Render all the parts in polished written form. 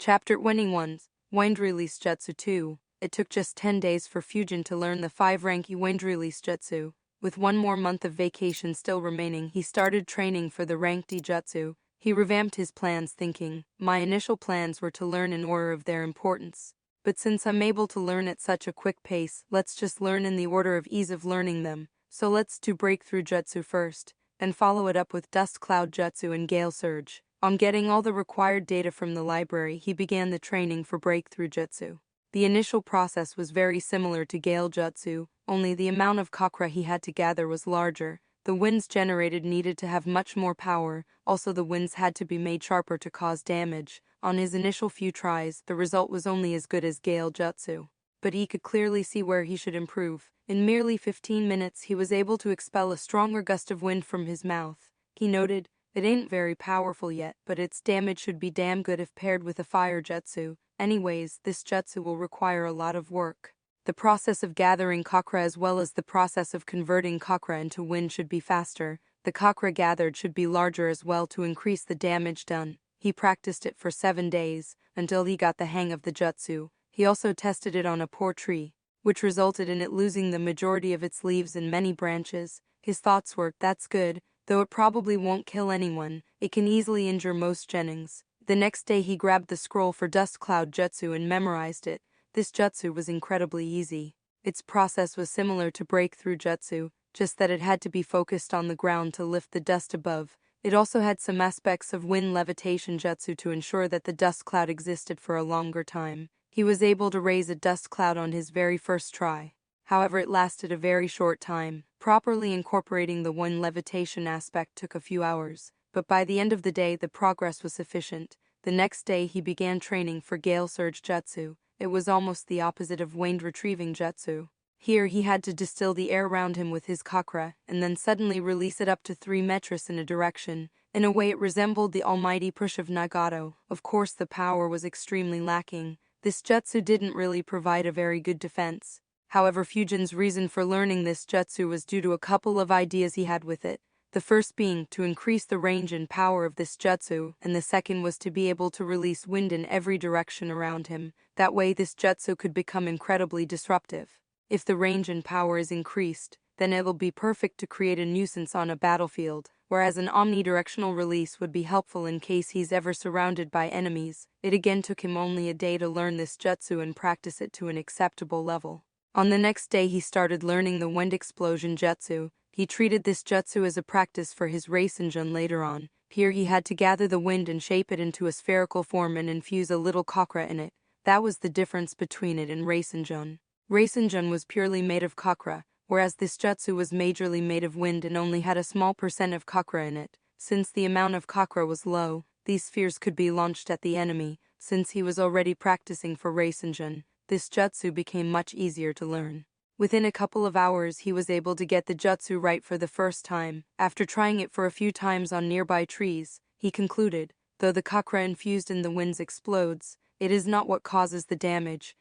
Chapter 21, Wind Release Jutsu 2. It took just 10 days for Fujin to learn the 5-ranky Wind Release Jutsu. With one more month of vacation still remaining, he started training for the rank D Jutsu. He revamped his plans thinking, my initial plans were to learn in order of their importance. But since I'm able to learn at such a quick pace, let's just learn in the order of ease of learning them. So let's do Breakthrough Jutsu first, and follow it up with Dust Cloud Jutsu and Gale Surge. On getting all the required data from the library, he began the training for Breakthrough Jutsu. The initial process was very similar to Gale Jutsu, only the amount of chakra he had to gather was larger. The winds generated needed to have much more power, also the winds had to be made sharper to cause damage. On his initial few tries, the result was only as good as Gale Jutsu. But he could clearly see where he should improve. In merely 15 minutes he was able to expel a stronger gust of wind from his mouth. He noted, it ain't very powerful yet, but its damage should be damn good if paired with a fire jutsu. Anyways, this jutsu will require a lot of work. The process of gathering chakra as well as the process of converting chakra into wind should be faster. The chakra gathered should be larger as well to increase the damage done. He practiced it for 7 days, until he got the hang of the jutsu. He also tested it on a poor tree, which resulted in it losing the majority of its leaves and many branches. His thoughts were, that's good. Though it probably won't kill anyone, it can easily injure most Jennings. The next day he grabbed the scroll for Dust Cloud Jutsu and memorized it. This jutsu was incredibly easy. Its process was similar to Breakthrough Jutsu, just that it had to be focused on the ground to lift the dust above. It also had some aspects of wind levitation jutsu to ensure that the dust cloud existed for a longer time. He was able to raise a dust cloud on his very first try. However, it lasted a very short time. Properly incorporating the wind levitation aspect took a few hours, but by the end of the day the progress was sufficient. The next day he began training for Gale Surge Jutsu. It was almost the opposite of wind retrieving jutsu. Here he had to distill the air around him with his chakra, and then suddenly release it up to 3 meters in a direction. In a way it resembled the almighty push of Nagato. Of course the power was extremely lacking. This jutsu didn't really provide a very good defense. However, Fujin's reason for learning this jutsu was due to a couple of ideas he had with it. The first being to increase the range and power of this jutsu, and the second was to be able to release wind in every direction around him. That way this jutsu could become incredibly disruptive. If the range and power is increased, then it'll be perfect to create a nuisance on a battlefield, whereas an omnidirectional release would be helpful in case he's ever surrounded by enemies. It again took him only a day to learn this jutsu and practice it to an acceptable level. On the next day he started learning the Wind Explosion Jutsu. He treated this jutsu as a practice for his Reisenjun later on. Here he had to gather the wind and shape it into a spherical form and infuse a little chakra in it. That was the difference between it and Reisenjun. Reisenjun was purely made of chakra, whereas this jutsu was majorly made of wind and only had a small percent of chakra in it. Since the amount of chakra was low, these spheres could be launched at the enemy. Since he was already practicing for Reisenjun, this jutsu became much easier to learn. Within a couple of hours he was able to get the jutsu right for the first time. After trying it for a few times on nearby trees, he concluded, though the chakra infused in the winds explodes, it is not what causes the damage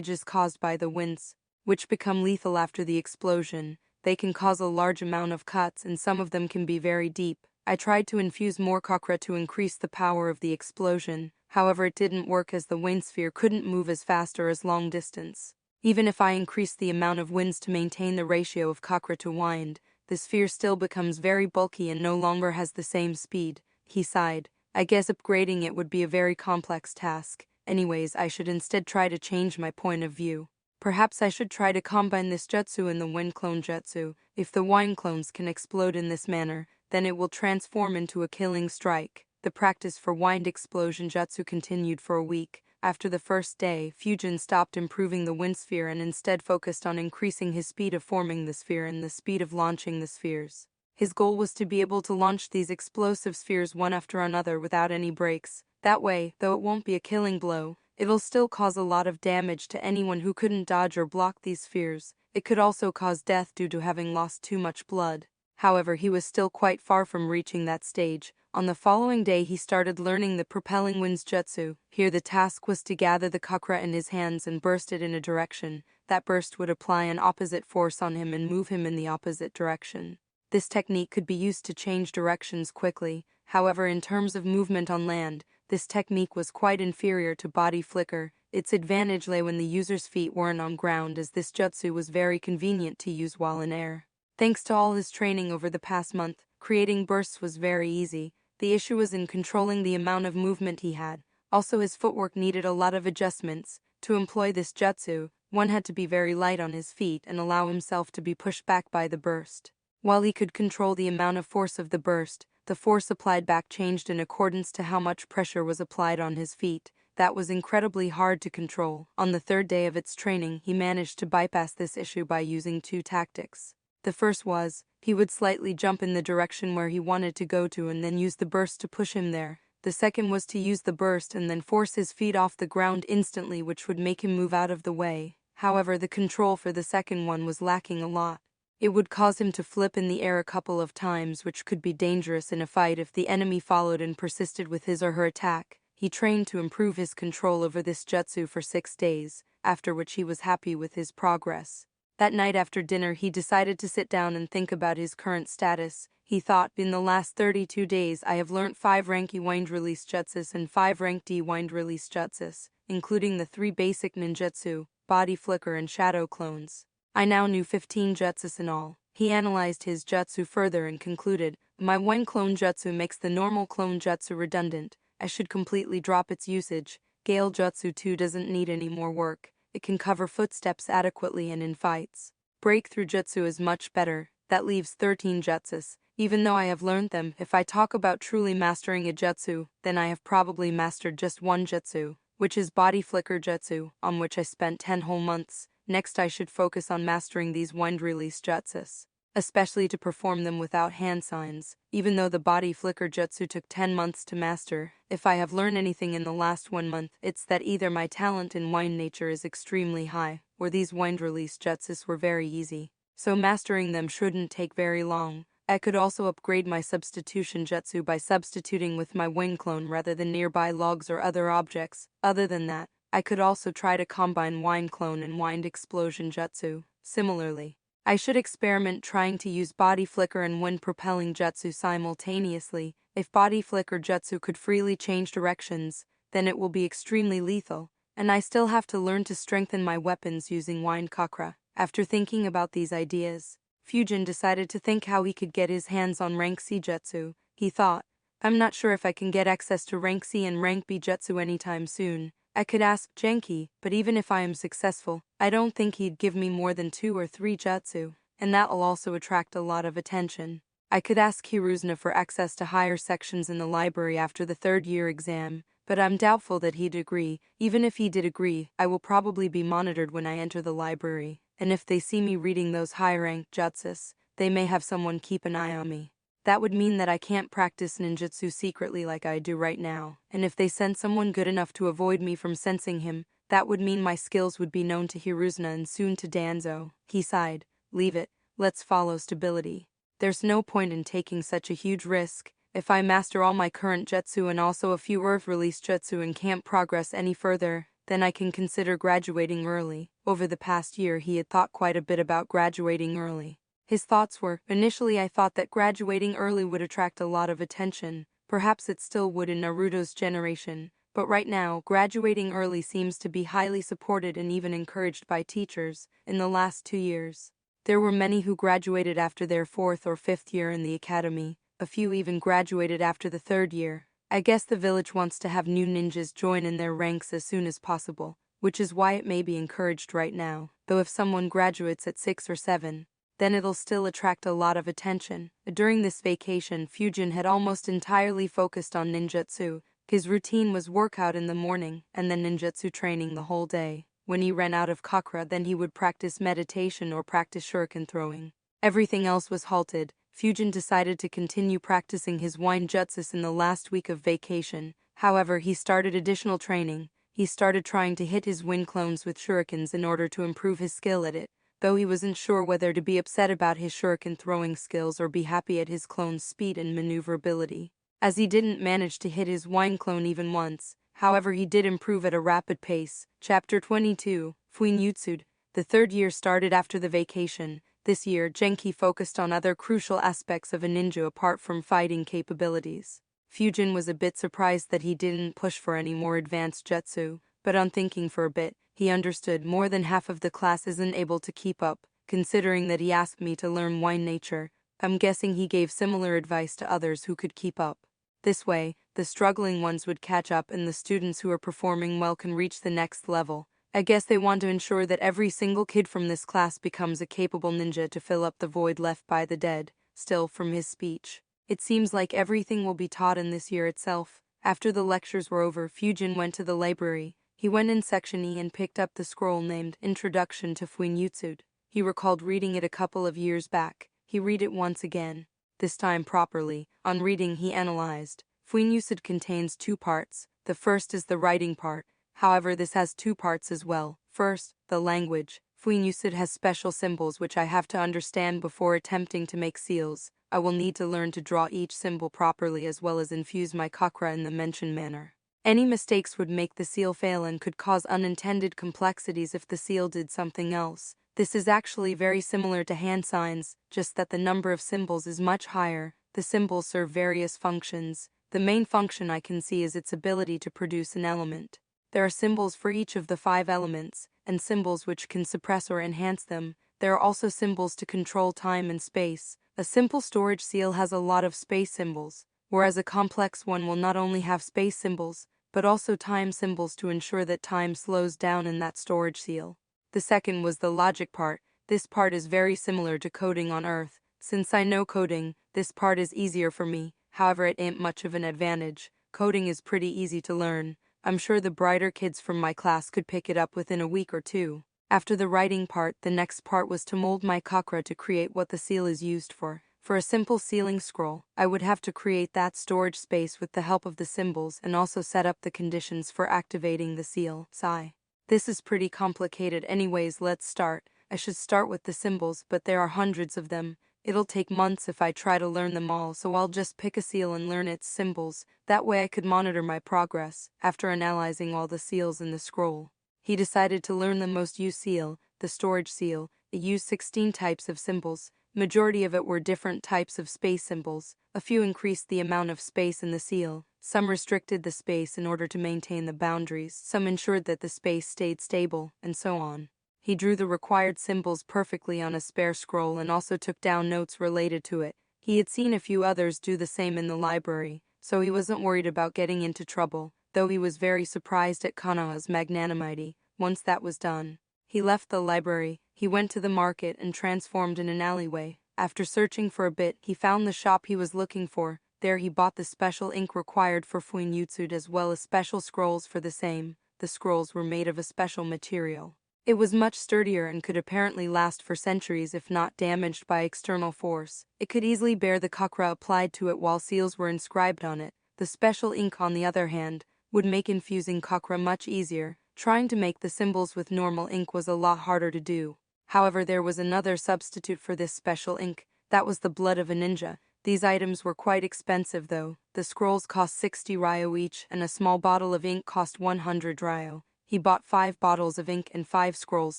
is caused by the winds, which become lethal after the explosion. They can cause a large amount of cuts and some of them can be very deep. I tried to infuse more chakra to increase the power of the explosion. However, it didn't work as the wind sphere couldn't move as fast or as long distance. Even if I increase the amount of winds to maintain the ratio of chakra to wind, the sphere still becomes very bulky and no longer has the same speed. He sighed. I guess upgrading it would be a very complex task. Anyways, I should instead try to change my point of view. Perhaps I should try to combine this jutsu and the wind clone jutsu. If the wind clones can explode in this manner, then it will transform into a killing strike. The practice for wind explosion jutsu continued for a week. After the first day, Fujin stopped improving the wind sphere and instead focused on increasing his speed of forming the sphere and the speed of launching the spheres. His goal was to be able to launch these explosive spheres one after another without any breaks. That way, though it won't be a killing blow, it'll still cause a lot of damage to anyone who couldn't dodge or block these spheres. It could also cause death due to having lost too much blood. However, he was still quite far from reaching that stage. On the following day he started learning the Propelling Winds Jutsu. Here the task was to gather the chakra in his hands and burst it in a direction. That burst would apply an opposite force on him and move him in the opposite direction. This technique could be used to change directions quickly. However, in terms of movement on land, this technique was quite inferior to body flicker. Its advantage lay when the user's feet weren't on ground, as this jutsu was very convenient to use while in air. Thanks to all his training over the past month, creating bursts was very easy. The issue was in controlling the amount of movement he had. Also, his footwork needed a lot of adjustments. To employ this jutsu, one had to be very light on his feet and allow himself to be pushed back by the burst. While he could control the amount of force of the burst, the force applied back changed in accordance to how much pressure was applied on his feet. That was incredibly hard to control. On the third day of its training, he managed to bypass this issue by using two tactics. The first was, he would slightly jump in the direction where he wanted to go to and then use the burst to push him there. The second was to use the burst and then force his feet off the ground instantly, which would make him move out of the way. However, the control for the second one was lacking a lot. It would cause him to flip in the air a couple of times, which could be dangerous in a fight if the enemy followed and persisted with his or her attack. He trained to improve his control over this jutsu for 6 days, after which he was happy with his progress. That night after dinner, he decided to sit down and think about his current status. He thought, in the last 32 days I have learnt 5 rank E wind release jutsus and 5 rank D wind release jutsus, including the 3 basic ninjutsu, body flicker and shadow clones. I now knew 15 jutsus in all. He analyzed his jutsu further and concluded, my wind clone jutsu makes the normal clone jutsu redundant. I should completely drop its usage. Gale jutsu 2 doesn't need any more work. It can cover footsteps adequately and in fights. Breakthrough jutsu is much better. That leaves 13 jutsus. Even though I have learned them, if I talk about truly mastering a jutsu, then I have probably mastered just one jutsu, which is body flicker jutsu, on which I spent 10 whole months. Next I should focus on mastering these wind release jutsus, especially to perform them without hand signs. Even though the body flicker jutsu took 10 months to master, if I have learned anything in the last 1 month, it's that either my talent in wind nature is extremely high, or these wind release jutsus were very easy. So mastering them shouldn't take very long. I could also upgrade my substitution jutsu by substituting with my wind clone rather than nearby logs or other objects. Other than that, I could also try to combine wind clone and wind explosion jutsu. Similarly, I should experiment trying to use body flicker and wind propelling jutsu simultaneously. If body flicker jutsu could freely change directions, then it will be extremely lethal, and I still have to learn to strengthen my weapons using wind chakra. After thinking about these ideas, Fujin decided to think how he could get his hands on rank C jutsu. He thought, I'm not sure if I can get access to rank C and rank B jutsu anytime soon. I could ask Genki, but even if I am successful, I don't think he'd give me more than 2 or 3 jutsu, and that'll also attract a lot of attention. I could ask Hiruzuna for access to higher sections in the library after the 3rd year exam, but I'm doubtful that he'd agree. Even if he did agree, I will probably be monitored when I enter the library, and if they see me reading those high-ranked jutsus, they may have someone keep an eye on me. That would mean that I can't practice ninjutsu secretly like I do right now, and if they send someone good enough to avoid me from sensing him, that would mean my skills would be known to Hiruzuna and soon to Danzo. He sighed. Leave it, let's follow stability. There's no point in taking such a huge risk. If I master all my current jutsu and also a few earth-release jutsu and can't progress any further, then I can consider graduating early. Over the past year he had thought quite a bit about graduating early. His thoughts were, initially I thought that graduating early would attract a lot of attention. Perhaps it still would in Naruto's generation, but right now, graduating early seems to be highly supported and even encouraged by teachers. In the last 2 years, there were many who graduated after their 4th or 5th year in the academy. A few even graduated after the 3rd year. I guess the village wants to have new ninjas join in their ranks as soon as possible, which is why it may be encouraged right now. Though if someone graduates at 6 or 7, then it'll still attract a lot of attention. During this vacation, Fujin had almost entirely focused on ninjutsu. His routine was workout in the morning, and then ninjutsu training the whole day. When he ran out of chakra, then he would practice meditation or practice shuriken throwing. Everything else was halted. Fujin decided to continue practicing his wind jutsus in the last week of vacation. However, he started additional training. He started trying to hit his wind clones with shurikens in order to improve his skill at it, though he wasn't sure whether to be upset about his shuriken throwing skills or be happy at his clone's speed and maneuverability, as he didn't manage to hit his wind clone even once. However, he did improve at a rapid pace. Chapter 22, Fuinjutsu. The 3rd year started after the vacation. This year, Genki focused on other crucial aspects of a ninja apart from fighting capabilities. Fujin was a bit surprised that he didn't push for any more advanced jutsu, but on thinking for a bit, he understood more than half of the class isn't able to keep up, considering that he asked me to learn wine nature. I'm guessing he gave similar advice to others who could keep up. This way, the struggling ones would catch up and the students who are performing well can reach the next level. I guess they want to ensure that every single kid from this class becomes a capable ninja to fill up the void left by the dead. Still, from his speech, it seems like everything will be taught in this year itself. After the lectures were over, Fujin went to the library. He went in Section E and picked up the scroll named Introduction to Fuinjutsu. He recalled reading it a couple of years back. He read it once again, this time properly. On reading, he analyzed. Fuinjutsu contains two parts. The first is the writing part. However, this has two parts as well. First, the language. Fuinjutsu has special symbols which I have to understand before attempting to make seals. I will need to learn to draw each symbol properly as well as infuse my chakra in the mentioned manner. Any mistakes would make the seal fail and could cause unintended complexities if the seal did something else. This is actually very similar to hand signs, just that the number of symbols is much higher. The symbols serve various functions. The main function I can see is its ability to produce an element. There are symbols for each of the 5 elements, and symbols which can suppress or enhance them. There are also symbols to control time and space. A simple storage seal has a lot of space symbols, whereas a complex one will not only have space symbols, but also time symbols to ensure that time slows down in that storage seal. The second was the logic part. This part is very similar to coding on Earth. Since I know coding, this part is easier for me. However, it ain't much of an advantage. Coding is pretty easy to learn. I'm sure the brighter kids from my class could pick it up within a week or two. After the writing part, the next part was to mold my chakra to create what the seal is used for. For a simple sealing scroll, I would have to create that storage space with the help of the symbols and also set up the conditions for activating the seal. Sigh. This is pretty complicated anyways, let's start. I should start with the symbols, but there are hundreds of them. It'll take months if I try to learn them all, so I'll just pick a seal and learn its symbols. That way I could monitor my progress. After analyzing all the seals in the scroll, he decided to learn the most used seal, the storage seal. It used 16 types of symbols. Majority of it were different types of space symbols. A few increased the amount of space in the seal. Some restricted the space in order to maintain the boundaries. Some ensured that the space stayed stable, and so on. He drew the required symbols perfectly on a spare scroll and also took down notes related to it. He had seen a few others do the same in the library, so he wasn't worried about getting into trouble, though he was very surprised at Kanaha's magnanimity. Once that was done, he left the library. He went to the market and transformed in an alleyway. After searching for a bit, he found the shop he was looking for. There he bought the special ink required for Fuinjutsu as well as special scrolls for the same. The scrolls were made of a special material. It was much sturdier and could apparently last for centuries if not damaged by external force. It could easily bear the chakra applied to it while seals were inscribed on it. The special ink, on the other hand, would make infusing chakra much easier. Trying to make the symbols with normal ink was a lot harder to do. However, there was another substitute for this special ink. That was the blood of a ninja. These items were quite expensive though. The scrolls cost 60 ryo each and a small bottle of ink cost 100 ryo. He bought 5 bottles of ink and 5 scrolls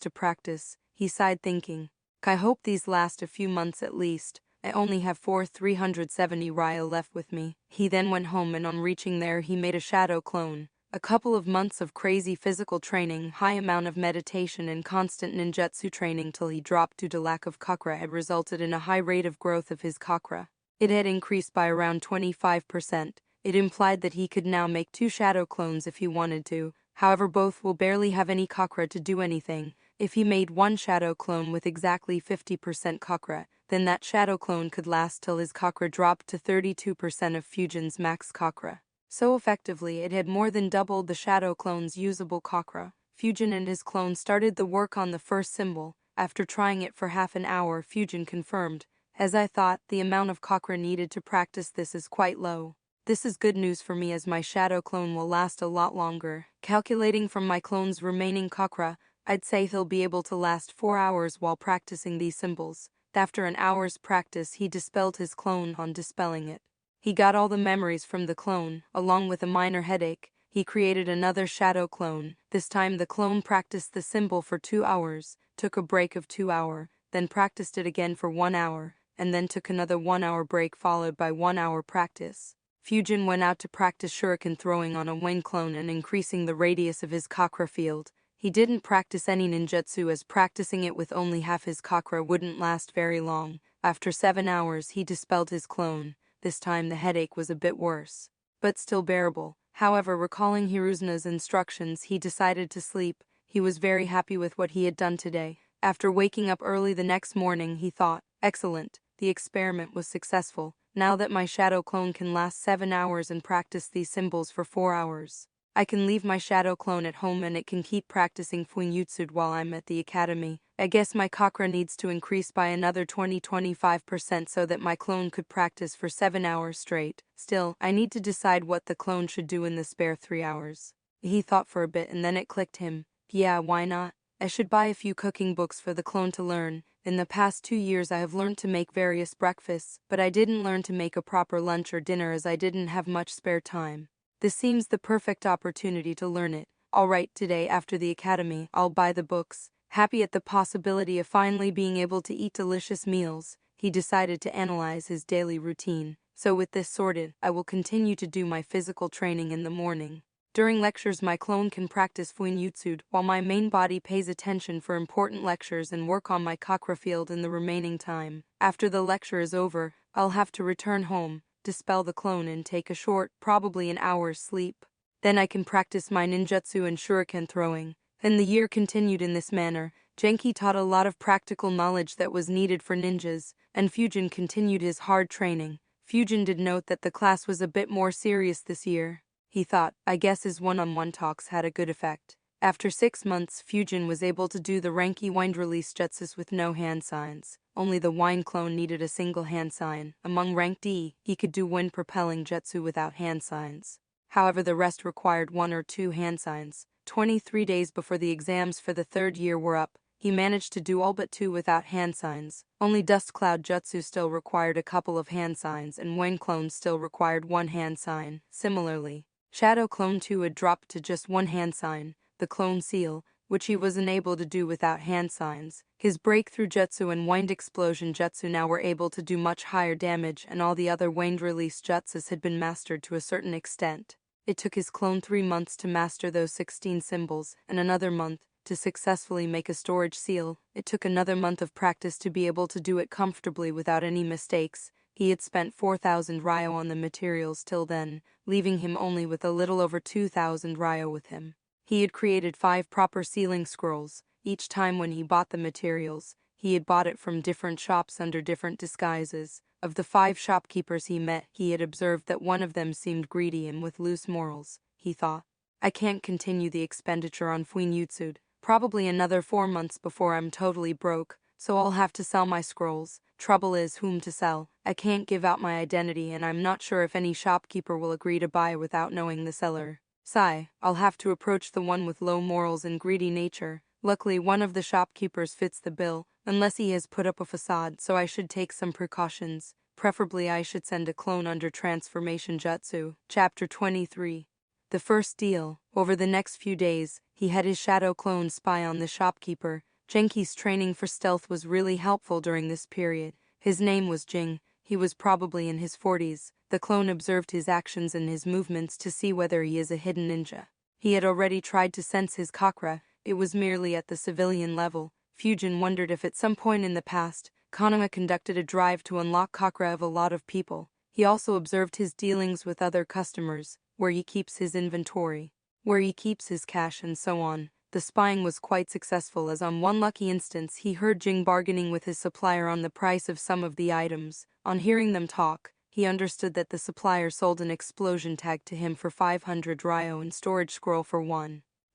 to practice. He sighed thinking, I hope these last a few months at least. I only have 370 ryo left with me. He then went home and on reaching there he made a shadow clone. A couple of months of crazy physical training, high amount of meditation and constant ninjutsu training till he dropped due to lack of chakra had resulted in a high rate of growth of his chakra. It had increased by around 25%. It implied that he could now make 2 shadow clones if he wanted to. However, both will barely have any chakra to do anything. If he made 1 shadow clone with exactly 50% chakra, then that shadow clone could last till his chakra dropped to 32% of Fujin's max chakra. So effectively, it had more than doubled the shadow clone's usable chakra. Fujin and his clone started the work on the first symbol. After trying it for half an hour, Fujin confirmed, as I thought, the amount of chakra needed to practice this is quite low. This is good news for me as my shadow clone will last a lot longer. Calculating from my clone's remaining chakra, I'd say he'll be able to last 4 hours while practicing these symbols. After an hour's practice, he dispelled his clone on dispelling it. He got all the memories from the clone, along with a minor headache. He created another shadow clone. This time the clone practiced the symbol for 2 hours, took a break of 2 hours, then practiced it again for 1 hour, and then took another 1 hour break followed by 1 hour practice. Fujin went out to practice shuriken throwing on a Wind clone and increasing the radius of his chakra field. He didn't practice any ninjutsu as practicing it with only half his chakra wouldn't last very long. After 7 hours, he dispelled his clone. This time the headache was a bit worse, but still bearable. However, recalling Hiruzuna's instructions, he decided to sleep. He was very happy with what he had done today. After waking up early the next morning, he thought, "Excellent, the experiment was successful. Now that my shadow clone can last 7 hours and practice these symbols for 4 hours. I can leave my shadow clone at home and it can keep practicing Fuinjutsu while I'm at the academy. I guess my chakra needs to increase by another 20-25% so that my clone could practice for 7 hours straight. Still, I need to decide what the clone should do in the spare 3 hours." He thought for a bit and then it clicked him. Yeah, why not? I should buy a few cooking books for the clone to learn. In the past 2 years I have learned to make various breakfasts, but I didn't learn to make a proper lunch or dinner as I didn't have much spare time. This seems the perfect opportunity to learn it. Alright, today after the academy, I'll buy the books. Happy at the possibility of finally being able to eat delicious meals, he decided to analyze his daily routine. So with this sorted, I will continue to do my physical training in the morning. During lectures my clone can practice Fuinjutsu while my main body pays attention for important lectures and work on my chakra field in the remaining time. After the lecture is over, I'll have to return home, dispel the clone and take a short, probably an hour's sleep. Then I can practice my ninjutsu and shuriken throwing. And the year continued in this manner. Genki taught a lot of practical knowledge that was needed for ninjas, and Fujin continued his hard training. Fujin did note that the class was a bit more serious this year. He thought, I guess his one-on-one talks had a good effect. After 6 months, Fujin was able to do the Ranki wind release jutsus with no hand signs. Only the wind clone needed a single hand sign. Among rank D, he could do wind propelling jutsu without hand signs. However, the rest required 1 or 2 hand signs. 23 days before the exams for the 3rd year were up, he managed to do all but 2 without hand signs. Only Dust Cloud Jutsu still required a couple of hand signs and Wind Clone still required 1 hand sign. Similarly, Shadow Clone 2 had dropped to just 1 hand sign, the Clone Seal, which he was unable to do without hand signs. His Breakthrough Jutsu and Wind Explosion Jutsu now were able to do much higher damage and all the other wind release jutsus had been mastered to a certain extent. It took his clone 3 months to master those 16 symbols and another month to successfully make a storage seal. It took another month of practice to be able to do it comfortably without any mistakes. He had spent 4,000 ryo on the materials till then, leaving him only with a little over 2,000 ryo with him. He had created 5 proper sealing scrolls. Each time when he bought the materials, he had bought it from different shops under different disguises. Of the 5 shopkeepers he met, he had observed that one of them seemed greedy and with loose morals. He thought, I can't continue the expenditure on Fuinjutsu. Probably another 4 months before I'm totally broke, so I'll have to sell my scrolls. Trouble is whom to sell. I can't give out my identity and I'm not sure if any shopkeeper will agree to buy without knowing the seller. Sigh, I'll have to approach the one with low morals and greedy nature. Luckily one of the shopkeepers fits the bill, unless he has put up a facade, so I should take some precautions. Preferably I should send a clone under transformation jutsu. Chapter 23. The first deal. Over the next few days, he had his shadow clone spy on the shopkeeper. Genki's training for stealth was really helpful during this period. His name was Jing. He was probably in his 40s. The clone observed his actions and his movements to see whether he is a hidden ninja. He had already tried to sense his chakra. It was merely at the civilian level. Fujin wondered if at some point in the past, Kanama conducted a drive to unlock chakra of a lot of people. He also observed his dealings with other customers, where he keeps his inventory, where he keeps his cash and so on. The spying was quite successful as on one lucky instance he heard Jing bargaining with his supplier on the price of some of the items. On hearing them talk, he understood that the supplier sold an explosion tag to him for 500 ryo and storage scroll for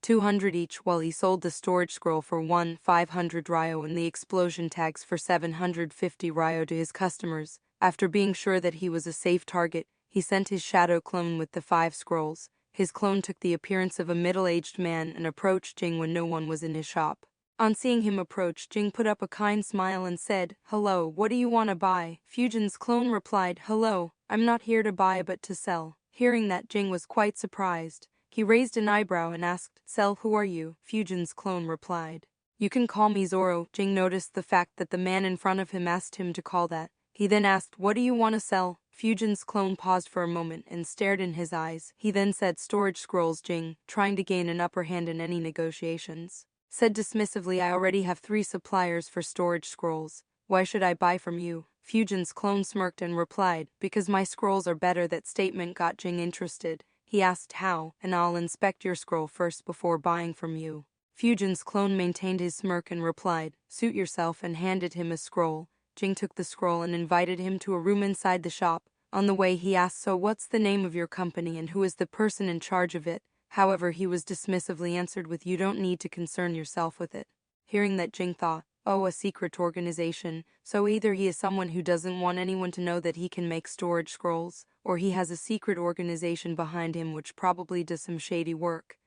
200 each, while he sold the storage scroll for 500 ryo and the explosion tags for 750 ryo to his customers. After being sure that he was a safe target, he sent his shadow clone with the 5 scrolls. His clone took the appearance of a middle-aged man and approached Jing when no one was in his shop. On seeing him approach, Jing put up a kind smile and said, "Hello, what do you want to buy?" Fujin's clone replied, "Hello, I'm not here to buy but to sell." Hearing that, Jing was quite surprised. He raised an eyebrow and asked, "Sell, who are you?" Fujin's clone replied, "You can call me Zoro." Jing noticed the fact that the man in front of him asked him to call that. He then asked, "What do you want to sell?" Fusion's clone paused for a moment and stared in his eyes. He then said, "Storage scrolls, Jing," trying to gain an upper hand in any negotiations. Said dismissively, "I already have 3 suppliers for storage scrolls. Why should I buy from you?" Fusion's clone smirked and replied, "Because my scrolls are better." That statement got Jing interested. He asked how, and "I'll inspect your scroll first before buying from you." Fusion's clone maintained his smirk and replied, "Suit yourself," and handed him a scroll. Jing took the scroll and invited him to a room inside the shop. On the way he asked, "So what's the name of your company and who is the person in charge of it?" However, he was dismissively answered with, "You don't need to concern yourself with it." Hearing that, Jing thought, "Oh, a secret organization, so either he is someone who doesn't want anyone to know that he can make storage scrolls, or he has a secret organization behind him which probably does some shady work.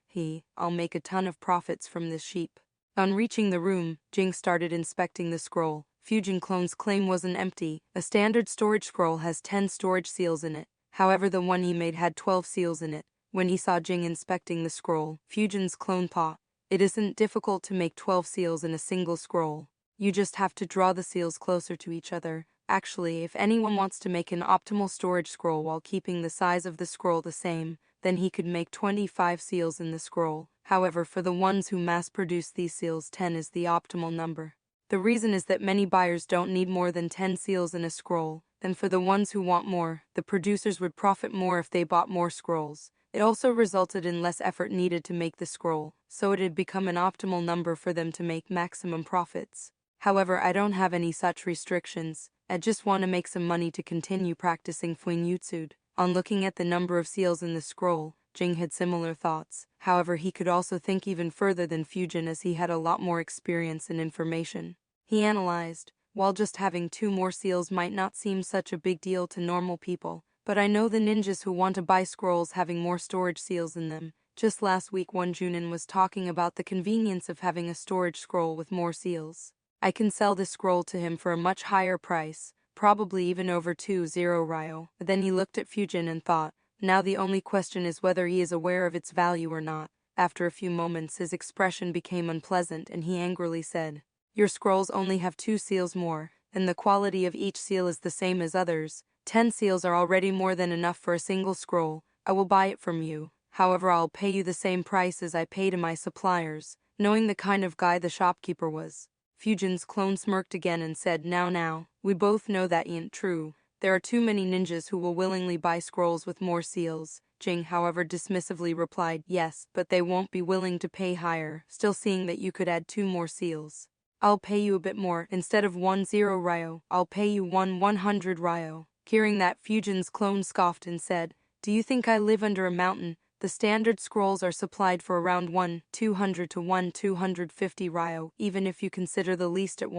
I'll make a ton of profits from this sheep." On reaching the room, Jing started inspecting the scroll. Fusion Clone's claim wasn't empty. A standard storage scroll has 10 storage seals in it. However, the one he made had 12 seals in it. When he saw Jing inspecting the scroll, Fusion's clone thought, "It isn't difficult to make 12 seals in a single scroll. You just have to draw the seals closer to each other." Actually, if anyone wants to make an optimal storage scroll while keeping the size of the scroll the same, then he could make 25 seals in the scroll. However, for the ones who mass-produce these seals, 10 is the optimal number. The reason is that many buyers don't need more than 10 seals in a scroll, and for the ones who want more, the producers would profit more if they bought more scrolls. It also resulted in less effort needed to make the scroll, so it had become an optimal number for them to make maximum profits. However, I don't have any such restrictions. I just want to make some money to continue practicing Fuinjutsu. On looking at the number of seals in the scroll, Jing had similar thoughts. However, he could also think even further than Fusion as he had a lot more experience and information. He analyzed, while just having 2 more seals might not seem such a big deal to normal people, but I know the ninjas who want to buy scrolls having more storage seals in them. Just last week one Junin was talking about the convenience of having a storage scroll with more seals. I can sell this scroll to him for a much higher price, probably even over 20 ryo. Then he looked at Fusion and thought, now the only question is whether he is aware of its value or not. After a few moments his expression became unpleasant and he angrily said, "Your scrolls only have 2 seals more, and the quality of each seal is the same as others. 10 seals are already more than enough for a single scroll. I will buy it from you. However, I'll pay you the same price as I pay to my suppliers." Knowing the kind of guy the shopkeeper was, Fusion's clone smirked again and said, Now, we both know that ain't true. There are too many ninjas who will willingly buy scrolls with more seals." Jing, however, dismissively replied, "Yes, but they won't be willing to pay higher, still seeing that you could add 2 more seals. I'll pay you a bit more. Instead of 10 ryo, I'll pay you 100 ryo." Hearing that, Fusion's clone scoffed and said, "Do you think I live under a mountain? The standard scrolls are supplied for around 200 to 250 ryo, even if you consider the least at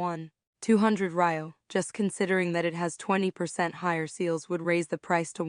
200 ryo. Just considering that it has 20% higher seals would raise the price to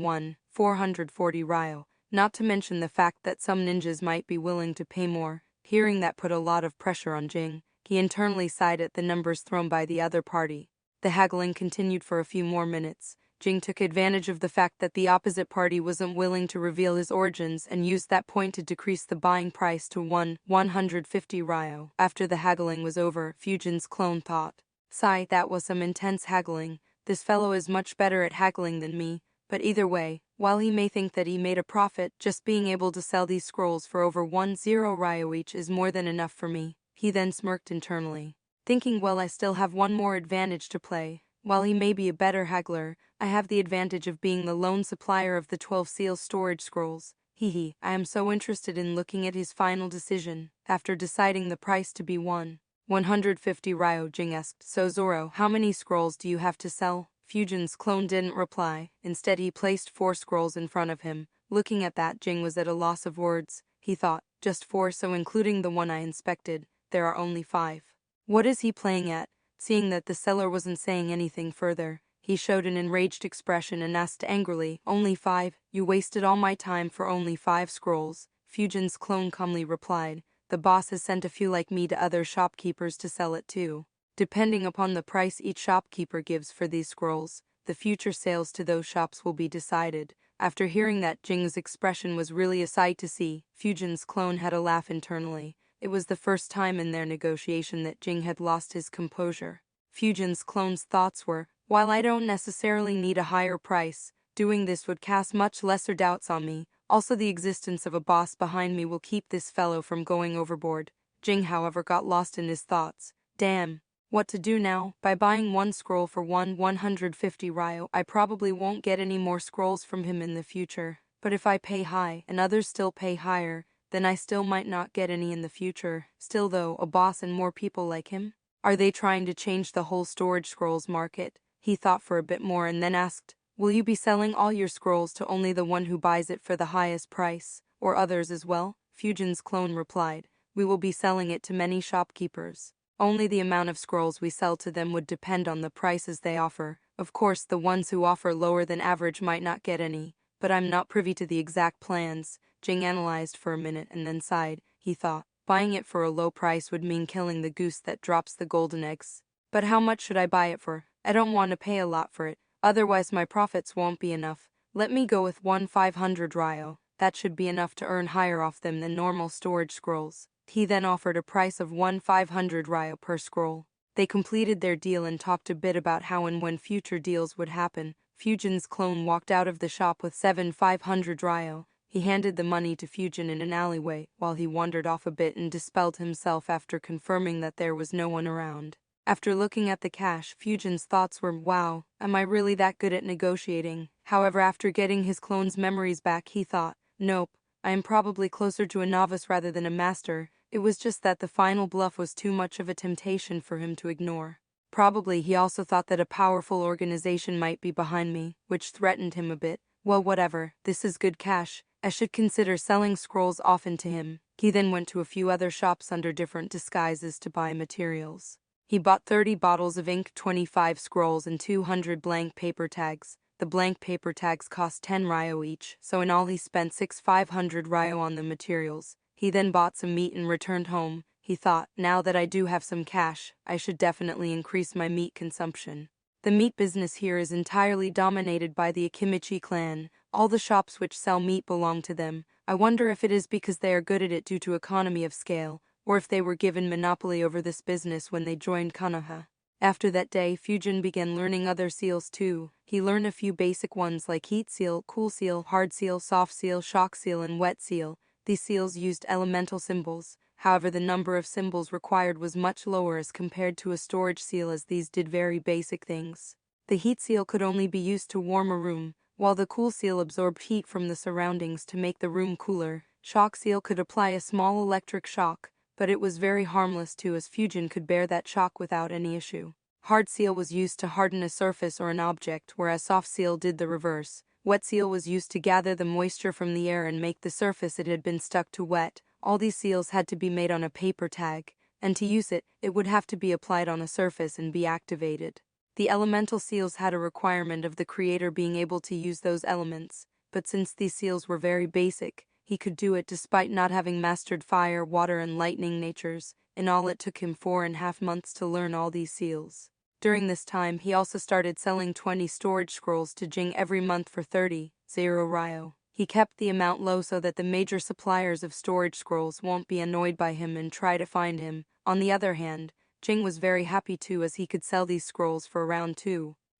440 ryo, not to mention the fact that some ninjas might be willing to pay more." Hearing that put a lot of pressure on Jing. He internally sighed at the numbers thrown by the other party. The haggling continued for a few more minutes. Jing took advantage of the fact that the opposite party wasn't willing to reveal his origins and used that point to decrease the buying price to 150 ryo. After the haggling was over, Fusion's clone thought, "Sigh, that was some intense haggling. This fellow is much better at haggling than me. But either way, while he may think that he made a profit, just being able to sell these scrolls for over 10 ryo each is more than enough for me." He then smirked internally, thinking, well, I still have one more advantage to play. While he may be a better haggler, I have the advantage of being the lone supplier of the 12 seal storage scrolls. I am so interested in looking at his final decision. After deciding the price to be 150 ryo, Jing asked, "So Zoro, how many scrolls do you have to sell?" Fusion's clone didn't reply. Instead, he placed 4 scrolls in front of him. Looking at that, Jing was at a loss of words. He thought, just 4, so including the one I inspected, there are only 5. What is he playing at? Seeing that the seller wasn't saying anything further, he showed an enraged expression and asked angrily, "Only 5? You wasted all my time for only 5 scrolls." Fusion's clone calmly replied, "The boss has sent a few like me to other shopkeepers to sell it too. Depending upon the price each shopkeeper gives for these scrolls, the future sales to those shops will be decided." After hearing that, Jing's expression was really a sight to see. Fusion's clone had a laugh internally. It was the first time in their negotiation that Jing had lost his composure. Fusion's clone's thoughts were, while I don't necessarily need a higher price, Doing this would cast much lesser doubts on me. Also, the existence of a boss behind me will keep this fellow from going overboard. Jing, however, got lost in his thoughts. Damn. What to do now? By buying one scroll for 150 ryo, I probably won't get any more scrolls from him in the future. But if I pay high, and others still pay higher, then I still might not get any in the future. Still though, a boss and more people like him? Are they trying to change the whole storage scrolls market? He thought for a bit more and then asked, will you be selling all your scrolls to only the one who buys it for the highest price, or others as well? Fujin's clone replied, we will be selling it to many shopkeepers. Only the amount of scrolls we sell to them would depend on the prices they offer. Of course, the ones who offer lower than average might not get any, but I'm not privy to the exact plans. Jing analyzed for a minute and then sighed. He thought, buying it for a low price would mean killing the goose that drops the golden eggs. But how much should I buy it for? I don't want to pay a lot for it, otherwise my profits won't be enough. Let me go with 500 ryo. That should be enough to earn higher off them than normal storage scrolls. He then offered a price of 500 ryo per scroll. They completed their deal and talked a bit about how and when future deals would happen. Fujin's clone walked out of the shop with 500 ryo. He handed the money to Fujin in an alleyway while he wandered off a bit and dispelled himself after confirming that there was no one around. After looking at the cash, Fujin's thoughts were, wow, am I really that good at negotiating? However, after getting his clone's memories back, he thought, nope, I am probably closer to a novice rather than a master. It was just that the final bluff was too much of a temptation for him to ignore. Probably he also thought that a powerful organization might be behind me, which threatened him a bit. Well, whatever, this is good cash. I should consider selling scrolls often to him. He then went to a few other shops under different disguises to buy materials. He bought 30 bottles of ink, 25 scrolls, and 200 blank paper tags. The blank paper tags cost 10 ryo each, so in all he spent 500 ryo on the materials. He then bought some meat and returned home. He thought, now that I do have some cash, I should definitely increase my meat consumption. The meat business here is entirely dominated by the Akimichi clan. All the shops which sell meat belong to them. I wonder if it is because they are good at it due to economy of scale, or if they were given monopoly over this business when they joined Konoha. After that day, Fujin began learning other seals too. He learned a few basic ones like heat seal, cool seal, hard seal, soft seal, shock seal, and wet seal. These seals used elemental symbols. However, the number of symbols required was much lower as compared to a storage seal, as these did very basic things. The heat seal could only be used to warm a room, while the cool seal absorbed heat from the surroundings to make the room cooler. Shock seal could apply a small electric shock, but it was very harmless too, as Fujin could bear that shock without any issue. Hard seal was used to harden a surface or an object, whereas soft seal did the reverse. Wet seal was used to gather the moisture from the air and make the surface it had been stuck to wet. All these seals had to be made on a paper tag, and to use it, it would have to be applied on a surface and be activated. The elemental seals had a requirement of the creator being able to use those elements, but since these seals were very basic, he could do it despite not having mastered fire, water, and lightning natures. In all, it took him 4.5 months to learn all these seals. During this time, he also started selling 20 storage scrolls to Jing every month for 30 ryo. He kept the amount low so that the major suppliers of storage scrolls won't be annoyed by him and try to find him. On the other hand, Jing was very happy too, as he could sell these scrolls for around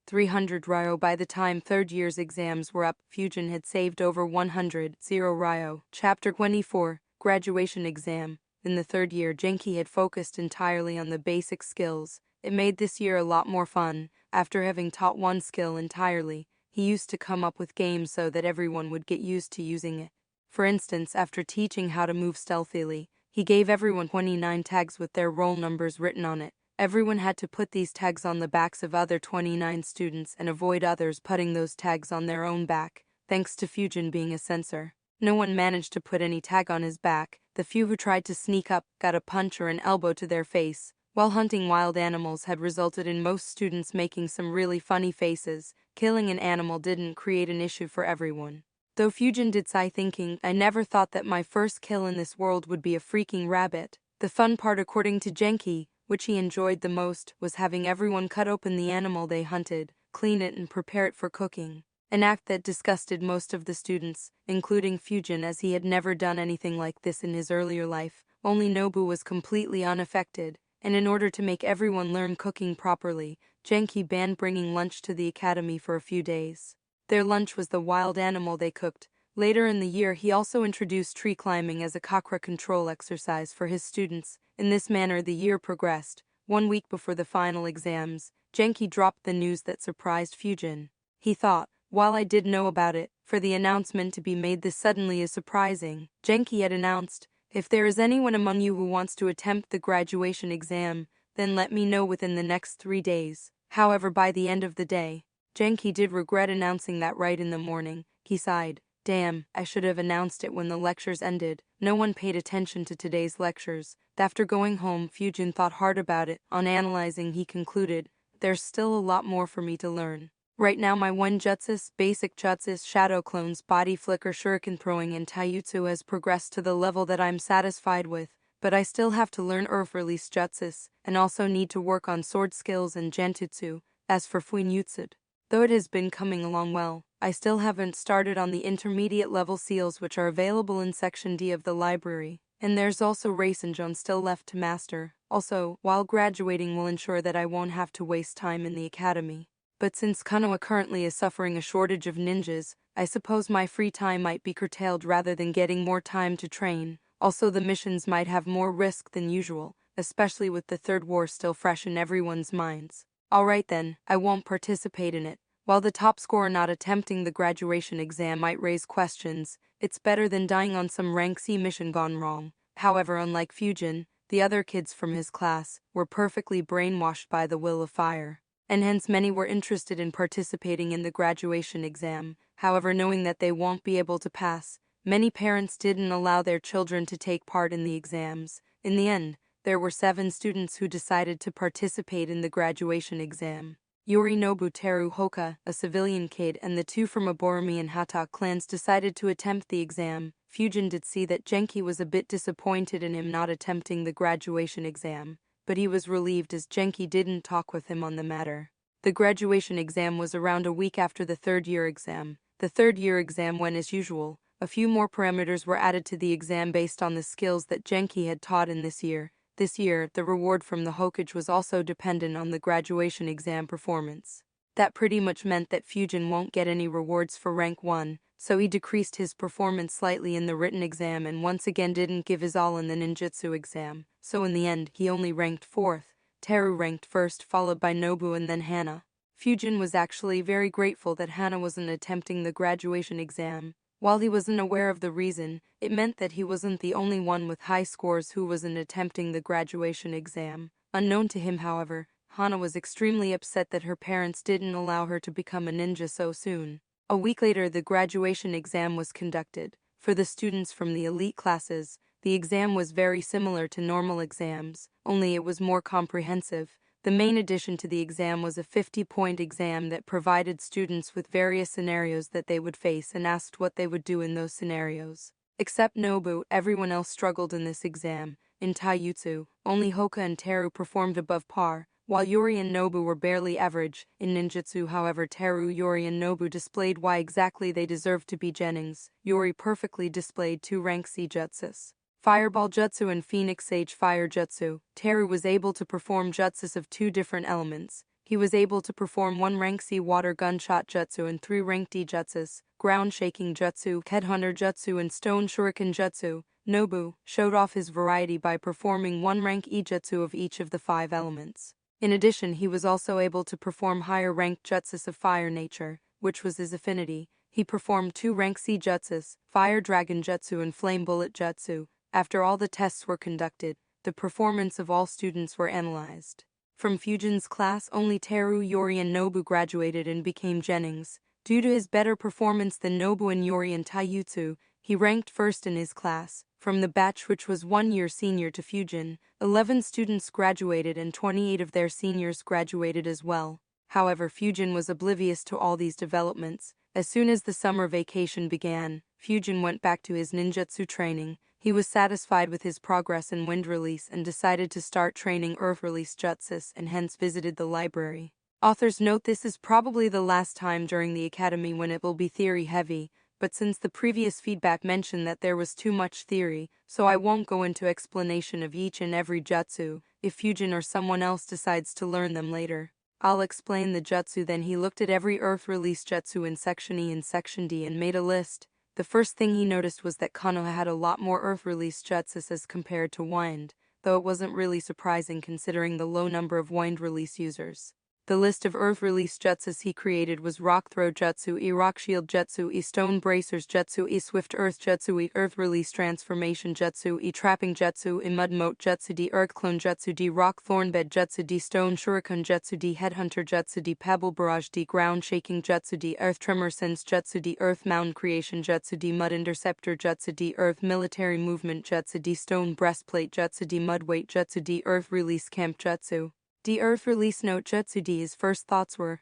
300 ryo. By the time third year's exams were up, Fujin had saved over 100 ryo. Chapter 24, Graduation Exam. In the third year, Genki had focused entirely on the basic skills. It made this year a lot more fun. After having taught one skill entirely, he used to come up with games so that everyone would get used to using it. For instance, after teaching how to move stealthily, he gave everyone 29 tags with their roll numbers written on it. Everyone had to put these tags on the backs of other 29 students and avoid others putting those tags on their own back, thanks to Fujin being a censor. No one managed to put any tag on his back. The few who tried to sneak up got a punch or an elbow to their face. While hunting wild animals had resulted in most students making some really funny faces, killing an animal didn't create an issue for everyone. Though Fujin did sigh, thinking, I never thought that my first kill in this world would be a freaking rabbit. The fun part, according to Genki, which he enjoyed the most, was having everyone cut open the animal they hunted, clean it, and prepare it for cooking. An act that disgusted most of the students, including Fujin, as he had never done anything like this in his earlier life. Only Nobu was completely unaffected. And in order to make everyone learn cooking properly, Genki banned bringing lunch to the academy for a few days. Their lunch was the wild animal they cooked. Later in the year, he also introduced tree climbing as a chakra control exercise for his students. In this manner, the year progressed. 1 week before the final exams, Genki dropped the news that surprised Fujin. He thought, while I did know about it, for the announcement to be made this suddenly is surprising. Genki had announced, if there is anyone among you who wants to attempt the graduation exam, then let me know within the next 3 days. However, by the end of the day, Genki did regret announcing that right in the morning. He sighed. Damn, I should have announced it when the lectures ended. No one paid attention to today's lectures. After going home, Fujin thought hard about it. On analyzing, he concluded, there's still a lot more for me to learn. Right now my one jutsus, basic jutsus, shadow clones, body flicker, shuriken throwing, and taijutsu has progressed to the level that I'm satisfied with, but I still have to learn earth release jutsus, and also need to work on sword skills and genjutsu. As for fuinjutsu, though it has been coming along well, I still haven't started on the intermediate level seals which are available in section D of the library, and there's also Raisenjon still left to master. Also, while graduating will ensure that I won't have to waste time in the academy. But since Konoha currently is suffering a shortage of ninjas, I suppose my free time might be curtailed rather than getting more time to train. Also, the missions might have more risk than usual, especially with the third war still fresh in everyone's minds. Alright then, I won't participate in it. While the top scorer not attempting the graduation exam might raise questions, it's better than dying on some rank C mission gone wrong. However, unlike Fujin, the other kids from his class were perfectly brainwashed by the will of fire, and hence many were interested in participating in the graduation exam. However, knowing that they won't be able to pass, many parents didn't allow their children to take part in the exams. In the end, there were 7 students who decided to participate in the graduation exam. Yorinobu Teru Hoka, a civilian kid, and the 2 from Aborami and Hata clans decided to attempt the exam. Fujin did see that Genki was a bit disappointed in him not attempting the graduation exam, but he was relieved as Genki didn't talk with him on the matter. The graduation exam was around a week after the third-year exam. The third-year exam went as usual. A few more parameters were added to the exam based on the skills that Genki had taught in this year. This year, the reward from the Hokage was also dependent on the graduation exam performance. That pretty much meant that Fujin won't get any rewards for rank 1, so he decreased his performance slightly in the written exam and once again didn't give his all in the ninjutsu exam. So in the end, he only ranked 4th. Teru ranked 1st, followed by Nobu and then Hana. Fujin was actually very grateful that Hana wasn't attempting the graduation exam. While he wasn't aware of the reason, it meant that he wasn't the only one with high scores who wasn't attempting the graduation exam. Unknown to him, however, Hana was extremely upset that her parents didn't allow her to become a ninja so soon. A week later, the graduation exam was conducted. For the students from the elite classes, the exam was very similar to normal exams, only it was more comprehensive. The main addition to the exam was a 50-point exam that provided students with various scenarios that they would face and asked what they would do in those scenarios. Except Nobu, everyone else struggled in this exam. In taijutsu, only Hoka and Teru performed above par, while Yuri and Nobu were barely average. In ninjutsu, however, Teru, Yuri, and Nobu displayed why exactly they deserved to be Jennings. Yuri perfectly displayed 2 rank C jutsus, Fireball Jutsu and Phoenix Sage Fire Jutsu. Teru was able to perform jutsus of 2 different elements. He was able to perform 1 rank C Water Gunshot Jutsu and 3 rank D jutsus, Ground Shaking Jutsu, Headhunter Jutsu, and Stone Shuriken Jutsu. Nobu showed off his variety by performing 1 rank E jutsu of each of the 5 elements. In addition, he was also able to perform higher rank jutsus of Fire Nature, which was his affinity. He performed 2 rank C jutsus, Fire Dragon Jutsu and Flame Bullet Jutsu. After all the tests were conducted, the performance of all students were analyzed. From Fujin's class, only Teru, Yuri, and Nobu graduated and became Jennings. Due to his better performance than Nobu and Yuri in taijutsu, he ranked 1st in his class. From the batch which was 1 year senior to Fujin, 11 students graduated and 28 of their seniors graduated as well. However, Fujin was oblivious to all these developments. As soon as the summer vacation began, Fujin went back to his ninjutsu training. He was satisfied with his progress in wind release and decided to start training earth release jutsus and hence visited the library. Authors note this is probably the last time during the academy when it will be theory heavy, but since the previous feedback mentioned that there was too much theory, so I won't go into explanation of each and every jutsu if Fujin or someone else decides to learn them later. I'll explain the jutsu. Then he looked at every Earth release jutsu in Section E and Section D and made a list. The first thing he noticed was that Konoha had a lot more Earth release jutsus as compared to Wind, though it wasn't really surprising considering the low number of Wind release users. The list of Earth release jutsus he created was Rock Throw Jutsu, E Rock Shield Jutsu, E Stone Bracers Jutsu, E Swift Earth Jutsu, E Earth Release Transformation Jutsu, E Trapping Jutsu, E Mud Moat Jutsu, D Earth Clone Jutsu, D Rock Thornbed Jutsu, D Stone Shuriken Jutsu, D Headhunter Jutsu, D Pebble Barrage, D Ground Shaking Jutsu, D Earth Tremor Sense Jutsu, D Earth Mound Creation Jutsu, D Mud Interceptor Jutsu, D Earth Military Movement Jutsu, D Stone Breastplate Jutsu, D Mud Weight Jutsu, D Earth Release Camp Jutsu. D Earth Release Note Jutsu. D's first thoughts were,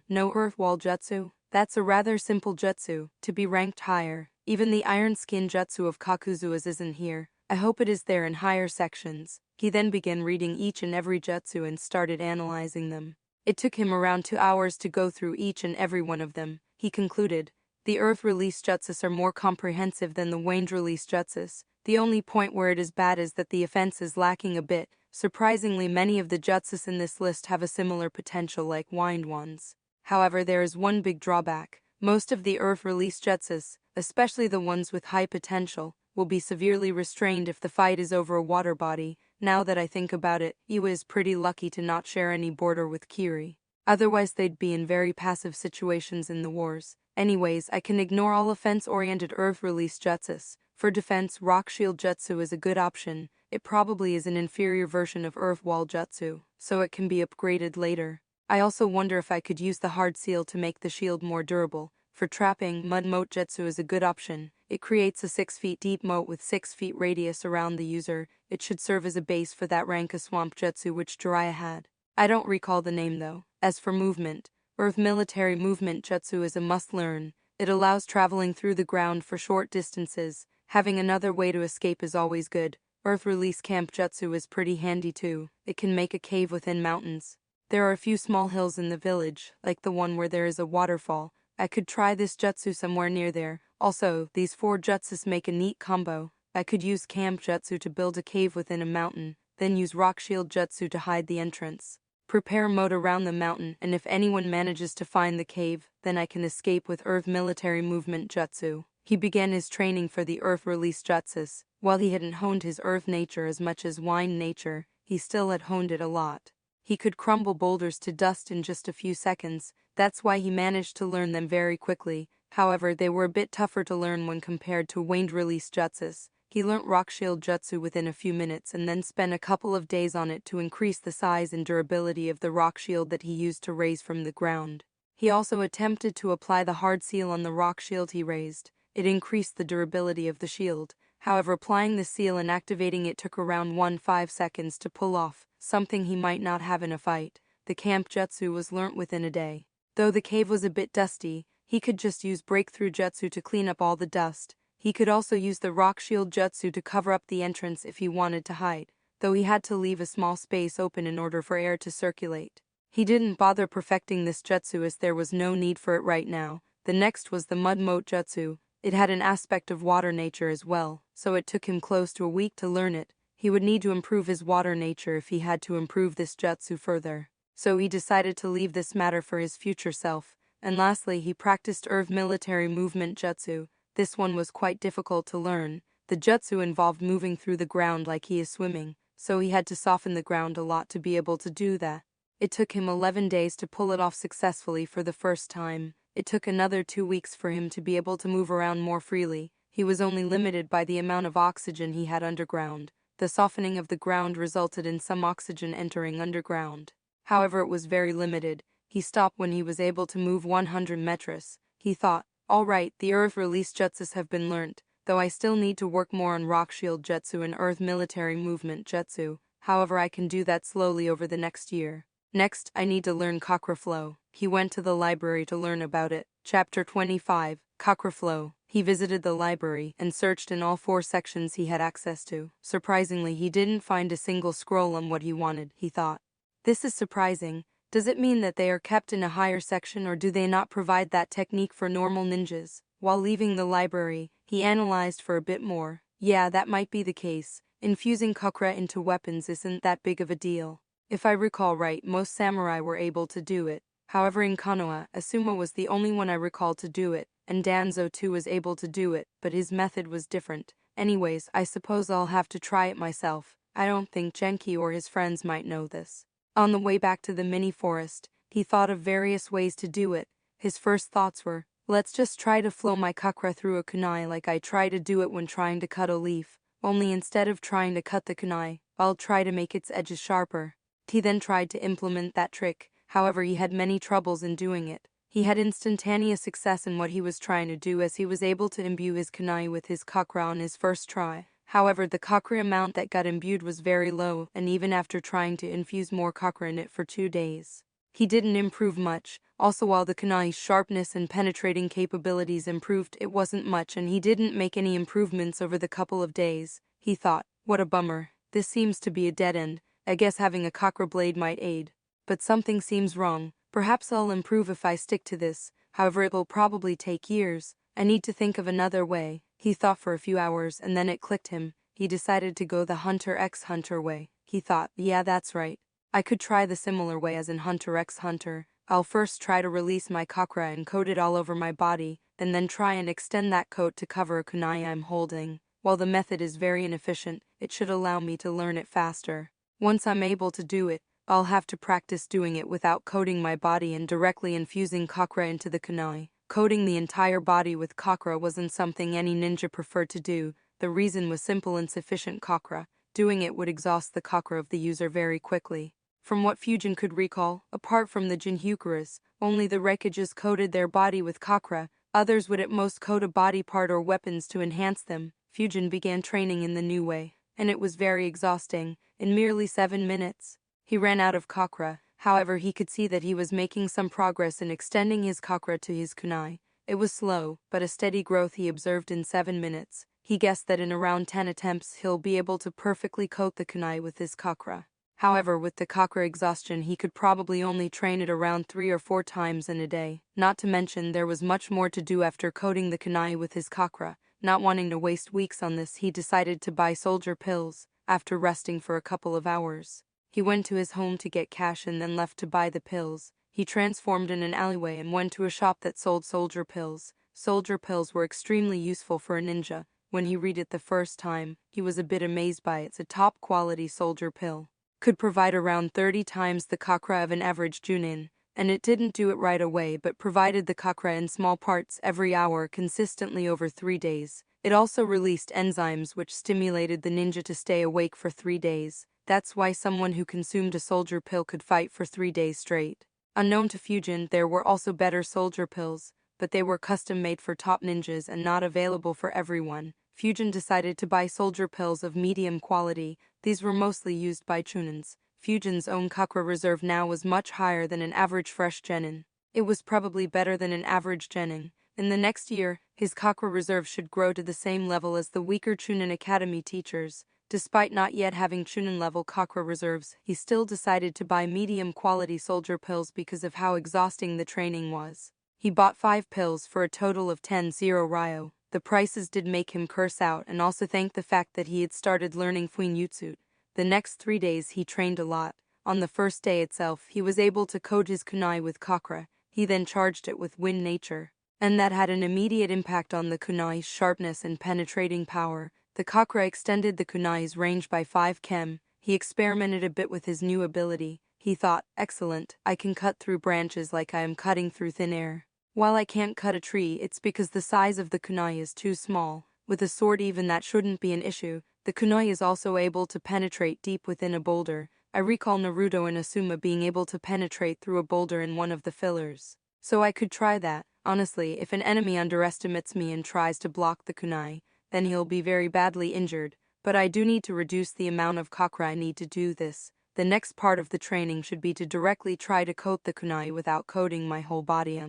no Earth Wall Jutsu? That's a rather simple jutsu, to be ranked higher. Even the Iron Skin Jutsu of Kakuzua's isn't here. I hope it is there in higher sections. He then began reading each and every jutsu and started analyzing them. It took him around 2 hours to go through each and every one of them. He concluded, the Earth Release Jutsus are more comprehensive than the Wind Release Jutsus. The only point where it is bad is that the offense is lacking a bit. Surprisingly, many of the jutsus in this list have a similar potential like Wind ones. However, there is one big drawback. Most of the Earth Release jutsus, especially the ones with high potential, will be severely restrained if the fight is over a water body. Now that I think about it, Iwa is pretty lucky to not share any border with Kiri. Otherwise they'd be in very passive situations in the wars. Anyways, I can ignore all offense-oriented Earth Release jutsus. For defense, Rock Shield Jutsu is a good option. It probably is an inferior version of Earth Wall Jutsu, so it can be upgraded later. I also wonder if I could use the hard seal to make the shield more durable. For trapping, Mud Moat Jutsu is a good option. It creates a 6 feet deep moat with 6 feet radius around the user. It should serve as a base for that rank of Swamp Jutsu which Jiraiya had. I don't recall the name though. As for movement, Earth Military Movement Jutsu is a must-learn. It allows traveling through the ground for short distances. Having another way to escape is always good. Earth Release Camp Jutsu is pretty handy too. It can make a cave within mountains. There are a few small hills in the village, like the one where there is a waterfall. I could try this jutsu somewhere near there. Also, these 4 jutsus make a neat combo. I could use Camp Jutsu to build a cave within a mountain, then use Rock Shield Jutsu to hide the entrance. Prepare moat around the mountain, and if anyone manages to find the cave, then I can escape with Earth Military Movement Jutsu. He began his training for the Earth Release Jutsus. While he hadn't honed his Earth nature as much as Wind nature, he still had honed it a lot. He could crumble boulders to dust in just a few seconds. That's why he managed to learn them very quickly. However, they were a bit tougher to learn when compared to Wind Release Jutsus. He learnt Rock Shield Jutsu within a few minutes and then spent a couple of days on it to increase the size and durability of the rock shield that he used to raise from the ground. He also attempted to apply the hard seal on the rock shield he raised. It increased the durability of the shield. However, applying the seal and activating it took around 1-5 seconds to pull off, something he might not have in a fight. The Camp Jutsu was learnt within a day. Though the cave was a bit dusty, he could just use Breakthrough Jutsu to clean up all the dust. He could also use the Rock Shield Jutsu to cover up the entrance if he wanted to hide, though he had to leave a small space open in order for air to circulate. He didn't bother perfecting this jutsu as there was no need for it right now. The next was the Mud Moat Jutsu. It had an aspect of water nature as well, so it took him close to a week to learn it. He would need to improve his water nature if he had to improve this jutsu further. So he decided to leave this matter for his future self. And lastly, he practiced Earth Military Movement Jutsu. This one was quite difficult to learn. The jutsu involved moving through the ground like he is swimming, so he had to soften the ground a lot to be able to do that. It took him 11 days to pull it off successfully for the first time. It took another 2 weeks for him to be able to move around more freely. He was only limited by the amount of oxygen he had underground. The softening of the ground resulted in some oxygen entering underground. However, it was very limited. He stopped when he was able to move 100 meters. He thought, alright, the Earth Release Jutsus have been learnt, though I still need to work more on Rock Shield Jutsu and Earth Military Movement Jutsu. However, I can do that slowly over the next year. Next, I need to learn Chakra Flow. He went to the library to learn about it. Chapter 25, Chakra Flow. He visited the library and searched in all 4 sections he had access to. Surprisingly, he didn't find a single scroll on what he wanted, he thought. This is surprising. Does it mean that they are kept in a higher section, or do they not provide that technique for normal ninjas? While leaving the library, he analyzed for a bit more. Yeah, that might be the case. Infusing chakra into weapons isn't that big of a deal. If I recall right, most samurai were able to do it. However, in Konoha, Asuma was the only one I recall to do it, and Danzo too was able to do it, but his method was different. Anyways, I suppose I'll have to try it myself. I don't think Genki or his friends might know this. On the way back to the mini forest, he thought of various ways to do it. His first thoughts were, let's just try to flow my chakra through a kunai like I try to do it when trying to cut a leaf, only instead of trying to cut the kunai, I'll try to make its edges sharper. He then tried to implement that trick, however he had many troubles in doing it. He had instantaneous success in what he was trying to do as he was able to imbue his kunai with his chakra on his first try. However, the chakra amount that got imbued was very low, and even after trying to infuse more chakra in it for 2 days, he didn't improve much. Also, while the kunai's sharpness and penetrating capabilities improved, it wasn't much, and he didn't make any improvements over the couple of days. He thought, what a bummer, this seems to be a dead end. I guess having a chakra blade might aid. But something seems wrong. Perhaps I'll improve if I stick to this. However, it will probably take years. I need to think of another way. He thought for a few hours and then it clicked him. He decided to go the Hunter x Hunter way. He thought, yeah, that's right. I could try the similar way as in Hunter x Hunter. I'll first try to release my chakra and coat it all over my body, and then try and extend that coat to cover a kunai I'm holding. While the method is very inefficient, it should allow me to learn it faster. Once I'm able to do it, I'll have to practice doing it without coating my body and directly infusing chakra into the kunai. Coating the entire body with chakra wasn't something any ninja preferred to do. The reason was simple: insufficient chakra. Doing it would exhaust the chakra of the user very quickly. From what Fujin could recall, apart from the Jinhyukuras, only the Reikages coated their body with chakra. Others would at most coat a body part or weapons to enhance them. Fujin began training in the new way, and it was very exhausting. In merely 7 minutes, he ran out of chakra. However, he could see that he was making some progress in extending his chakra to his kunai. It was slow, but a steady growth he observed in 7 minutes. He guessed that in around 10 attempts he'll be able to perfectly coat the kunai with his chakra. However, with the chakra exhaustion, he could probably only train it around 3 or 4 times in a day. Not to mention, there was much more to do after coating the kunai with his chakra. Not wanting to waste weeks on this, he decided to buy soldier pills. After resting for a couple of hours, he went to his home to get cash and then left to buy the pills. He transformed in an alleyway and went to a shop that sold soldier pills. Soldier pills were extremely useful for a ninja. When he read it the first time, he was a bit amazed by it. It's a top-quality soldier pill. Could provide around 30 times the chakra of an average junin, and it didn't do it right away but provided the chakra in small parts every hour consistently over 3 days. It also released enzymes which stimulated the ninja to stay awake for 3 days. That's why someone who consumed a soldier pill could fight for 3 days straight. Unknown to Fujin, there were also better soldier pills, but they were custom-made for top ninjas and not available for everyone. Fujin decided to buy soldier pills of medium quality. These were mostly used by chunins. Fujin's own chakra reserve now was much higher than an average fresh genin. It was probably better than an average genin. In the next year, his chakra reserve should grow to the same level as the weaker Chunin Academy teachers. Despite not yet having Chunin-level chakra reserves, he still decided to buy medium-quality soldier pills because of how exhausting the training was. He bought 5 pills for a total of 10,000 ryo. The prices did make him curse out and also thank the fact that he had started learning Fuinjutsu. The next 3 days he trained a lot. On the first day itself, he was able to coat his kunai with chakra. He then charged it with wind nature, and that had an immediate impact on the kunai's sharpness and penetrating power. The chakra extended the kunai's range by 5 km. He experimented a bit with his new ability. He thought, excellent, I can cut through branches like I am cutting through thin air. While I can't cut a tree, it's because the size of the kunai is too small. With a sword even that shouldn't be an issue. The kunai is also able to penetrate deep within a boulder. I recall Naruto and Asuma being able to penetrate through a boulder in one of the fillers. So I could try that. Honestly, if an enemy underestimates me and tries to block the kunai, then he'll be very badly injured. But I do need to reduce the amount of chakra I need to do this. The next part of the training should be to directly try to coat the kunai without coating my whole body.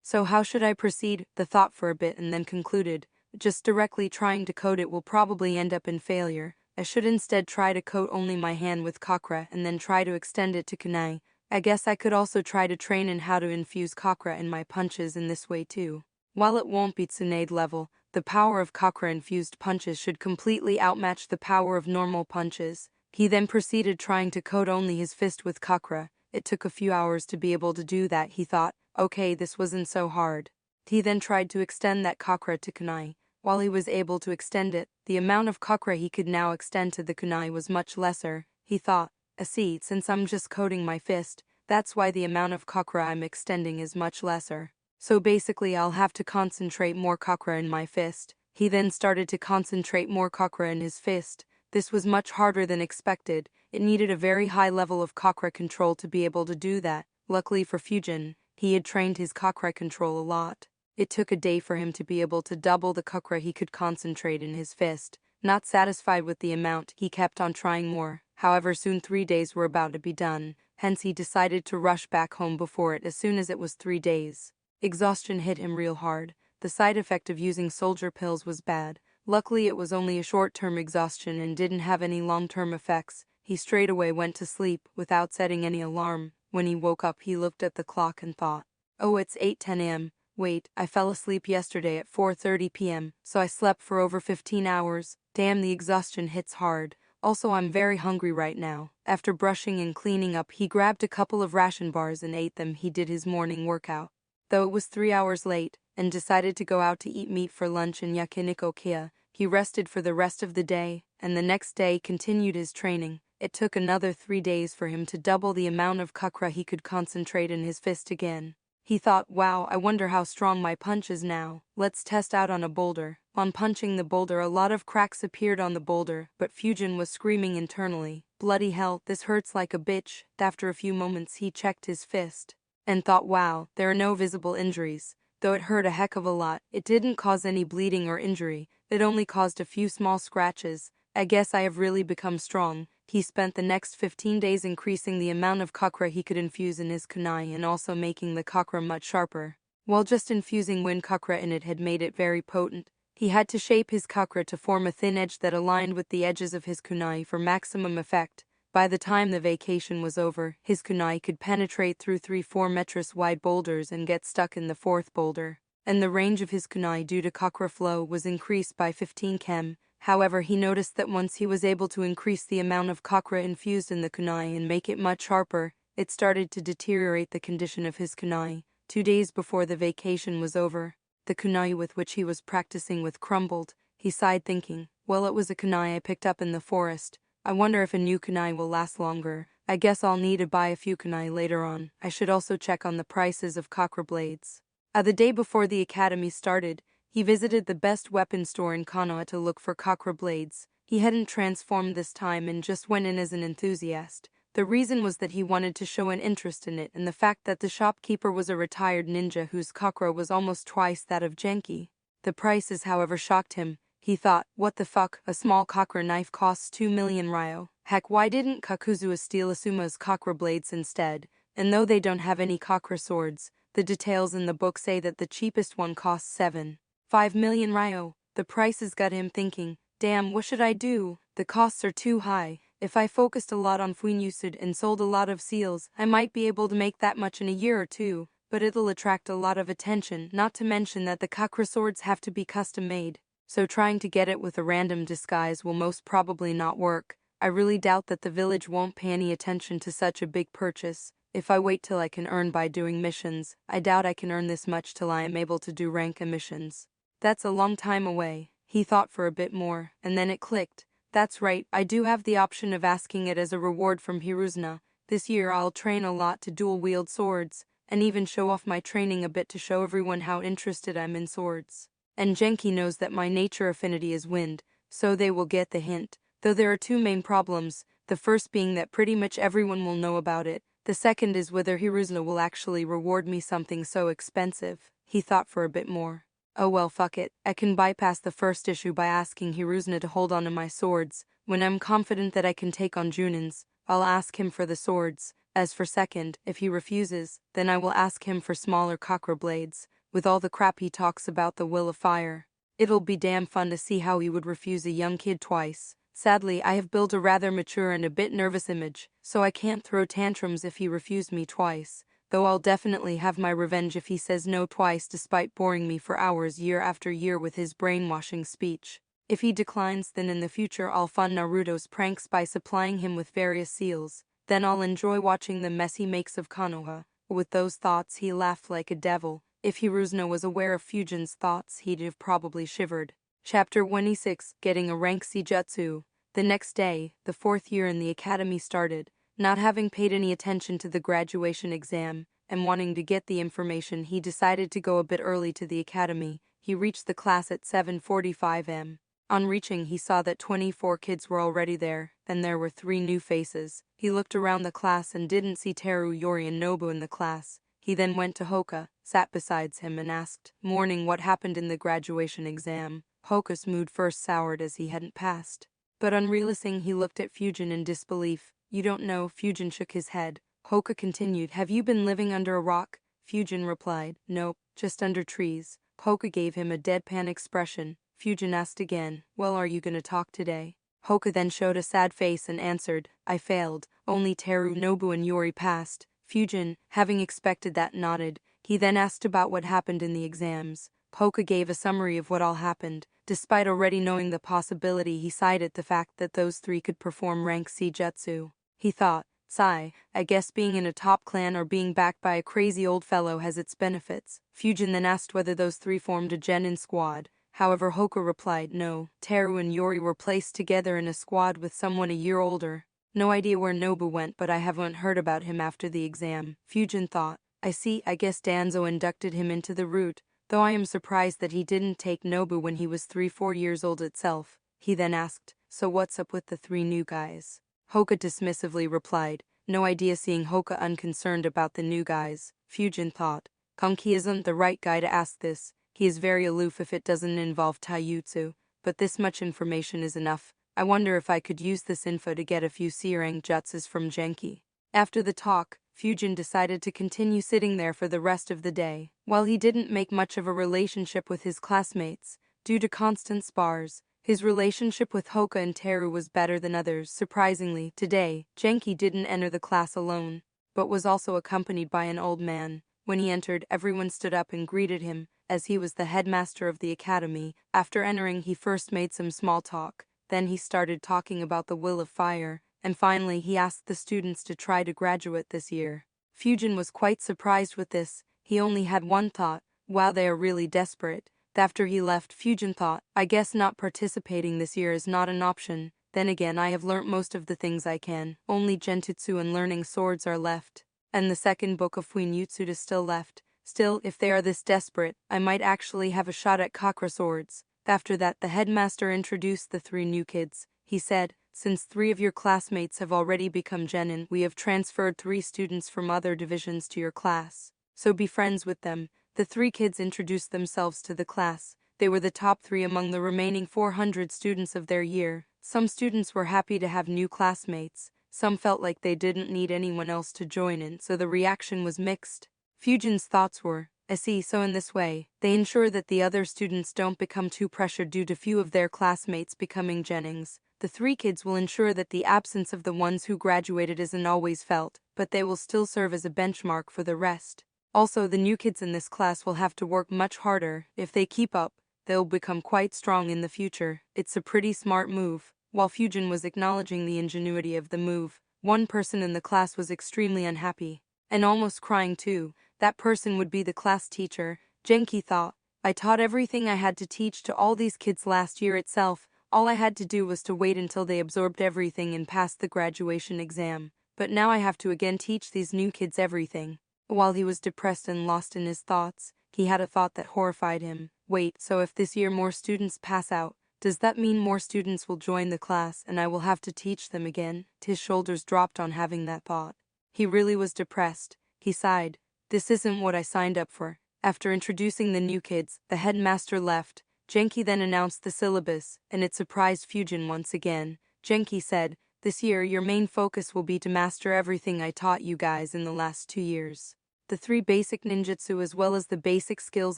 So how should I proceed? The thought for a bit and then concluded, just directly trying to coat it will probably end up in failure. I should instead try to coat only my hand with chakra and then try to extend it to kunai. I guess I could also try to train in how to infuse chakra in my punches in this way too. While it won't be Tsunade level, the power of chakra-infused punches should completely outmatch the power of normal punches. He then proceeded trying to coat only his fist with kakra. It took a few hours to be able to do that. He thought, okay, this wasn't so hard. He then tried to extend that kakra to kunai. While he was able to extend it, the amount of kakra he could now extend to the kunai was much lesser. He thought, see, since I'm just coating my fist, that's why the amount of kakra I'm extending is much lesser. So basically I'll have to concentrate more kakra in my fist. He then started to concentrate more kakra in his fist. This was much harder than expected. It needed a very high level of kakra control to be able to do that. Luckily for Fujin, he had trained his kakra control a lot. It took a day for him to be able to double the kakra he could concentrate in his fist. Not satisfied with the amount, he kept on trying more. However, soon 3 days were about to be done. Hence he decided to rush back home before it as soon as it was 3 days. Exhaustion hit him real hard. The side effect of using soldier pills was bad. Luckily it was only a short-term exhaustion and didn't have any long-term effects. He straight away went to sleep without setting any alarm. When he woke up he looked at the clock and thought, oh, it's 8:10 am. Wait, I fell asleep yesterday at 4:30 p.m., so I slept for over 15 hours. Damn, the exhaustion hits hard. Also, I'm very hungry right now. After brushing and cleaning up, he grabbed a couple of ration bars and ate them. He did his morning workout. Though it was 3 hours late, and decided to go out to eat meat for lunch in Yakiniko-kia, he rested for the rest of the day, and the next day continued his training. It took another 3 days for him to double the amount of kakra he could concentrate in his fist again. He thought, wow, I wonder how strong my punch is now. Let's test out on a boulder. On punching the boulder, a lot of cracks appeared on the boulder, but Fujin was screaming internally, bloody hell, this hurts like a bitch. After a few moments he checked his fist and thought, wow, there are no visible injuries. Though it hurt a heck of a lot, it didn't cause any bleeding or injury. It only caused a few small scratches. I guess I have really become strong. He spent the next 15 days increasing the amount of kakra he could infuse in his kunai and also making the kakra much sharper. While just infusing wind kakra in it had made it very potent, he had to shape his kakra to form a thin edge that aligned with the edges of his kunai for maximum effect. By the time the vacation was over, his kunai could penetrate through 3-4 meters wide boulders and get stuck in the 4th boulder. And the range of his kunai due to kakra flow was increased by 15 km. However, he noticed that once he was able to increase the amount of kakra infused in the kunai and make it much sharper, it started to deteriorate the condition of his kunai. 2 days before the vacation was over, the kunai with which he was practicing with crumbled. He sighed thinking, well, it was a kunai I picked up in the forest. I wonder if a new kunai will last longer. I guess I'll need to buy a few kunai later on. I should also check on the prices of kakra blades. The day before the academy started, he visited the best weapon store in Konoha to look for kakra blades. He hadn't transformed this time and just went in as an enthusiast. The reason was that he wanted to show an interest in it and the fact that the shopkeeper was a retired ninja whose kakra was almost twice that of Genki. The prices, however, shocked him. He thought, what the fuck, a small kakra knife costs 2 million ryo. Heck, why didn't Kakuzuha steal Asuma's kakra blades instead? And though they don't have any kakra swords, the details in the book say that the cheapest one costs 7.5 million ryo. The prices got him thinking, damn, what should I do? The costs are too high. If I focused a lot on Fuinyusud and sold a lot of seals, I might be able to make that much in a year or two, but it'll attract a lot of attention, not to mention that the kakra swords have to be custom made. So trying to get it with a random disguise will most probably not work. I really doubt that the village won't pay any attention to such a big purchase. If I wait till I can earn by doing missions, I doubt I can earn this much till I am able to do rank missions. That's a long time away. He thought for a bit more, and then it clicked. That's right, I do have the option of asking it as a reward from Hiruzuna. This year I'll train a lot to dual-wield swords, and even show off my training a bit to show everyone how interested I'm in swords. And Genki knows that my nature affinity is wind, so they will get the hint. Though there are 2 main problems, the first being that pretty much everyone will know about it. The second is whether Hiruzuna will actually reward me something so expensive. He thought for a bit more. Oh well, fuck it. I can bypass the first issue by asking Hiruzuna to hold on to my swords. When I'm confident that I can take on Junin's, I'll ask him for the swords. As for second, if he refuses, then I will ask him for smaller kakra blades. With all the crap he talks about the will of fire, it'll be damn fun to see how he would refuse a young kid twice. Sadly, I have built a rather mature and a bit nervous image, so I can't throw tantrums if he refused me twice, though I'll definitely have my revenge if he says no twice despite boring me for hours year after year with his brainwashing speech. If he declines, then in the future I'll fund Naruto's pranks by supplying him with various seals. Then I'll enjoy watching the mess he makes of Konoha. With those thoughts he laughed like a devil. If Hiruzuno was aware of Fujin's thoughts, he'd have probably shivered. Chapter 26, Getting a Rank Seijutsu. The next day, the 4th year in the academy started. Not having paid any attention to the graduation exam, and wanting to get the information, he decided to go a bit early to the academy. He reached the class at 7:45 am. On reaching, he saw that 24 kids were already there, then there were 3 new faces. He looked around the class and didn't see Teru, Yori and Nobu in the class. He then went to Hoka, sat beside him and asked, "Morning, what happened in the graduation exam?" Hoka's mood first soured as he hadn't passed. But on realizing, he looked at Fujin in disbelief. "You don't know?" Fujin shook his head. Hoka continued, "Have you been living under a rock?" Fujin replied, "Nope, just under trees." Hoka gave him a deadpan expression. Fujin asked again, "Well, are you gonna talk today?" Hoka then showed a sad face and answered, "I failed. Only Teru, Nobu and Yori passed." Fujin, having expected that, nodded. He then asked about what happened in the exams. Hoka gave a summary of what all happened. Despite already knowing the possibility, he cited the fact that those 3 could perform rank Seijutsu. He thought, "Sigh, I guess being in a top clan or being backed by a crazy old fellow has its benefits." Fujin then asked whether those 3 formed a genin squad. However, Hoka replied, "No, Teru and Yori were placed together in a squad with someone a year older. No idea where Nobu went, but I haven't heard about him after the exam." Fujin thought, "I see, I guess Danzo inducted him into the route, though I am surprised that he didn't take Nobu when he was 3-4 years old itself." He then asked, "So what's up with the 3 new guys?" Hoka dismissively replied, "No idea." Seeing Hoka unconcerned about the new guys, Fujin thought, Konki isn't the right guy to ask this. He is very aloof if it doesn't involve taijutsu, but this much information is enough. I wonder if I could use this info to get a few C-rank jutsus from Genki. After the talk, Fujin decided to continue sitting there for the rest of the day. While he didn't make much of a relationship with his classmates, due to constant spars, his relationship with Hoka and Teru was better than others. Surprisingly, today, Genki didn't enter the class alone, but was also accompanied by an old man. When he entered, everyone stood up and greeted him, as he was the headmaster of the academy. After entering, he first made some small talk, then he started talking about the will of fire, and finally he asked the students to try to graduate this year. Fujin was quite surprised with this. He only had one thought, wow, they are really desperate. After he left, Fujin thought, I guess not participating this year is not an option. Then again, I have learnt most of the things I can. Only genjutsu and learning swords are left, and the second book of Fuinjutsu is still left. Still, if they are this desperate, I might actually have a shot at chakra swords. After that, the headmaster introduced the 3 new kids. He said, "Since 3 of your classmates have already become genin, we have transferred 3 students from other divisions to your class. So be friends with them." The 3 kids introduced themselves to the class. They were the top 3 among the remaining 400 students of their year. Some students were happy to have new classmates. Some felt like they didn't need anyone else to join in, so the reaction was mixed. Fujin's thoughts were, I see, so in this way, they ensure that the other students don't become too pressured due to few of their classmates becoming genings. The 3 kids will ensure that the absence of the ones who graduated isn't always felt, but they will still serve as a benchmark for the rest. Also, the new kids in this class will have to work much harder. If they keep up, they'll become quite strong in the future. It's a pretty smart move. While Fujin was acknowledging the ingenuity of the move, one person in the class was extremely unhappy, and almost crying too. That person would be the class teacher. Genki thought, I taught everything I had to teach to all these kids last year itself. All I had to do was to wait until they absorbed everything and passed the graduation exam. But now I have to again teach these new kids everything. While he was depressed and lost in his thoughts, he had a thought that horrified him. Wait, so if this year more students pass out, does that mean more students will join the class and I will have to teach them again? His shoulders dropped on having that thought. He really was depressed. He sighed. This isn't what I signed up for. After introducing the new kids, the headmaster left. Genki then announced the syllabus, and it surprised Fujin once again. Genki said, this year your main focus will be to master everything I taught you guys in the last 2 years. The 3 basic ninjutsu as well as the basic skills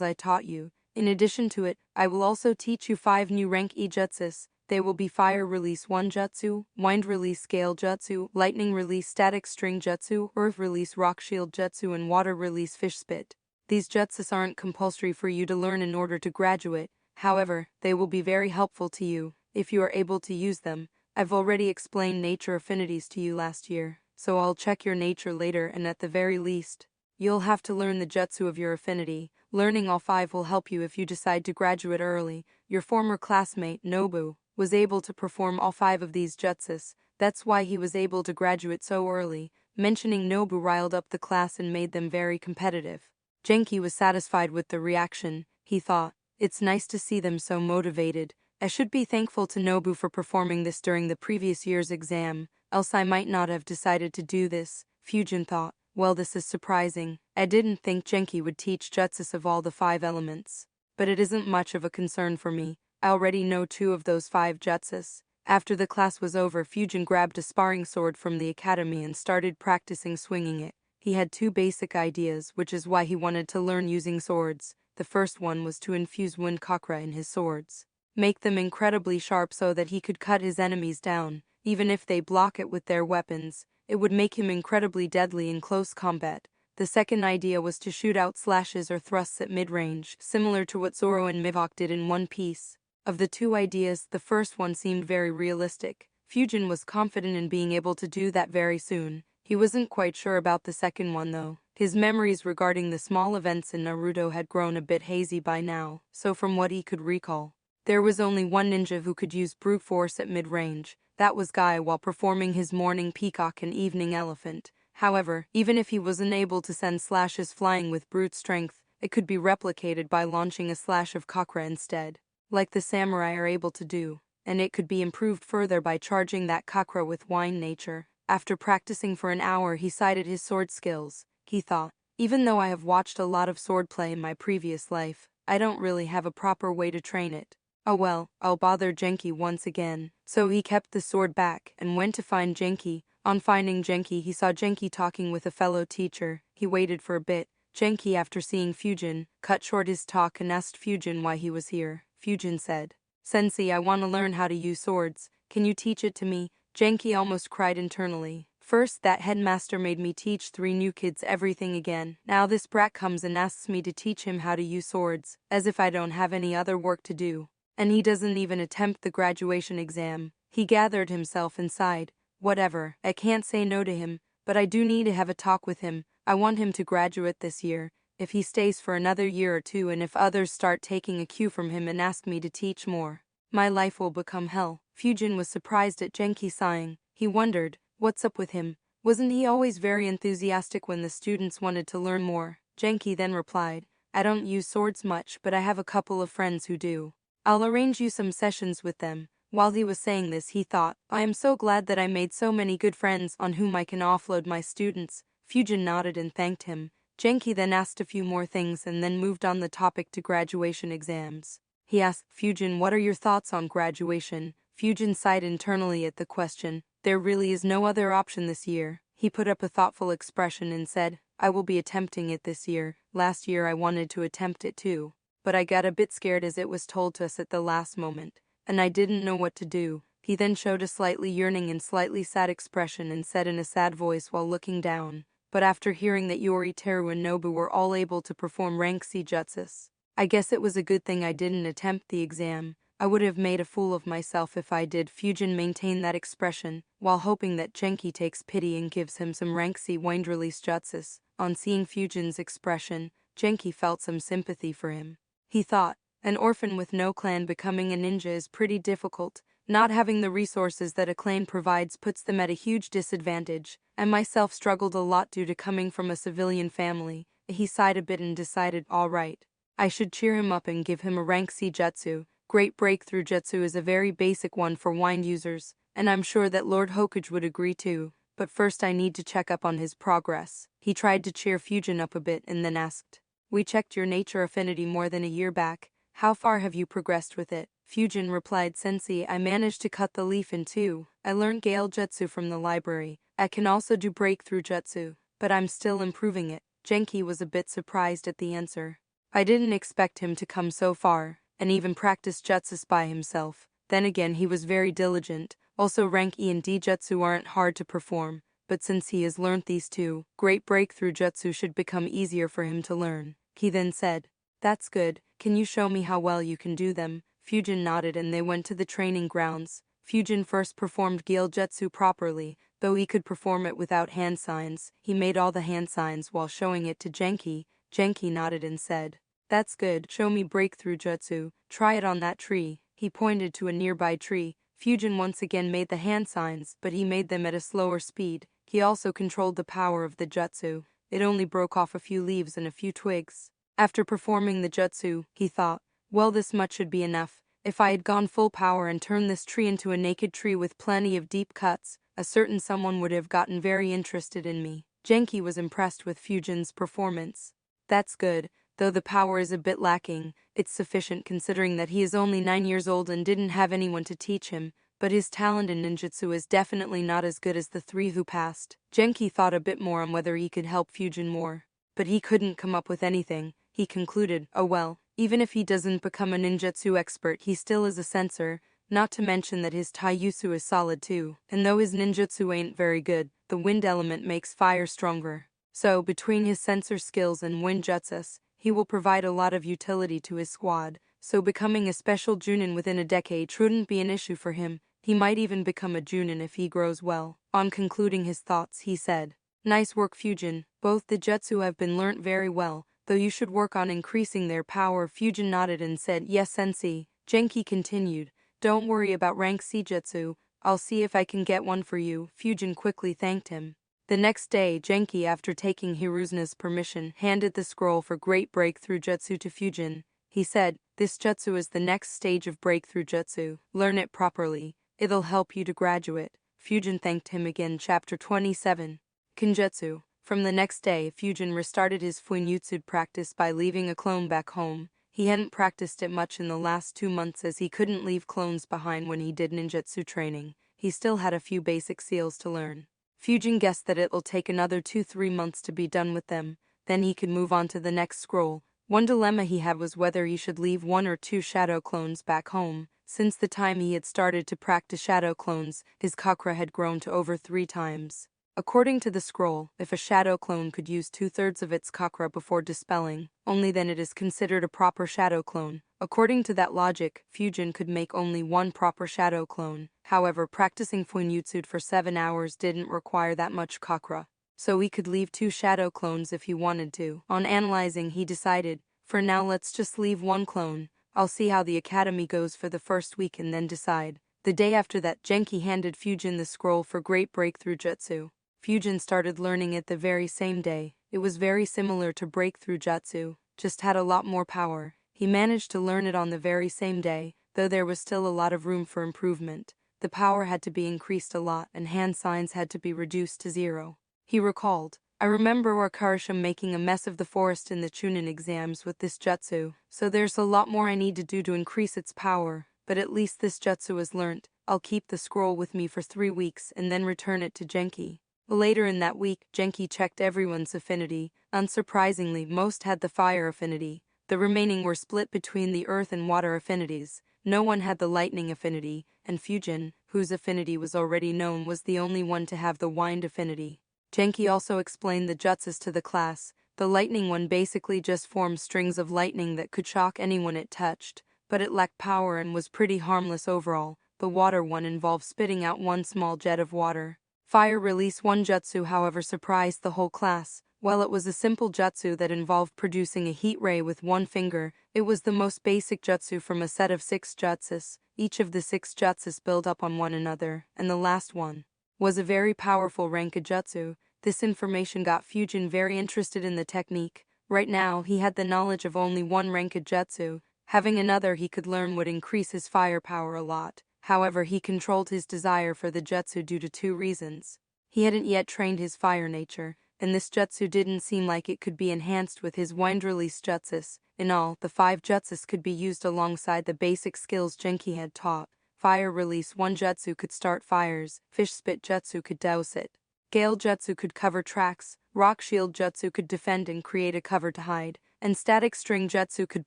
I taught you. In addition to it, I will also teach you 5 new rank E-jutsus. They will be Fire Release 1 Jutsu, Wind Release Scale Jutsu, Lightning Release Static String Jutsu, Earth Release Rock Shield Jutsu, and Water Release Fish Spit. These jutsus aren't compulsory for you to learn in order to graduate. However, they will be very helpful to you, if you are able to use them. I've already explained nature affinities to you last year, so I'll check your nature later, and at the very least, you'll have to learn the jutsu of your affinity. Learning all 5 will help you if you decide to graduate early. Your former classmate, Nobu, was able to perform all 5 of these jutsus. That's why he was able to graduate so early. Mentioning Nobu riled up the class and made them very competitive. Genki was satisfied with the reaction. He thought, it's nice to see them so motivated. I should be thankful to Nobu for performing this during the previous year's exam, else I might not have decided to do this. Fujin thought, well, this is surprising. I didn't think Genki would teach jutsus of all the 5 elements. But it isn't much of a concern for me. I already know 2 of those 5 jutsus. After the class was over, Fujin grabbed a sparring sword from the academy and started practicing swinging it. He had 2 basic ideas, which is why he wanted to learn using swords. The first one was to infuse wind chakra in his swords. Make them incredibly sharp so that he could cut his enemies down, even if they block it with their weapons. It would make him incredibly deadly in close combat. The second idea was to shoot out slashes or thrusts at mid-range, similar to what Zoro and Mihawk did in One Piece. Of the 2 ideas, the first one seemed very realistic. Fujin was confident in being able to do that very soon. He wasn't quite sure about the second one though. His memories regarding the small events in Naruto had grown a bit hazy by now, so from what he could recall, there was only one ninja who could use brute force at mid-range. That was Guy while performing his morning peacock and evening elephant. However, even if he wasn't able to send slashes flying with brute strength, it could be replicated by launching a slash of chakra instead, like the samurai are able to do, and it could be improved further by charging that chakra with wind nature. After practicing for an hour, he cited his sword skills. He thought, even though I have watched a lot of swordplay in my previous life, I don't really have a proper way to train it. Oh well, I'll bother Genki once again. So he kept the sword back and went to find Genki. On finding Genki, he saw Genki talking with a fellow teacher. He waited for a bit. Genki, after seeing Fujin, cut short his talk and asked Fujin why he was here. Fujin said, Sensei, I want to learn how to use swords. Can you teach it to me? Genki almost cried internally. First, that headmaster made me teach 3 new kids everything again. Now this brat comes and asks me to teach him how to use swords, as if I don't have any other work to do. And he doesn't even attempt the graduation exam. He gathered himself and sighed. Whatever, I can't say no to him, but I do need to have a talk with him. I want him to graduate this year. If he stays for another year or 2 and if others start taking a cue from him and ask me to teach more, my life will become hell. Fujin was surprised at Genki sighing. He wondered, what's up with him? Wasn't he always very enthusiastic when the students wanted to learn more? Genki then replied, I don't use swords much, but I have a couple of friends who do. I'll arrange you some sessions with them. While he was saying this, he thought, I am so glad that I made so many good friends on whom I can offload my students. Fujin nodded and thanked him. Genki then asked a few more things and then moved on the topic to graduation exams. He asked, Fujin, what are your thoughts on graduation? Fujin sighed internally at the question. There really is no other option this year. He put up a thoughtful expression and said, I will be attempting it this year. Last year I wanted to attempt it too, but I got a bit scared as it was told to us at the last moment, and I didn't know what to do. He then showed a slightly yearning and slightly sad expression and said in a sad voice while looking down, but after hearing that Yoriteru and Nobu were all able to perform rank C jutsus, I guess it was a good thing I didn't attempt the exam. I would have made a fool of myself if I did. Fujin maintained that expression, while hoping that Genki takes pity and gives him some rank C wind release jutsus. On seeing Fujin's expression, Genki felt some sympathy for him. He thought, an orphan with no clan becoming a ninja is pretty difficult. Not having the resources that a clan provides puts them at a huge disadvantage. I myself struggled a lot due to coming from a civilian family. He sighed a bit and decided, all right, I should cheer him up and give him a rank C jutsu. Great Breakthrough Jutsu is a very basic one for wind users, and I'm sure that Lord Hokage would agree too, but first I need to check up on his progress. He tried to cheer Fujin up a bit and then asked, we checked your nature affinity more than a year back. How far have you progressed with it? Fujin replied, Sensei, I managed to cut the leaf in 2. I learned Gale Jutsu from the library. I can also do Breakthrough Jutsu, but I'm still improving it. Genki was a bit surprised at the answer. I didn't expect him to come so far, and even practice jutsus by himself. Then again, he was very diligent. Also, rank E and D jutsu aren't hard to perform, but since he has learned these 2, Great Breakthrough Jutsu should become easier for him to learn. He then said, That's good. Can you show me how well you can do them? Fujin nodded and they went to the training grounds. Fujin first performed Gyojutsu properly, though he could perform it without hand signs. He made all the hand signs while showing it to Genki. Genki nodded and said, "That's good. Show me breakthrough jutsu. Try it on that tree." He pointed to a nearby tree. Fujin once again made the hand signs, but he made them at a slower speed. He also controlled the power of the jutsu. It only broke off a few leaves and a few twigs. After performing the jutsu, he thought, well, this much should be enough. If I had gone full power and turned this tree into a naked tree with plenty of deep cuts, a certain someone would have gotten very interested in me. Genki was impressed with Fujin's performance. That's good, though the power is a bit lacking. It's sufficient considering that he is only 9 years old and didn't have anyone to teach him, but his talent in ninjutsu is definitely not as good as the 3 who passed. Genki thought a bit more on whether he could help Fujin more, but he couldn't come up with anything. He concluded, oh well, even if he doesn't become a ninjutsu expert, he still is a sensor, not to mention that his taijutsu is solid too, and though his ninjutsu ain't very good, the wind element makes fire stronger. So, between his sensor skills and wind jutsus, he will provide a lot of utility to his squad, so becoming a special Junin within a decade shouldn't be an issue for him. He might even become a Junin if he grows well. On concluding his thoughts, he said, nice work, Fujin. Both the jutsu have been learnt very well, though you should work on increasing their power. Fujin nodded and said, yes, sensei. Genki continued, don't worry about rank C jutsu, I'll see if I can get one for you. Fujin quickly thanked him. The next day, Genki, after taking Hiruzuna's permission, handed the scroll for Great Breakthrough Jutsu to Fujin. He said, this jutsu is the next stage of breakthrough jutsu. Learn it properly. It'll help you to graduate. Fujin thanked him again. Chapter 27. Kinjutsu. From the next day, Fujin restarted his Fuinjutsu practice by leaving a clone back home. He hadn't practiced it much in the last 2 months as he couldn't leave clones behind when he did ninjutsu training. He still had a few basic seals to learn. Fujin guessed that it'll take another 2-3 months to be done with them, then he could move on to the next scroll. One dilemma he had was whether he should leave 1 or 2 shadow clones back home. Since the time he had started to practice shadow clones, his chakra had grown to over 3 times. According to the scroll, if a shadow clone could use 2/3 of its chakra before dispelling, only then it is considered a proper shadow clone. According to that logic, Fujin could make only 1 proper shadow clone. However, practicing Fuinjutsu for 7 hours didn't require that much chakra, so he could leave 2 shadow clones if he wanted to. On analyzing, he decided, for now let's just leave 1 clone. I'll see how the academy goes for the first week and then decide. The day after that, Genki handed Fujin the scroll for Great Breakthrough Jutsu. Fujin started learning it the very same day. It was very similar to Breakthrough Jutsu, just had a lot more power. He managed to learn it on the very same day, though there was still a lot of room for improvement. The power had to be increased a lot and hand signs had to be reduced to 0. He recalled, I remember Wakarisha making a mess of the forest in the Chunin exams with this jutsu, so there's a lot more I need to do to increase its power, but at least this jutsu is learnt. I'll keep the scroll with me for 3 weeks and then return it to Genki. Later in that week, Genki checked everyone's affinity. Unsurprisingly, most had the fire affinity. The remaining were split between the earth and water affinities. No one had the lightning affinity, and Fujin, whose affinity was already known, was the only one to have the wind affinity. Genki also explained the jutsus to the class. The lightning one basically just formed strings of lightning that could shock anyone it touched, but it lacked power and was pretty harmless overall. The water one involved spitting out 1 small jet of water. Fire Release 1 jutsu, however, surprised the whole class. While it was a simple jutsu that involved producing a heat ray with 1 finger, it was the most basic jutsu from a set of 6 jutsus. Each of the 6 jutsus build up on one another, and the last one was a very powerful Ranka jutsu. This information got Fujin very interested in the technique. Right now, he had the knowledge of only 1 Ranka jutsu. Having another he could learn would increase his firepower a lot. However, he controlled his desire for the jutsu due to 2 reasons. He hadn't yet trained his fire nature, and this jutsu didn't seem like it could be enhanced with his wind release jutsus. In all, the 5 jutsus could be used alongside the basic skills Genki had taught. Fire Release 1 jutsu could start fires, Fish Spit jutsu could douse it, Gale jutsu could cover tracks, Rock Shield jutsu could defend and create a cover to hide, and Static String jutsu could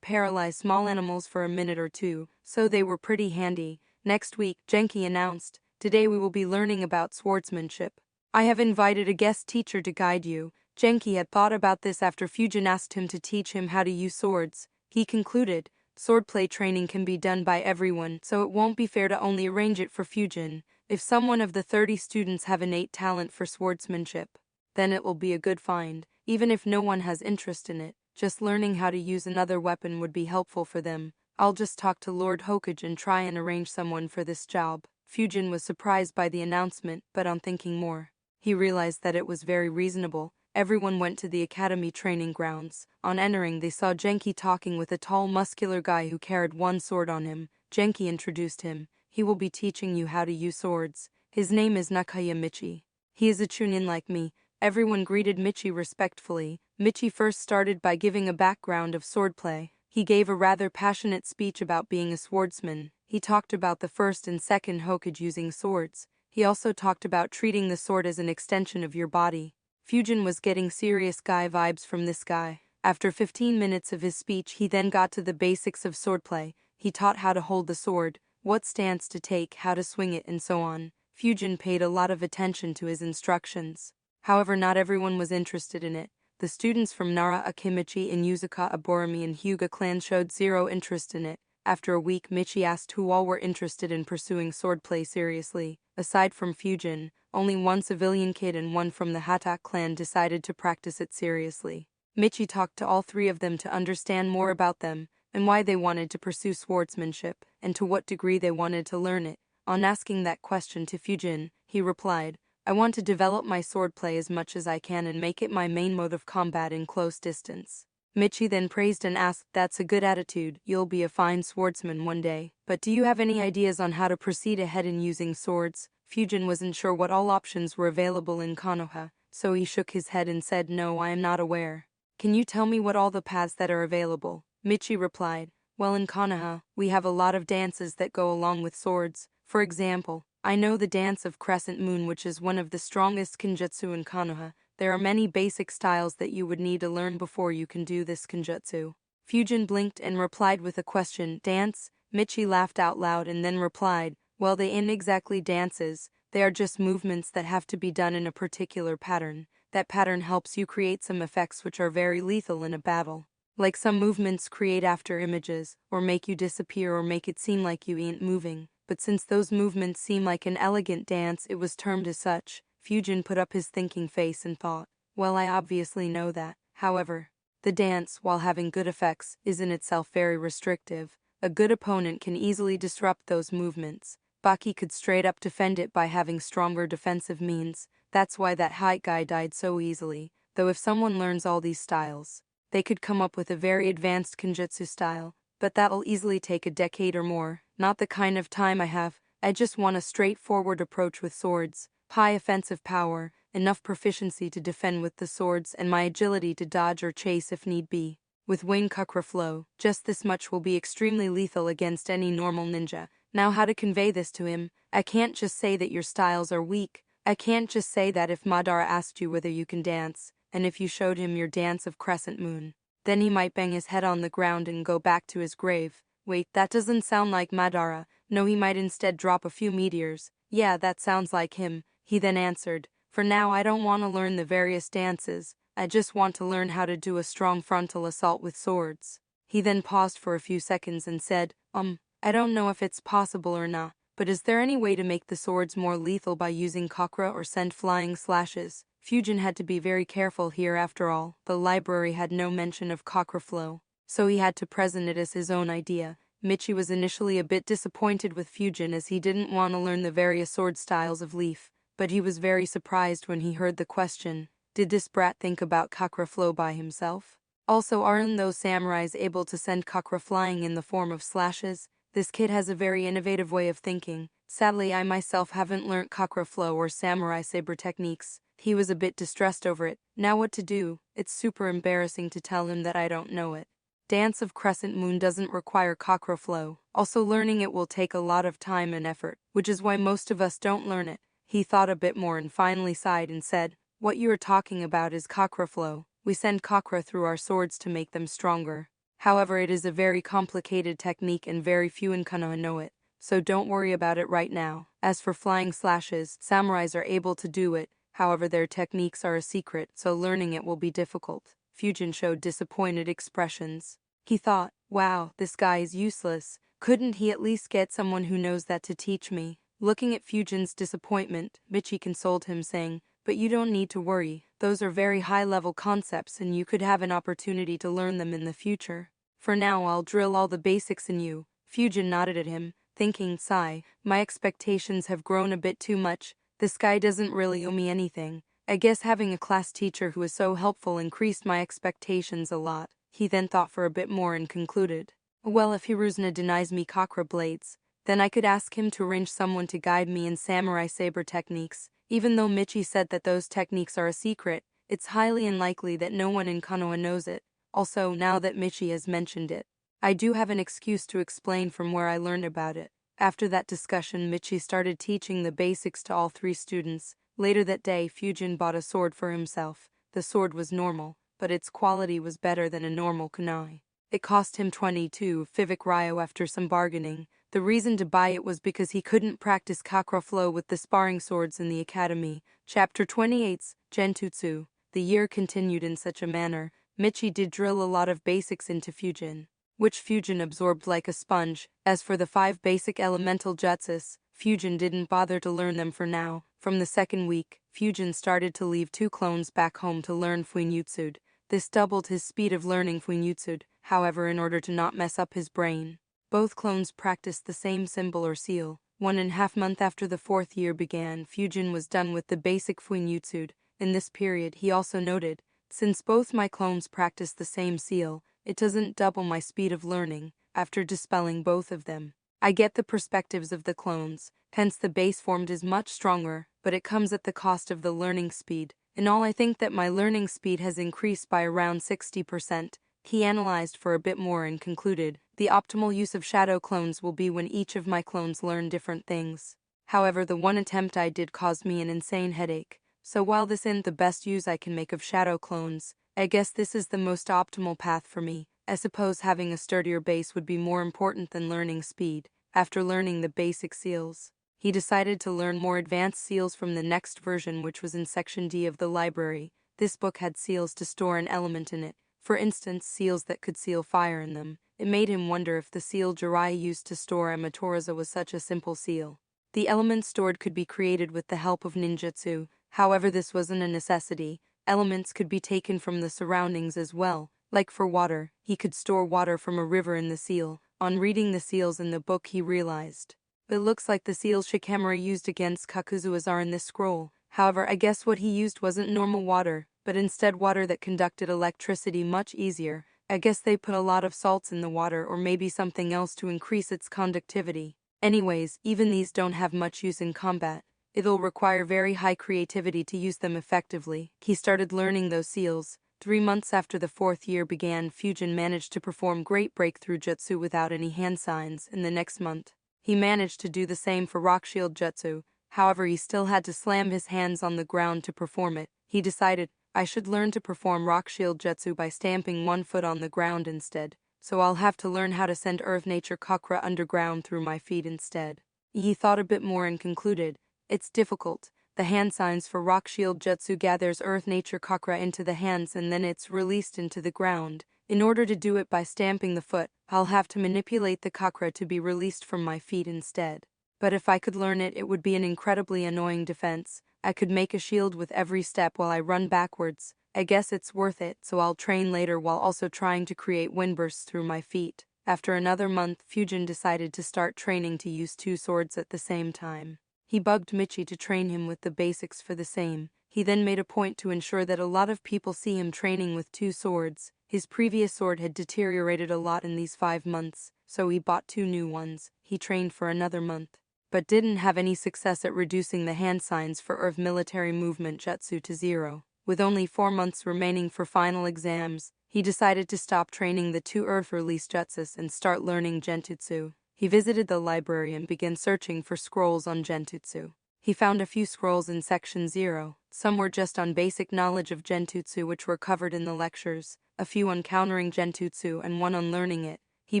paralyze small animals for a minute or 2, so they were pretty handy. Next week, Genki announced, today we will be learning about swordsmanship. I have invited a guest teacher to guide you. Genki had thought about this after Fujin asked him to teach him how to use swords. He concluded, swordplay training can be done by everyone, so it won't be fair to only arrange it for Fujin. If someone of the 30 students have innate talent for swordsmanship, then it will be a good find. Even if no one has interest in it, just learning how to use another weapon would be helpful for them. I'll just talk to Lord Hokage and try and arrange someone for this job. Fujin was surprised by the announcement, but on thinking more, he realized that it was very reasonable. Everyone went to the academy training grounds. On entering, they saw Genki talking with a tall, muscular guy who carried one sword on him. Genki introduced him. He will be teaching you how to use swords. His name is Nakaya Michi. He is a chunin like me. Everyone greeted Michi respectfully. Michi first started by giving a background of swordplay. He gave a rather passionate speech about being a swordsman. He talked about the first and second Hokage using swords. He also talked about treating the sword as an extension of your body. Fujin was getting serious guy vibes from this guy. After 15 minutes of his speech, he then got to the basics of swordplay. He taught how to hold the sword, what stance to take, how to swing it, and so on. Fujin paid a lot of attention to his instructions. However, not everyone was interested in it. The students from Nara Akimichi and Yuzuka Aborami and Hyuga clan showed zero interest in it. After a week, Michi asked who all were interested in pursuing swordplay seriously. Aside from Fujin, only one civilian kid and one from the Hatak clan decided to practice it seriously. Michi talked to all three of them to understand more about them and why they wanted to pursue swordsmanship and to what degree they wanted to learn it. On asking that question to Fujin, he replied, I want to develop my swordplay as much as I can and make it my main mode of combat in close distance. Michi then praised and asked, that's a good attitude, you'll be a fine swordsman one day. But do you have any ideas on how to proceed ahead in using swords? Fujin wasn't sure what all options were available in Konoha, so he shook his head and said, no, I am not aware. Can you tell me what all the paths that are available? Michi replied, well, in Konoha, we have a lot of dances that go along with swords. For example, I know the dance of Crescent Moon, which is one of the strongest kinjutsu in Konoha. There are many basic styles that you would need to learn before you can do this kinjutsu. Fujin blinked and replied with a question, dance? Michi laughed out loud and then replied, well, they ain't exactly dances, they are just movements that have to be done in a particular pattern. That pattern helps you create some effects which are very lethal in a battle. Like some movements create after images, or make you disappear or make it seem like you ain't moving. But since those movements seem like an elegant dance, it was termed as such. Fujin put up his thinking face and thought, well, I obviously know that. However, the dance, while having good effects, is in itself very restrictive. A good opponent can easily disrupt those movements. Baki could straight up defend it by having stronger defensive means. That's why that height guy died so easily. Though if someone learns all these styles, they could come up with a very advanced kinjutsu style. But that'll easily take a decade or more. Not the kind of time I have. I just want a straightforward approach with swords. High offensive power, enough proficiency to defend with the swords, and my agility to dodge or chase if need be. With Wing Kukra flow, just this much will be extremely lethal against any normal ninja. Now how to convey this to him? I can't just say that your styles are weak. I can't just say that if Madara asked you whether you can dance, and if you showed him your dance of Crescent Moon, then he might bang his head on the ground and go back to his grave. Wait, that doesn't sound like Madara. No, he might instead drop a few meteors. Yeah, that sounds like him. He then answered, for now I don't want to learn the various dances. I just want to learn how to do a strong frontal assault with swords. He then paused for a few seconds and said, I don't know if it's possible or not, but is there any way to make the swords more lethal by using kakra or send flying slashes? Fujin had to be very careful here. After all, the library had no mention of kakra flow, so he had to present it as his own idea. Michi was initially a bit disappointed with Fujin as he didn't want to learn the various sword styles of Leaf, but he was very surprised when he heard the question, did this brat think about kakra flow by himself? Also, aren't those samurais able to send kakra flying in the form of slashes? This kid has a very innovative way of thinking. Sadly, I myself haven't learnt kakra flow or samurai saber techniques. He was a bit distressed over it. Now what to do? It's super embarrassing to tell him that I don't know it. Dance of Crescent Moon doesn't require kakra flow. Also, learning it will take a lot of time and effort, which is why most of us don't learn it. He thought a bit more and finally sighed and said, what you are talking about is kakra flow. We send kakra through our swords to make them stronger. However, it is a very complicated technique and very few in Konoha know it, so don't worry about it right now. As for flying slashes, samurais are able to do it, however their techniques are a secret, so learning it will be difficult. Fujin showed disappointed expressions. He thought, Wow, this guy is useless. Couldn't he at least get someone who knows that to teach me? Looking at Fujin's disappointment, Michi consoled him, saying, "But you don't need to worry. Those are very high-level concepts and you could have an opportunity to learn them in the future. For now I'll drill all the basics in you." Fujin nodded at him, thinking, sigh, my expectations have grown a bit too much. This guy doesn't really owe me anything. I guess having a class teacher who is so helpful increased my expectations a lot. He then thought for a bit more and concluded, well, if Hiruzna denies me chakra blades, then I could ask him to arrange someone to guide me in samurai saber techniques. Even though Michi said that those techniques are a secret, it's highly unlikely that no one in Konoha knows it. Also, now that Michi has mentioned it, I do have an excuse to explain from where I learned about it. After that discussion, Michi started teaching the basics to all 3 students. Later that day, Fujin bought a sword for himself. The sword was normal, but its quality was better than a normal kunai. It cost him 22 Fivik Ryo after some bargaining. The reason to buy it was because he couldn't practice Kakra flow with the sparring swords in the academy. Chapter 28, Genjutsu. The year continued in such a manner. Michi did drill a lot of basics into Fujin, which Fujin absorbed like a sponge. As for the 5 basic elemental jutsus, Fujin didn't bother to learn them for now. From the second week, Fujin started to leave 2 clones back home to learn Fuinjutsu. This doubled his speed of learning Fuinjutsu, however, in order to not mess up his brain. Both clones practiced the same symbol or seal. 1.5 months after the 4th year began, Fujin was done with the basic Fuinjutsu. In this period, he also noted, since both my clones practice the same seal, it doesn't double my speed of learning. After dispelling both of them, I get the perspectives of the clones, hence the base formed is much stronger, but it comes at the cost of the learning speed. In all, I think that my learning speed has increased by around 60%. He analyzed for a bit more and concluded, the optimal use of shadow clones will be when each of my clones learn different things. However, the one attempt I did caused me an insane headache, so while this isn't the best use I can make of shadow clones, I guess this is the most optimal path for me. I suppose having a sturdier base would be more important than learning speed. After learning the basic seals, he decided to learn more advanced seals from the next version, which was in Section D of the library. This book had seals to store an element in it, for instance seals that could seal fire in them. It made him wonder if the seal Jiraiya used to store Amaterasu was such a simple seal. The elements stored could be created with the help of ninjutsu, however this wasn't a necessity. Elements could be taken from the surroundings as well, like for water, he could store water from a river in the seal. On reading the seals in the book he realized, it looks like the seals Shikamaru used against Kakuzuas are in this scroll. However, I guess what he used wasn't normal water, but instead water that conducted electricity much easier. I guess they put a lot of salts in the water or maybe something else to increase its conductivity. Anyways, even these don't have much use in combat. It'll require very high creativity to use them effectively. He started learning those seals. 3 months after the 4th year began, Fujin managed to perform great breakthrough jutsu without any hand signs. In the next month, he managed to do the same for rock shield jutsu. However, he still had to slam his hands on the ground to perform it. He decided, I should learn to perform rock shield jutsu by stamping 1 foot on the ground instead, so I'll have to learn how to send earth nature chakra underground through my feet instead. He thought a bit more and concluded, it's difficult. The hand signs for rock shield jutsu gathers earth nature chakra into the hands and then it's released into the ground. In order to do it by stamping the foot, I'll have to manipulate the chakra to be released from my feet instead. But if I could learn it, it would be an incredibly annoying defense. I could make a shield with every step while I run backwards. I guess it's worth it, so I'll train later while also trying to create windbursts through my feet. After another month, Fujin decided to start training to use 2 swords at the same time. He bugged Michi to train him with the basics for the same. He then made a point to ensure that a lot of people see him training with 2 swords. His previous sword had deteriorated a lot in these 5 months, so he bought 2 new ones. He trained for another month, but didn't have any success at reducing the hand signs for Earth military movement jutsu to 0. With only 4 months remaining for final exams, he decided to stop training the 2 Earth release jutsus and start learning genjutsu. He visited the library and began searching for scrolls on genjutsu. He found a few scrolls in Section 0. Some were just on basic knowledge of genjutsu which were covered in the lectures, a few on countering genjutsu and one on learning it. He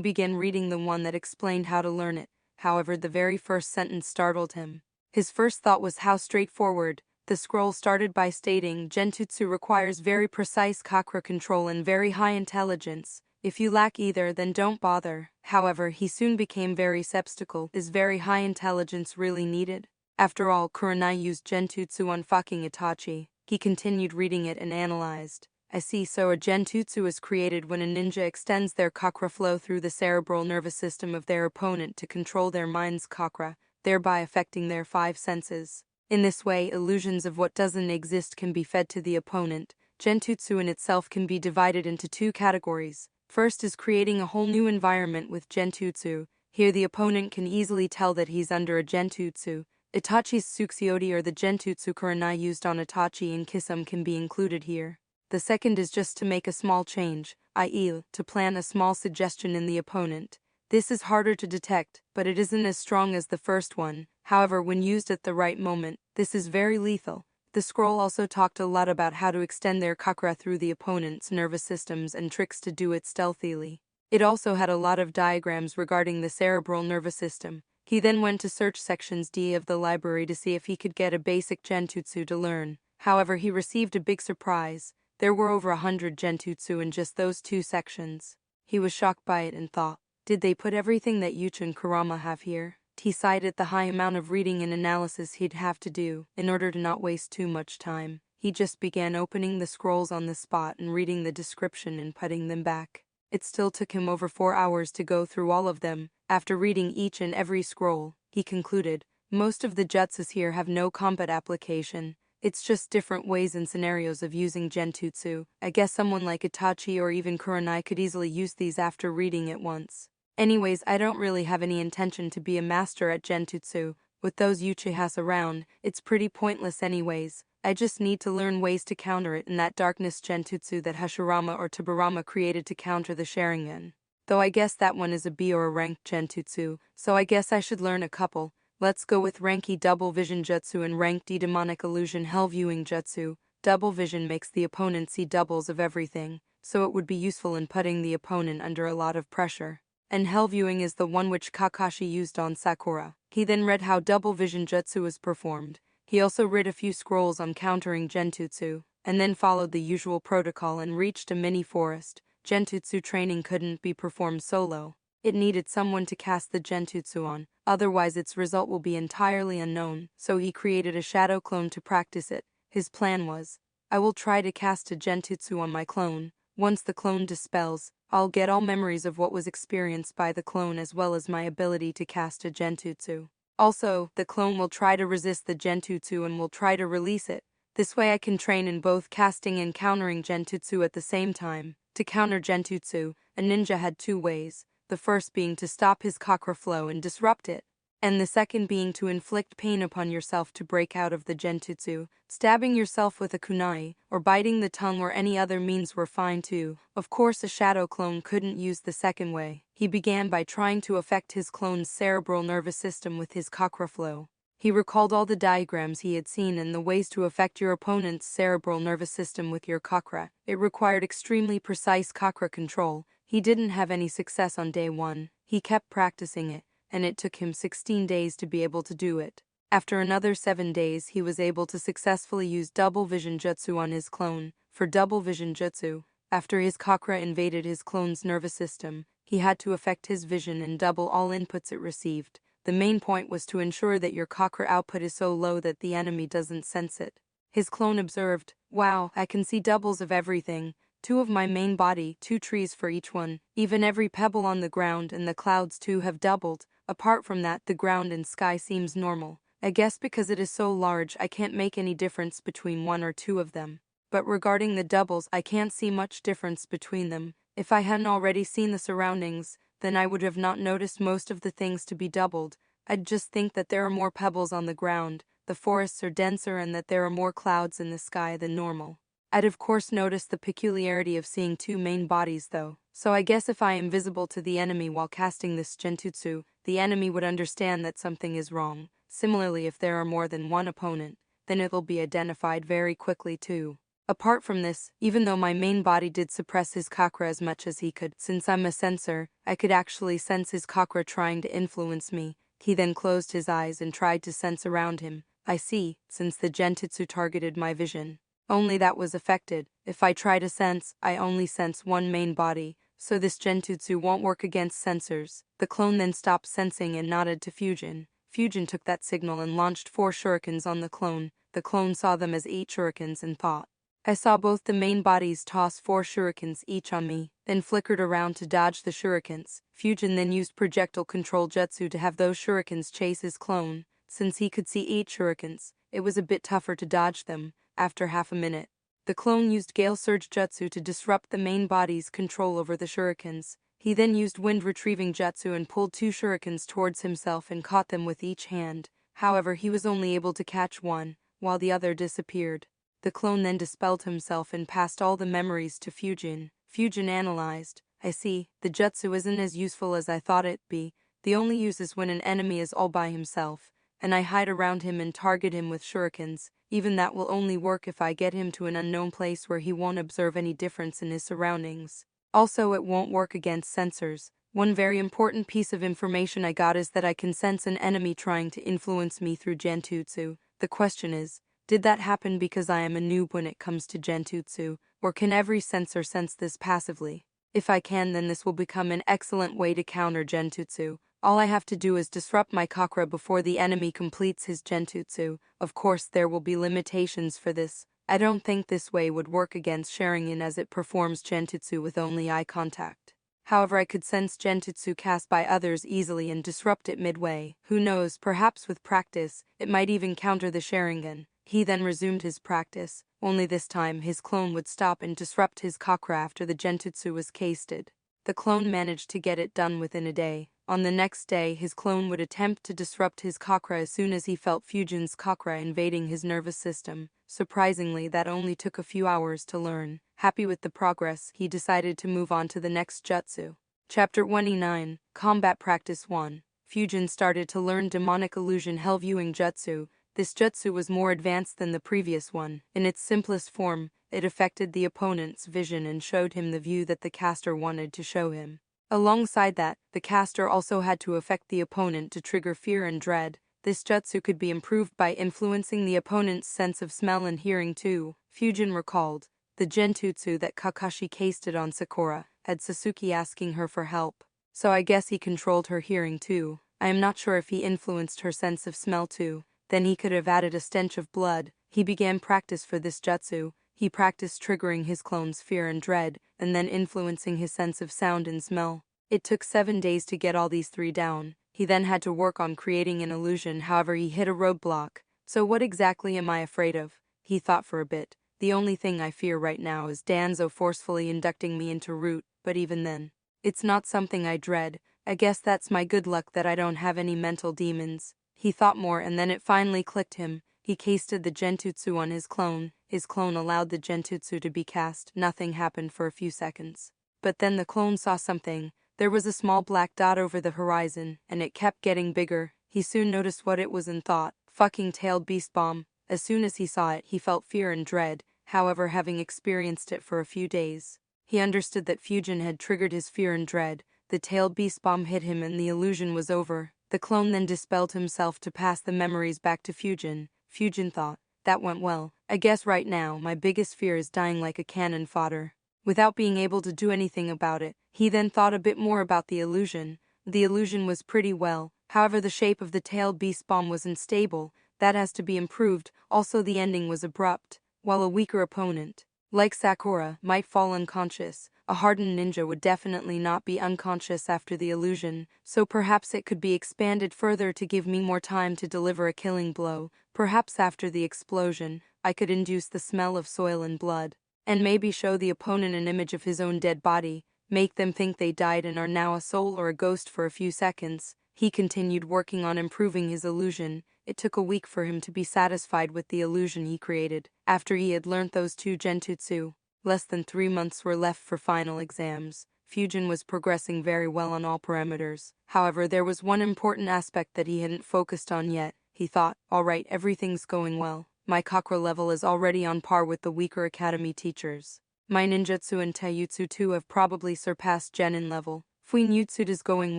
began reading the one that explained how to learn it. However, the very first sentence startled him. His first thought was how straightforward. The scroll started by stating, Genjutsu requires very precise chakra control and very high intelligence. If you lack either, then don't bother. However, he soon became very skeptical. Is very high intelligence really needed? After all, Kurenai used genjutsu on fucking Itachi. He continued reading it and analyzed. I see, so a genjutsu is created when a ninja extends their chakra flow through the cerebral nervous system of their opponent to control their mind's chakra, thereby affecting their five senses. In this way, illusions of what doesn't exist can be fed to the opponent. Genjutsu in itself can be divided into two categories. First is creating a whole new environment with genjutsu. Here the opponent can easily tell that he's under a genjutsu. Itachi's Tsukuyoshi, or the genjutsu Kurenai used on Itachi and Kisame, can be included here. The second is just to make a small change, i.e., to plant a small suggestion in the opponent. This is harder to detect, but it isn't as strong as the first one. However, when used at the right moment, this is very lethal. The scroll also talked a lot about how to extend their chakra through the opponent's nervous systems and tricks to do it stealthily. It also had a lot of diagrams regarding the cerebral nervous system. He then went to search sections D of the library to see if he could get a basic genjutsu to learn. However, he received a big surprise. There were over 100 genjutsu in just those two sections. He was shocked by it and thought, did they put everything that Yucha and Kurama have here? He sighed at the high amount of reading and analysis he'd have to do. In order to not waste too much time, he just began opening the scrolls on the spot and reading the description and putting them back. It still took him over 4 hours to go through all of them. After reading each and every scroll, he concluded, most of the jutsus here have no combat application. It's just different ways and scenarios of using genjutsu. I guess someone like Itachi or even Kurenai could easily use these after reading it once. Anyways, I don't really have any intention to be a master at genjutsu. With those Uchihas around, it's pretty pointless anyways. I just need to learn ways to counter it in that darkness genjutsu that Hashirama or Tobirama created to counter the Sharingan. Though I guess that one is a B or a ranked genjutsu, so I guess I should learn a couple. Let's go with rank E double vision jutsu and rank D demonic illusion hell viewing jutsu. Double vision makes the opponent see doubles of everything, so it would be useful in putting the opponent under a lot of pressure. And hell viewing is the one which Kakashi used on Sakura. He then read how double vision jutsu is performed. He also read a few scrolls on countering genjutsu, and then followed the usual protocol and reached a mini forest. Genjutsu training couldn't be performed solo. It needed someone to cast the genjutsu on, otherwise its result will be entirely unknown, so he created a shadow clone to practice it. His plan was, I will try to cast a genjutsu on my clone. Once the clone dispels, I'll get all memories of what was experienced by the clone as well as my ability to cast a genjutsu. Also, the clone will try to resist the genjutsu and will try to release it. This way I can train in both casting and countering genjutsu at the same time. To counter genjutsu, a ninja had two ways, the first being to stop his chakra flow and disrupt it, and the second being to inflict pain upon yourself to break out of the genjutsu. Stabbing yourself with a kunai, or biting the tongue or any other means were fine too. Of course, a shadow clone couldn't use the second way. He began by trying to affect his clone's cerebral nervous system with his chakra flow. He recalled all the diagrams he had seen and the ways to affect your opponent's cerebral nervous system with your chakra. It required extremely precise chakra control. He didn't have any success on day one. He kept practicing it, and it took him 16 days to be able to do it. After another 7 days, he was able to successfully use double vision jutsu on his clone. For double vision jutsu, after his chakra invaded his clone's nervous system, he had to affect his vision and double all inputs it received. The main point was to ensure that your chakra output is so low that the enemy doesn't sense it. His clone observed, wow, I can see doubles of everything. 2 of my main body, 2 trees for each one. Even every pebble on the ground and the clouds too have doubled. Apart from that, the ground and sky seems normal. I guess because it is so large, I can't make any difference between 1 or 2 of them. But regarding the doubles, I can't see much difference between them. If I hadn't already seen the surroundings, then I would have not noticed most of the things to be doubled. I'd just think that there are more pebbles on the ground, the forests are denser, and that there are more clouds in the sky than normal. I'd of course notice the peculiarity of seeing 2 main bodies though, so I guess if I am visible to the enemy while casting this genjutsu, the enemy would understand that something is wrong. Similarly, if there are more than 1 opponent, then it'll be identified very quickly too. Apart from this, even though my main body did suppress his chakra as much as he could, since I'm a sensor, I could actually sense his chakra trying to influence me. He then closed his eyes and tried to sense around him. I see, since the genjutsu targeted my vision. Only that was affected. If I try to sense, I only sense 1 main body, So this genjutsu won't work against sensors. The clone then stopped sensing and nodded to Fujin. Fujin took that signal and launched 4 shurikens on the clone. The clone saw them as 8 shurikens and thought, I saw both the main bodies toss 4 shurikens each on me, then flickered around to dodge the shurikens. Fujin then used projectile control jutsu to have those shurikens chase his clone. Since he could see 8 shurikens, it was a bit tougher to dodge them. After half a minute, the clone used Gale Surge Jutsu to disrupt the main body's control over the shurikens. He then used Wind Retrieving Jutsu and pulled 2 shurikens towards himself and caught them with each hand. However, he was only able to catch one, while the other disappeared. The clone then dispelled himself and passed all the memories to Fujin. Fujin analyzed, I see, the jutsu isn't as useful as I thought it'd be. The only use is when an enemy is all by himself, and I hide around him and target him with shurikens. Even that will only work if I get him to an unknown place where he won't observe any difference in his surroundings. Also, it won't work against sensors. One very important piece of information I got is that I can sense an enemy trying to influence me through genjutsu. The question is, did that happen because I am a noob when it comes to genjutsu, or can every sensor sense this passively? If I can, then this will become an excellent way to counter genjutsu. All I have to do is disrupt my chakra before the enemy completes his genjutsu. Of course, there will be limitations for this. I don't think this way would work against Sharingan as it performs genjutsu with only eye contact. However, I could sense genjutsu cast by others easily and disrupt it midway. Who knows, perhaps with practice, it might even counter the Sharingan. He then resumed his practice, only this time his clone would stop and disrupt his chakra after the genjutsu was casted. The clone managed to get it done within a day. On the next day, his clone would attempt to disrupt his chakra as soon as he felt Fujin's chakra invading his nervous system. Surprisingly, that only took a few hours to learn. Happy with the progress, he decided to move on to the next jutsu. Chapter 29, Combat Practice 1. Fujin started to learn Demonic Illusion Hell Viewing Jutsu. This jutsu was more advanced than the previous one. In its simplest form, it affected the opponent's vision and showed him the view that the caster wanted to show him. Alongside that, the caster also had to affect the opponent to trigger fear and dread. This jutsu could be improved by influencing the opponent's sense of smell and hearing too. Fujin recalled, the genjutsu that Kakashi casted on Sakura had Sasuke asking her for help. So I guess he controlled her hearing too. I am not sure if he influenced her sense of smell too. Then he could have added a stench of blood. He began practice for this jutsu. He practiced triggering his clone's fear and dread, and then influencing his sense of sound and smell. It took 7 days to get all these 3 down. He then had to work on creating an illusion, however he hit a roadblock. So what exactly am I afraid of? He thought for a bit. The only thing I fear right now is Danzo forcefully inducting me into root, but even then, it's not something I dread. I guess that's my good luck that I don't have any mental demons. He thought more and then it finally clicked him. He casted the genjutsu on his clone. His clone allowed the genjutsu to be cast. Nothing happened for a few seconds. But then the clone saw something. There was a small black dot over the horizon, and it kept getting bigger. He soon noticed what it was and thought, fucking tailed beast bomb. As soon as he saw it, he felt fear and dread. However, having experienced it for a few days, he understood that Fujin had triggered his fear and dread. The tailed beast bomb hit him and the illusion was over. The clone then dispelled himself to pass the memories back to Fujin. Fujin thought, that went well. I guess right now my biggest fear is dying like a cannon fodder. Without being able to do anything about it, he then thought a bit more about the illusion. The illusion was pretty well, however the shape of the tailed beast bomb was unstable. That has to be improved. Also the ending was abrupt. While a weaker opponent, like Sakura, might fall unconscious, a hardened ninja would definitely not be unconscious after the illusion, so perhaps it could be expanded further to give me more time to deliver a killing blow. Perhaps after the explosion, I could induce the smell of soil and blood, and maybe show the opponent an image of his own dead body, make them think they died and are now a soul or a ghost for a few seconds. He continued working on improving his illusion. It took a week for him to be satisfied with the illusion he created. After he had learnt those 2 genjutsu, less than 3 months were left for final exams. Fujin was progressing very well on all parameters. However, there was one important aspect that he hadn't focused on yet. He thought, alright, everything's going well. My chakra level is already on par with the weaker academy teachers. My ninjutsu and taijutsu too have probably surpassed genin level. Fuinjutsu is going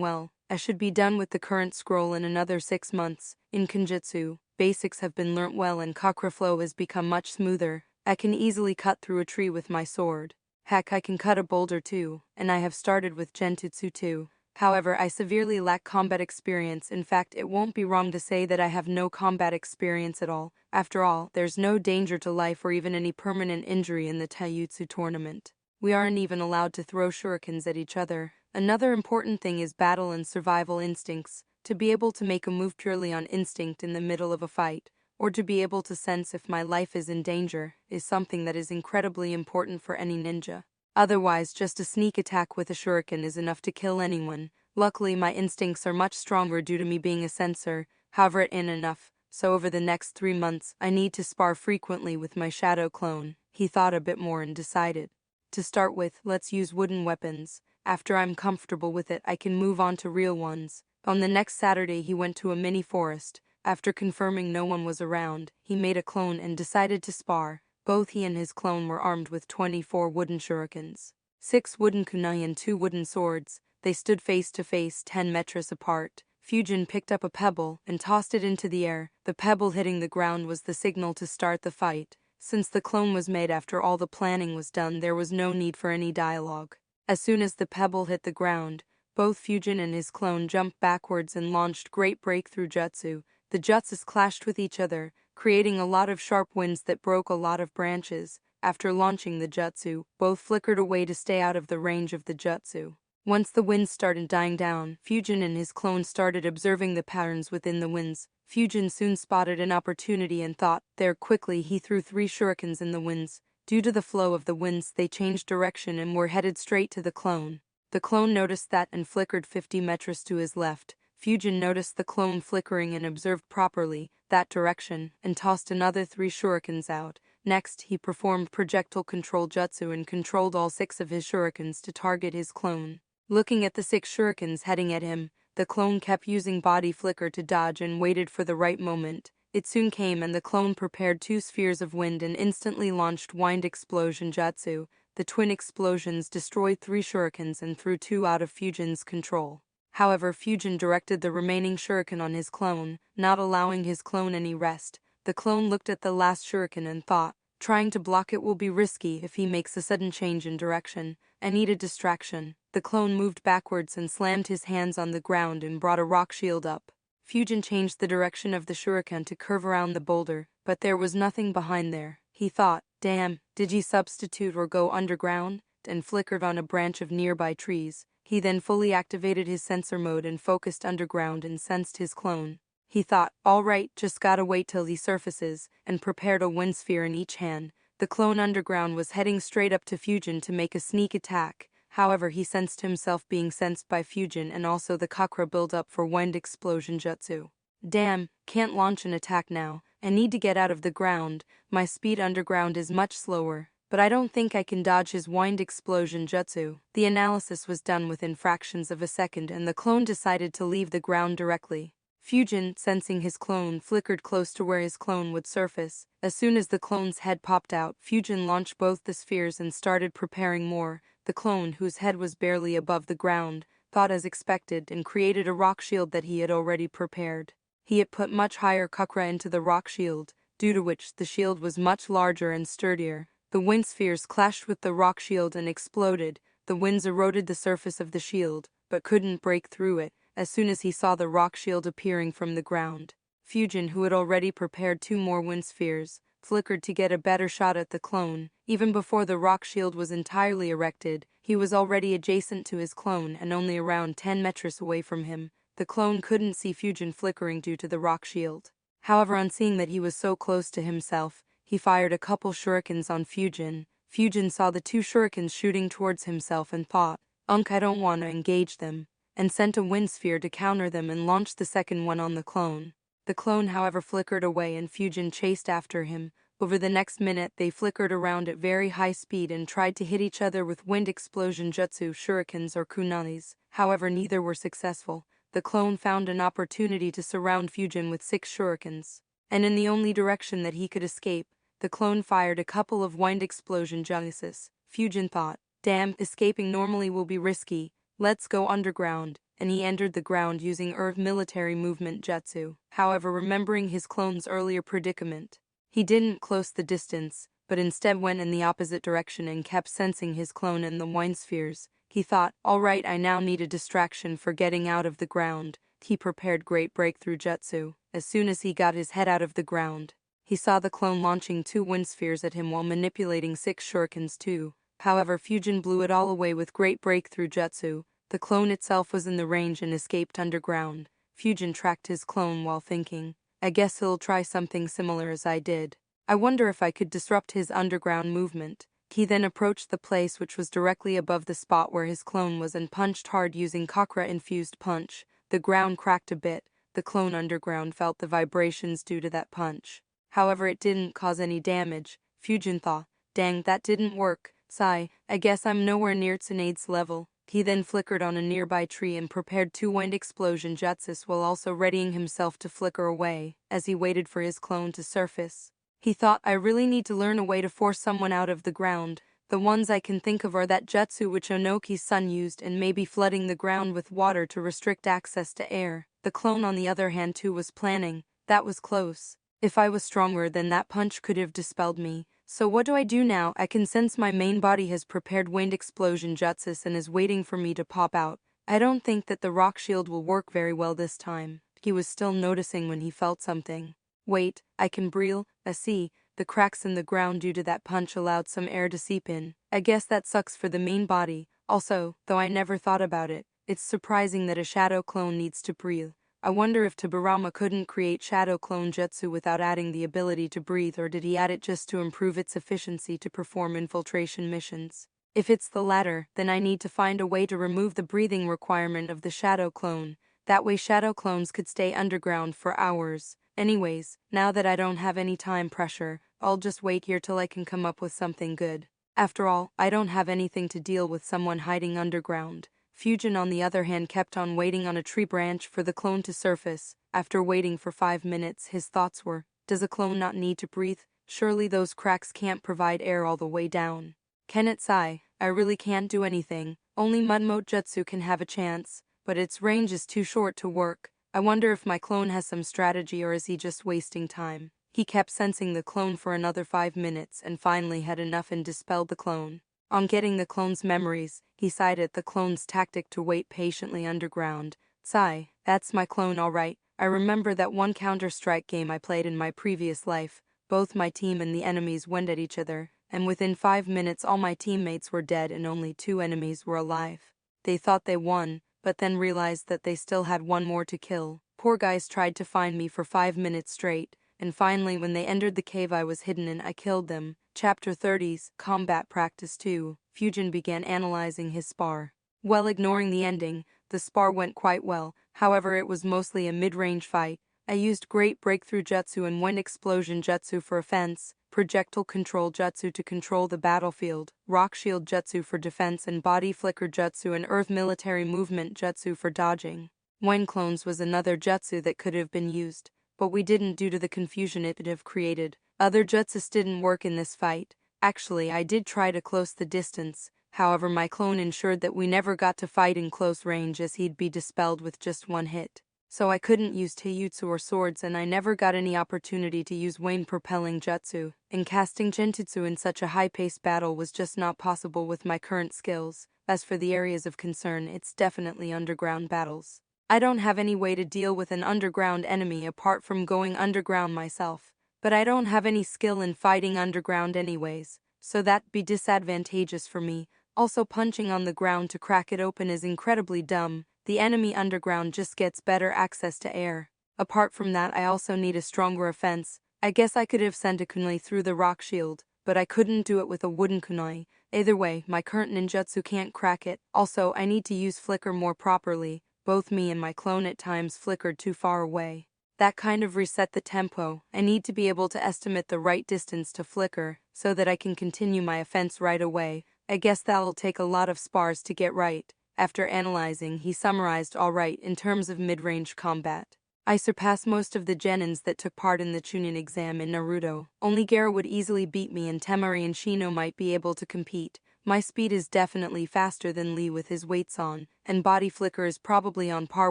well. I should be done with the current scroll in another 6 months. In Kenjutsu, basics have been learnt well and chakra flow has become much smoother. I can easily cut through a tree with my sword. Heck, I can cut a boulder too, and I have started with genjutsu too. However, I severely lack combat experience. In fact, it won't be wrong to say that I have no combat experience at all. After all, there's no danger to life or even any permanent injury in the taijutsu tournament. We aren't even allowed to throw shurikens at each other. Another important thing is battle and survival instincts. To be able to make a move purely on instinct in the middle of a fight, or to be able to sense if my life is in danger, is something that is incredibly important for any ninja. Otherwise, just a sneak attack with a shuriken is enough to kill anyone. Luckily, my instincts are much stronger due to me being a sensor, however it ain't enough, so over the next 3 months, I need to spar frequently with my shadow clone. He thought a bit more and decided. To start with, let's use wooden weapons. After I'm comfortable with it, I can move on to real ones. On the next Saturday, he went to a mini forest. After confirming no one was around, he made a clone and decided to spar. Both he and his clone were armed with 24 wooden shurikens, 6 wooden kunai and 2 wooden swords. They stood face to face 10 meters apart. Fujin picked up a pebble and tossed it into the air. The pebble hitting the ground was the signal to start the fight. Since the clone was made after all the planning was done, there was no need for any dialogue. As soon as the pebble hit the ground, both Fujin and his clone jumped backwards and launched great breakthrough jutsu. The jutsus clashed with each other, creating a lot of sharp winds that broke a lot of branches. After launching the jutsu, both flickered away to stay out of the range of the jutsu. Once the winds started dying down, Fujin and his clone started observing the patterns within the winds. Fujin soon spotted an opportunity and thought. There quickly he threw 3 shurikens in the winds. Due to the flow of the winds, they changed direction and were headed straight to the clone. The clone noticed that and flickered 50 meters to his left. Fujin noticed the clone flickering and observed properly that direction, and tossed another 3 shurikens out. Next, he performed projectile control jutsu and controlled all 6 of his shurikens to target his clone. Looking at the 6 shurikens heading at him, the clone kept using body flicker to dodge and waited for the right moment. It soon came and the clone prepared 2 spheres of wind and instantly launched wind explosion jutsu. The twin explosions destroyed 3 shurikens and threw 2 out of Fujin's control. However, Fujin directed the remaining shuriken on his clone, not allowing his clone any rest. The clone looked at the last shuriken and thought, trying to block it will be risky if he makes a sudden change in direction. I need a distraction. The clone moved backwards and slammed his hands on the ground and brought a rock shield up. Fujin changed the direction of the shuriken to curve around the boulder, but there was nothing behind there. He thought, damn, did he substitute or go underground? And flickered on a branch of nearby trees. He then fully activated his sensor mode and focused underground and sensed his clone. He thought, alright, just gotta wait till he surfaces, and prepared a wind sphere in each hand. The clone underground was heading straight up to Fujin to make a sneak attack. However, he sensed himself being sensed by Fujin and also the chakra build-up for wind explosion jutsu. Damn, can't launch an attack now. I need to get out of the ground. My speed underground is much slower. But I don't think I can dodge his wind explosion jutsu. The analysis was done within fractions of a second and the clone decided to leave the ground directly. Fujin, sensing his clone, flickered close to where his clone would surface. As soon as the clone's head popped out, Fujin launched both the spheres and started preparing more. The clone, whose head was barely above the ground, thought as expected and created a rock shield that he had already prepared. He had put much higher chakra into the rock shield, due to which the shield was much larger and sturdier. The wind spheres clashed with the rock shield and exploded. The winds eroded the surface of the shield, but couldn't break through it. As soon as he saw the rock shield appearing from the ground, Fujin, who had already prepared 2 more wind spheres, flickered to get a better shot at the clone. Even before the rock shield was entirely erected, he was already adjacent to his clone and only around 10 meters away from him. The clone couldn't see Fujin flickering due to the rock shield. However, on seeing that he was so close to himself, he fired a couple shurikens on Fujin. Fujin saw the 2 shurikens shooting towards himself and thought, I don't want to engage them, and sent a wind sphere to counter them and launched the second one on the clone. The clone, however, flickered away and Fujin chased after him. Over the next minute, they flickered around at very high speed and tried to hit each other with wind explosion jutsu, shurikens, or kunais. However, neither were successful. The clone found an opportunity to surround Fujin with 6 shurikens, and in the only direction that he could escape, the clone fired a couple of wind explosion jutsus. Fujin thought, damn, escaping normally will be risky, let's go underground, and he entered the ground using military movement jutsu. However, remembering his clone's earlier predicament, he didn't close the distance, but instead went in the opposite direction and kept sensing his clone in the wind spheres. He thought, alright, I now need a distraction for getting out of the ground. He prepared great breakthrough jutsu. As soon as he got his head out of the ground, he saw the clone launching 2 wind spheres at him while manipulating 6 shurikens too. However, Fujin blew it all away with great breakthrough jutsu. The clone itself was in the range and escaped underground. Fujin tracked his clone while thinking, I guess he'll try something similar as I did. I wonder if I could disrupt his underground movement. He then approached the place which was directly above the spot where his clone was and punched hard using chakra-infused punch. The ground cracked a bit. The clone underground felt the vibrations due to that punch. However, it didn't cause any damage. Fujin thought, dang, that didn't work. Sigh, I guess I'm nowhere near Tsunade's level. He then flickered on a nearby tree and prepared 2 wind explosion jutsus while also readying himself to flicker away. As he waited for his clone to surface, he thought, I really need to learn a way to force someone out of the ground. The ones I can think of are that jutsu which Onoki's son used and maybe flooding the ground with water to restrict access to air. The clone on the other hand too was planning. That was close. If I was stronger then that punch could have dispelled me. So what do I do now? I can sense my main body has prepared wind explosion jutsus and is waiting for me to pop out. I don't think that the rock shield will work very well this time. He was still noticing when he felt something. Wait, I can breathe. I see. The cracks in the ground due to that punch allowed some air to seep in. I guess that sucks for the main body. Also, though I never thought about it, it's surprising that a shadow clone needs to breathe. I wonder if Tobirama couldn't create shadow clone jutsu without adding the ability to breathe, or did he add it just to improve its efficiency to perform infiltration missions? If it's the latter, then I need to find a way to remove the breathing requirement of the shadow clone. That way shadow clones could stay underground for hours. Anyways, now that I don't have any time pressure, I'll just wait here till I can come up with something good. After all, I don't have anything to deal with someone hiding underground. Fujin on the other hand kept on waiting on a tree branch for the clone to surface. After waiting for 5 minutes, his thoughts were, does a clone not need to breathe? Surely those cracks can't provide air all the way down. Can it sigh? I really can't do anything. Only Mud Moat Jutsu can have a chance, but its range is too short to work. I wonder if my clone has some strategy or is he just wasting time. He kept sensing the clone for another 5 minutes and finally had enough and dispelled the clone. On getting the clone's memories, he sighed at the clone's tactic to wait patiently underground. Sigh, that's my clone alright. I remember that one Counter-Strike game I played in my previous life. Both my team and the enemies went at each other, and within 5 minutes all my teammates were dead and only 2 enemies were alive. They thought they won, but then realized that they still had 1 more to kill. Poor guys tried to find me for 5 minutes straight, and finally when they entered the cave I was hidden in, I killed them. Chapter 30's Combat Practice 2. Fujin began analyzing his spar. While ignoring the ending, the spar went quite well, however it was mostly a mid-range fight. I used great breakthrough jutsu and wind explosion jutsu for offense, projectile control jutsu to control the battlefield, rock shield jutsu for defense and body flicker jutsu and earth military movement jutsu for dodging. Wind clones was another jutsu that could have been used, but we didn't due to the confusion it would have created. Other jutsus didn't work in this fight. Actually, I did try to close the distance, however my clone ensured that we never got to fight in close range as he'd be dispelled with just 1 hit. So I couldn't use taijutsu or swords and I never got any opportunity to use wind-propelling jutsu, and casting genjutsu in such a high-paced battle was just not possible with my current skills. As for the areas of concern, it's definitely underground battles. I don't have any way to deal with an underground enemy apart from going underground myself, but I don't have any skill in fighting underground anyways, so that'd be disadvantageous for me. Also, punching on the ground to crack it open is incredibly dumb. The enemy underground just gets better access to air. Apart from that, I also need a stronger offense. I guess I could have sent a kunai through the rock shield, but I couldn't do it with a wooden kunai. Either way, my current ninjutsu can't crack it. Also, I need to use flicker more properly. Both me and my clone at times flickered too far away. That kind of reset the tempo. I need to be able to estimate the right distance to flicker, so that I can continue my offense right away. I guess that'll take a lot of spars to get right. After analyzing, he summarized alright in terms of mid-range combat. I surpassed most of the genins that took part in the Chunin exam in Naruto. Only Gaara would easily beat me and Temari and Shino might be able to compete. My speed is definitely faster than Lee with his weights on, and body flicker is probably on par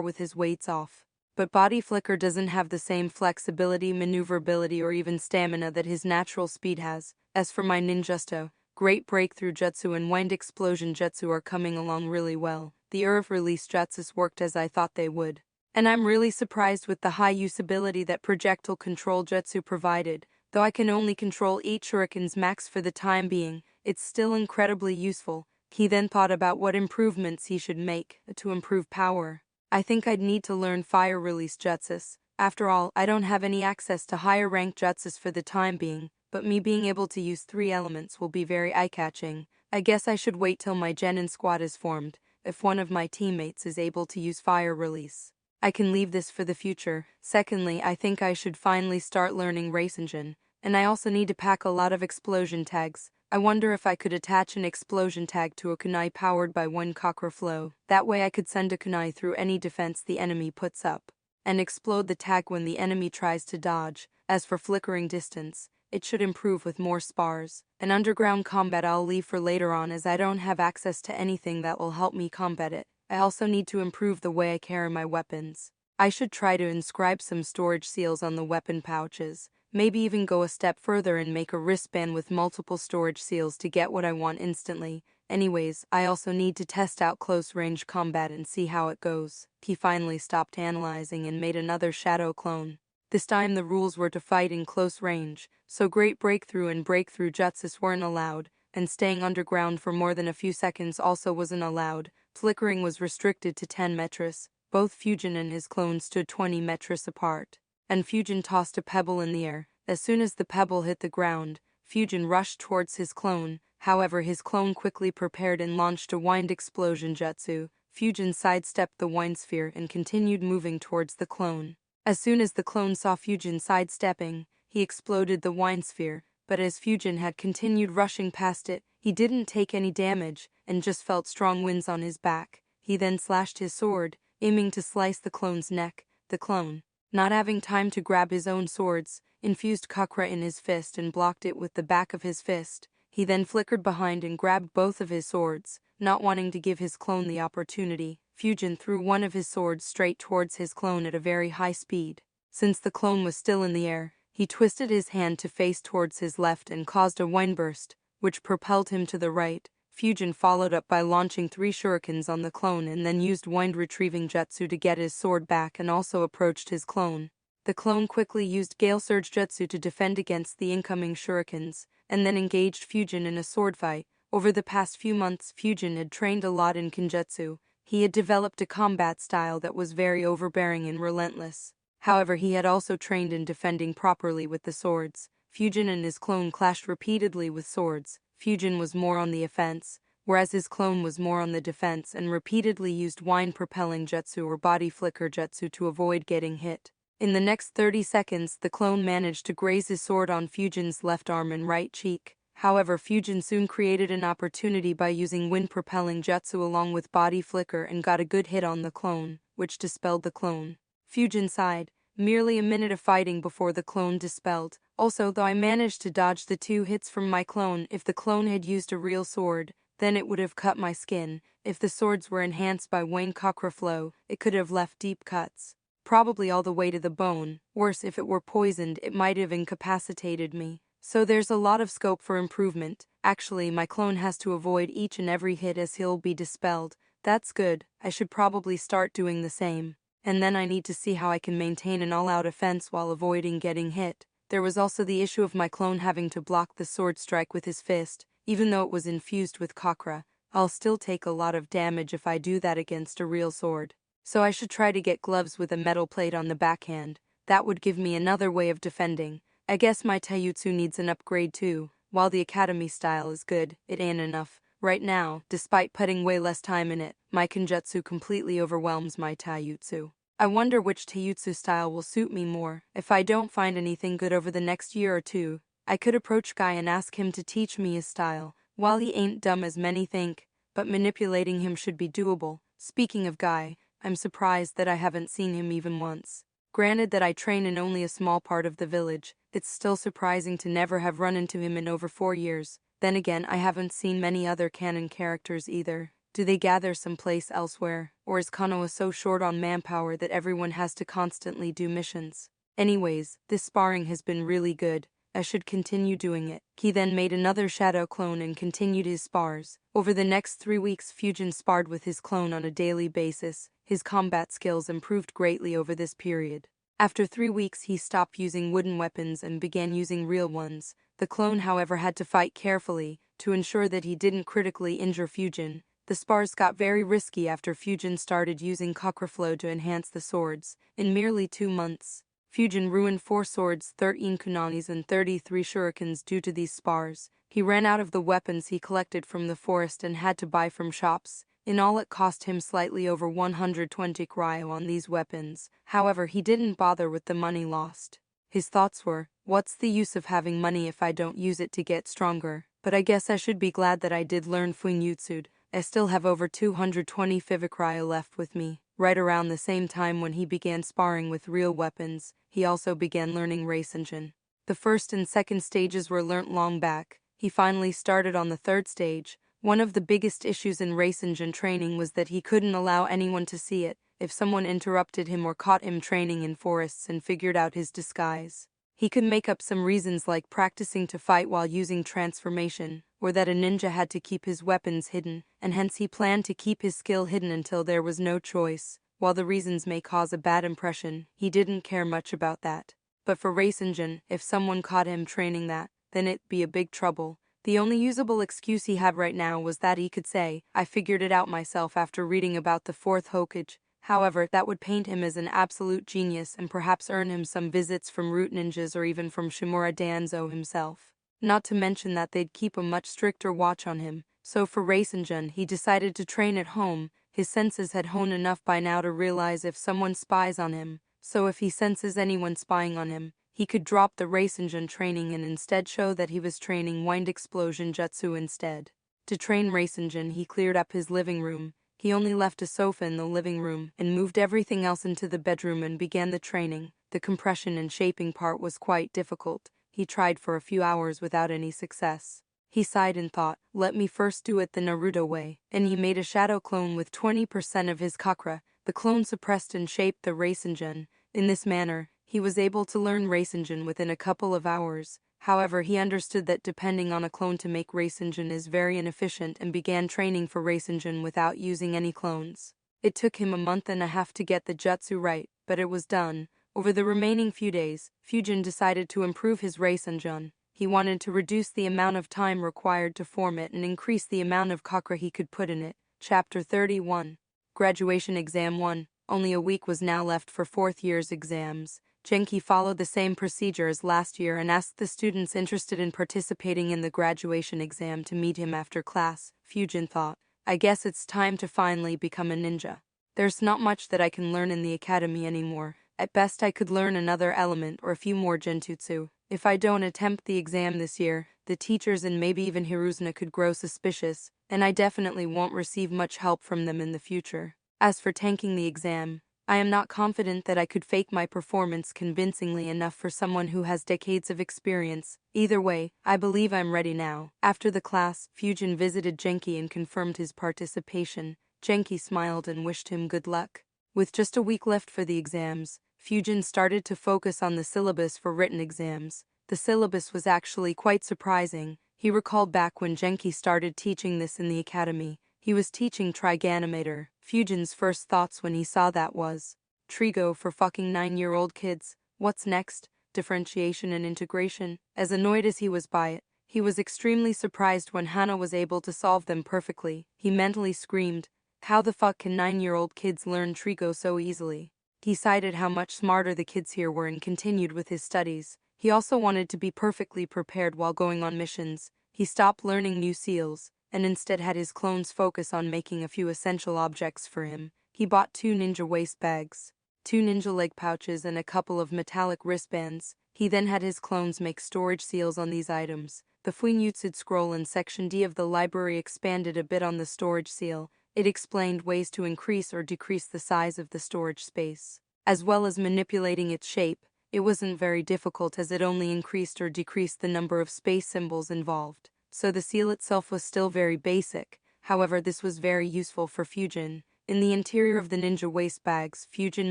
with his weights off. But body flicker doesn't have the same flexibility, maneuverability or even stamina that his natural speed has. As for my ninjusto, Great Breakthrough Jutsu and Wind Explosion Jutsu are coming along really well. The Earth release jutsus worked as I thought they would. And I'm really surprised with the high usability that projectile control jutsu provided. Though I can only control 8 shurikens max for the time being, it's still incredibly useful. He then thought about what improvements he should make to improve power. I think I'd need to learn fire release jutsus. After all, I don't have any access to higher rank jutsus for the time being, but me being able to use 3 elements will be very eye-catching. I guess I should wait till my genin squad is formed, if one of my teammates is able to use fire release. I can leave this for the future. Secondly, I think I should finally start learning race engine, and I also need to pack a lot of explosion tags. I wonder if I could attach an explosion tag to a kunai powered by one chakra flow. That way I could send a kunai through any defense the enemy puts up, and explode the tag when the enemy tries to dodge. As for flickering distance, it should improve with more spars. An underground combat I'll leave for later on, as I don't have access to anything that will help me combat it. I also need to improve the way I carry my weapons. I should try to inscribe some storage seals on the weapon pouches, maybe even go a step further and make a wristband with multiple storage seals to get what I want instantly. Anyways, I also need to test out close-range combat and see how it goes. He finally stopped analyzing and made another shadow clone. This time the rules were to fight in close range, so Great Breakthrough and Breakthrough Jutsus weren't allowed, and staying underground for more than a few seconds also wasn't allowed. Flickering was restricted to 10 meters. Both Fujin and his clone stood 20 meters apart, and Fujin tossed a pebble in the air. As soon as the pebble hit the ground, Fujin rushed towards his clone. However, his clone quickly prepared and launched a wind explosion jutsu. Fujin sidestepped the wind sphere and continued moving towards the clone. As soon as the clone saw Fujin sidestepping, he exploded the wind sphere, but as Fujin had continued rushing past it, he didn't take any damage and just felt strong winds on his back. He then slashed his sword, aiming to slice the clone's neck. The clone, not having time to grab his own swords, infused chakra in his fist and blocked it with the back of his fist. He then flickered behind and grabbed both of his swords. Not wanting to give his clone the opportunity, Fujin threw one of his swords straight towards his clone at a very high speed. Since the clone was still in the air, he twisted his hand to face towards his left and caused a wind burst, which propelled him to the right. Fujin followed up by launching 3 shurikens on the clone and then used wind retrieving jutsu to get his sword back and also approached his clone. The clone quickly used Gale Surge Jutsu to defend against the incoming shurikens, and then engaged Fujin in a sword fight. Over the past few months, Fujin had trained a lot in Kenjutsu. He had developed a combat style that was very overbearing and relentless. However, he had also trained in defending properly with the swords. Fujin and his clone clashed repeatedly with swords. Fujin was more on the offense, whereas his clone was more on the defense and repeatedly used wind-propelling jutsu or body flicker jutsu to avoid getting hit. In the next 30 seconds, the clone managed to graze his sword on Fujin's left arm and right cheek. However, Fujin soon created an opportunity by using wind-propelling jutsu along with body flicker and got a good hit on the clone, which dispelled the clone. Fujin sighed. Merely a minute of fighting before the clone dispelled. Also, though I managed to dodge the 2 hits from my clone, if the clone had used a real sword, then it would have cut my skin. If the swords were enhanced by Wayne Chakra flow, it could have left deep cuts, probably all the way to the bone. Worse, if it were poisoned, it might have incapacitated me. So there's a lot of scope for improvement. Actually, my clone has to avoid each and every hit as he'll be dispelled. That's good. I should probably start doing the same. And then I need to see how I can maintain an all-out offense while avoiding getting hit. There was also the issue of my clone having to block the sword strike with his fist. Even though it was infused with chakra, I'll still take a lot of damage if I do that against a real sword. So I should try to get gloves with a metal plate on the backhand. That would give me another way of defending. I guess my taijutsu needs an upgrade too. While the academy style is good, it ain't enough. Right now, despite putting way less time in it, my Kenjutsu completely overwhelms my taijutsu. I wonder which taijutsu style will suit me more. If I don't find anything good over the next year or 2, I could approach Guy and ask him to teach me his style. While he ain't dumb as many think, but manipulating him should be doable. Speaking of Guy, I'm surprised that I haven't seen him even once. Granted that I train in only a small part of the village, it's still surprising to never have run into him in over 4 years. Then again, I haven't seen many other canon characters either. Do they gather someplace elsewhere, or is Konoha so short on manpower that everyone has to constantly do missions? Anyways, this sparring has been really good. I should continue doing it. He then made another shadow clone and continued his spars. Over the next 3 weeks, Fujin sparred with his clone on a daily basis. His combat skills improved greatly over this period. After 3 weeks, he stopped using wooden weapons and began using real ones. The clone, however, had to fight carefully to ensure that he didn't critically injure Fujin. The spars got very risky after Fujin started using chakra flow to enhance the swords. In merely 2 months, Fujin ruined 4 swords, 13 kunanis and 33 shurikens due to these spars. He ran out of the weapons he collected from the forest and had to buy from shops. In all, it cost him slightly over 120 cryo on these weapons. However, he didn't bother with the money lost. His thoughts were, what's the use of having money if I don't use it to get stronger? But I guess I should be glad that I did learn Fuinjutsu. I still have over 220 cryo left with me. Right around the same time when he began sparring with real weapons, he also began learning Rasengan. The first and second stages were learnt long back. He finally started on the third stage. One of the biggest issues in Rasengan training was that he couldn't allow anyone to see it. If someone interrupted him or caught him training in forests and figured out his disguise, he could make up some reasons like practicing to fight while using transformation, or that a ninja had to keep his weapons hidden, and hence he planned to keep his skill hidden until there was no choice. While the reasons may cause a bad impression, he didn't care much about that. But for Rasengan, if someone caught him training that, then it'd be a big trouble. The only usable excuse he had right now was that he could say, I figured it out myself after reading about the fourth Hokage. However, that would paint him as an absolute genius and perhaps earn him some visits from root ninjas or even from Shimura Danzo himself. Not to mention that they'd keep a much stricter watch on him. So for Rasengan, he decided to train at home. His senses had honed enough by now to realize if someone spies on him. So if he senses anyone spying on him, he could drop the Rasengan training and instead show that he was training Wind Explosion Jutsu instead. To train Rasengan, he cleared up his living room. He only left a sofa in the living room and moved everything else into the bedroom and began the training. The compression and shaping part was quite difficult. He tried for a few hours without any success. He sighed and thought, let me first do it the Naruto way. And he made a shadow clone with 20% of his chakra. The clone suppressed and shaped the Rasengan. In this manner, he was able to learn Rasengan within a couple of hours. However, he understood that depending on a clone to make Rasengan is very inefficient and began training for Rasengan without using any clones. It took him a month and a half to get the jutsu right, but it was done. Over the remaining few days, Fujin decided to improve his Rasengan. He wanted to reduce the amount of time required to form it and increase the amount of chakra he could put in it. Chapter 31. Graduation Exam 1. Only a week was now left for 4th year's exams. Genki followed the same procedure as last year and asked the students interested in participating in the graduation exam to meet him after class. Fujin thought, I guess it's time to finally become a ninja. There's not much that I can learn in the academy anymore. At best I could learn another element or a few more genjutsu. If I don't attempt the exam this year, the teachers and maybe even Hiruzuna could grow suspicious, and I definitely won't receive much help from them in the future. As for tanking the exam, I am not confident that I could fake my performance convincingly enough for someone who has decades of experience. Either way, I believe I'm ready now. After the class, Fujin visited Genki and confirmed his participation. Genki smiled and wished him good luck. With just a week left for the exams, Fujin started to focus on the syllabus for written exams. The syllabus was actually quite surprising. He recalled back when Genki started teaching this in the academy. He was teaching Trigonometer. Fujin's first thoughts when he saw that was, Trigo for fucking 9-year-old kids. What's next? Differentiation and integration. As annoyed as he was by it, he was extremely surprised when Hana was able to solve them perfectly. He mentally screamed, how the fuck can 9-year-old kids learn Trigo so easily? He cited how much smarter the kids here were and continued with his studies. He also wanted to be perfectly prepared while going on missions. He stopped learning new seals, and instead had his clones focus on making a few essential objects for him. He bought 2 ninja waist bags, 2 ninja leg pouches and a couple of metallic wristbands. He then had his clones make storage seals on these items. The Fuinjutsu scroll in Section D of the library expanded a bit on the storage seal. It explained ways to increase or decrease the size of the storage space, as well as manipulating its shape. It wasn't very difficult as it only increased or decreased the number of space symbols involved. So the seal itself was still very basic. However, this was very useful for Fujin. In the interior of the ninja waist bags, Fujin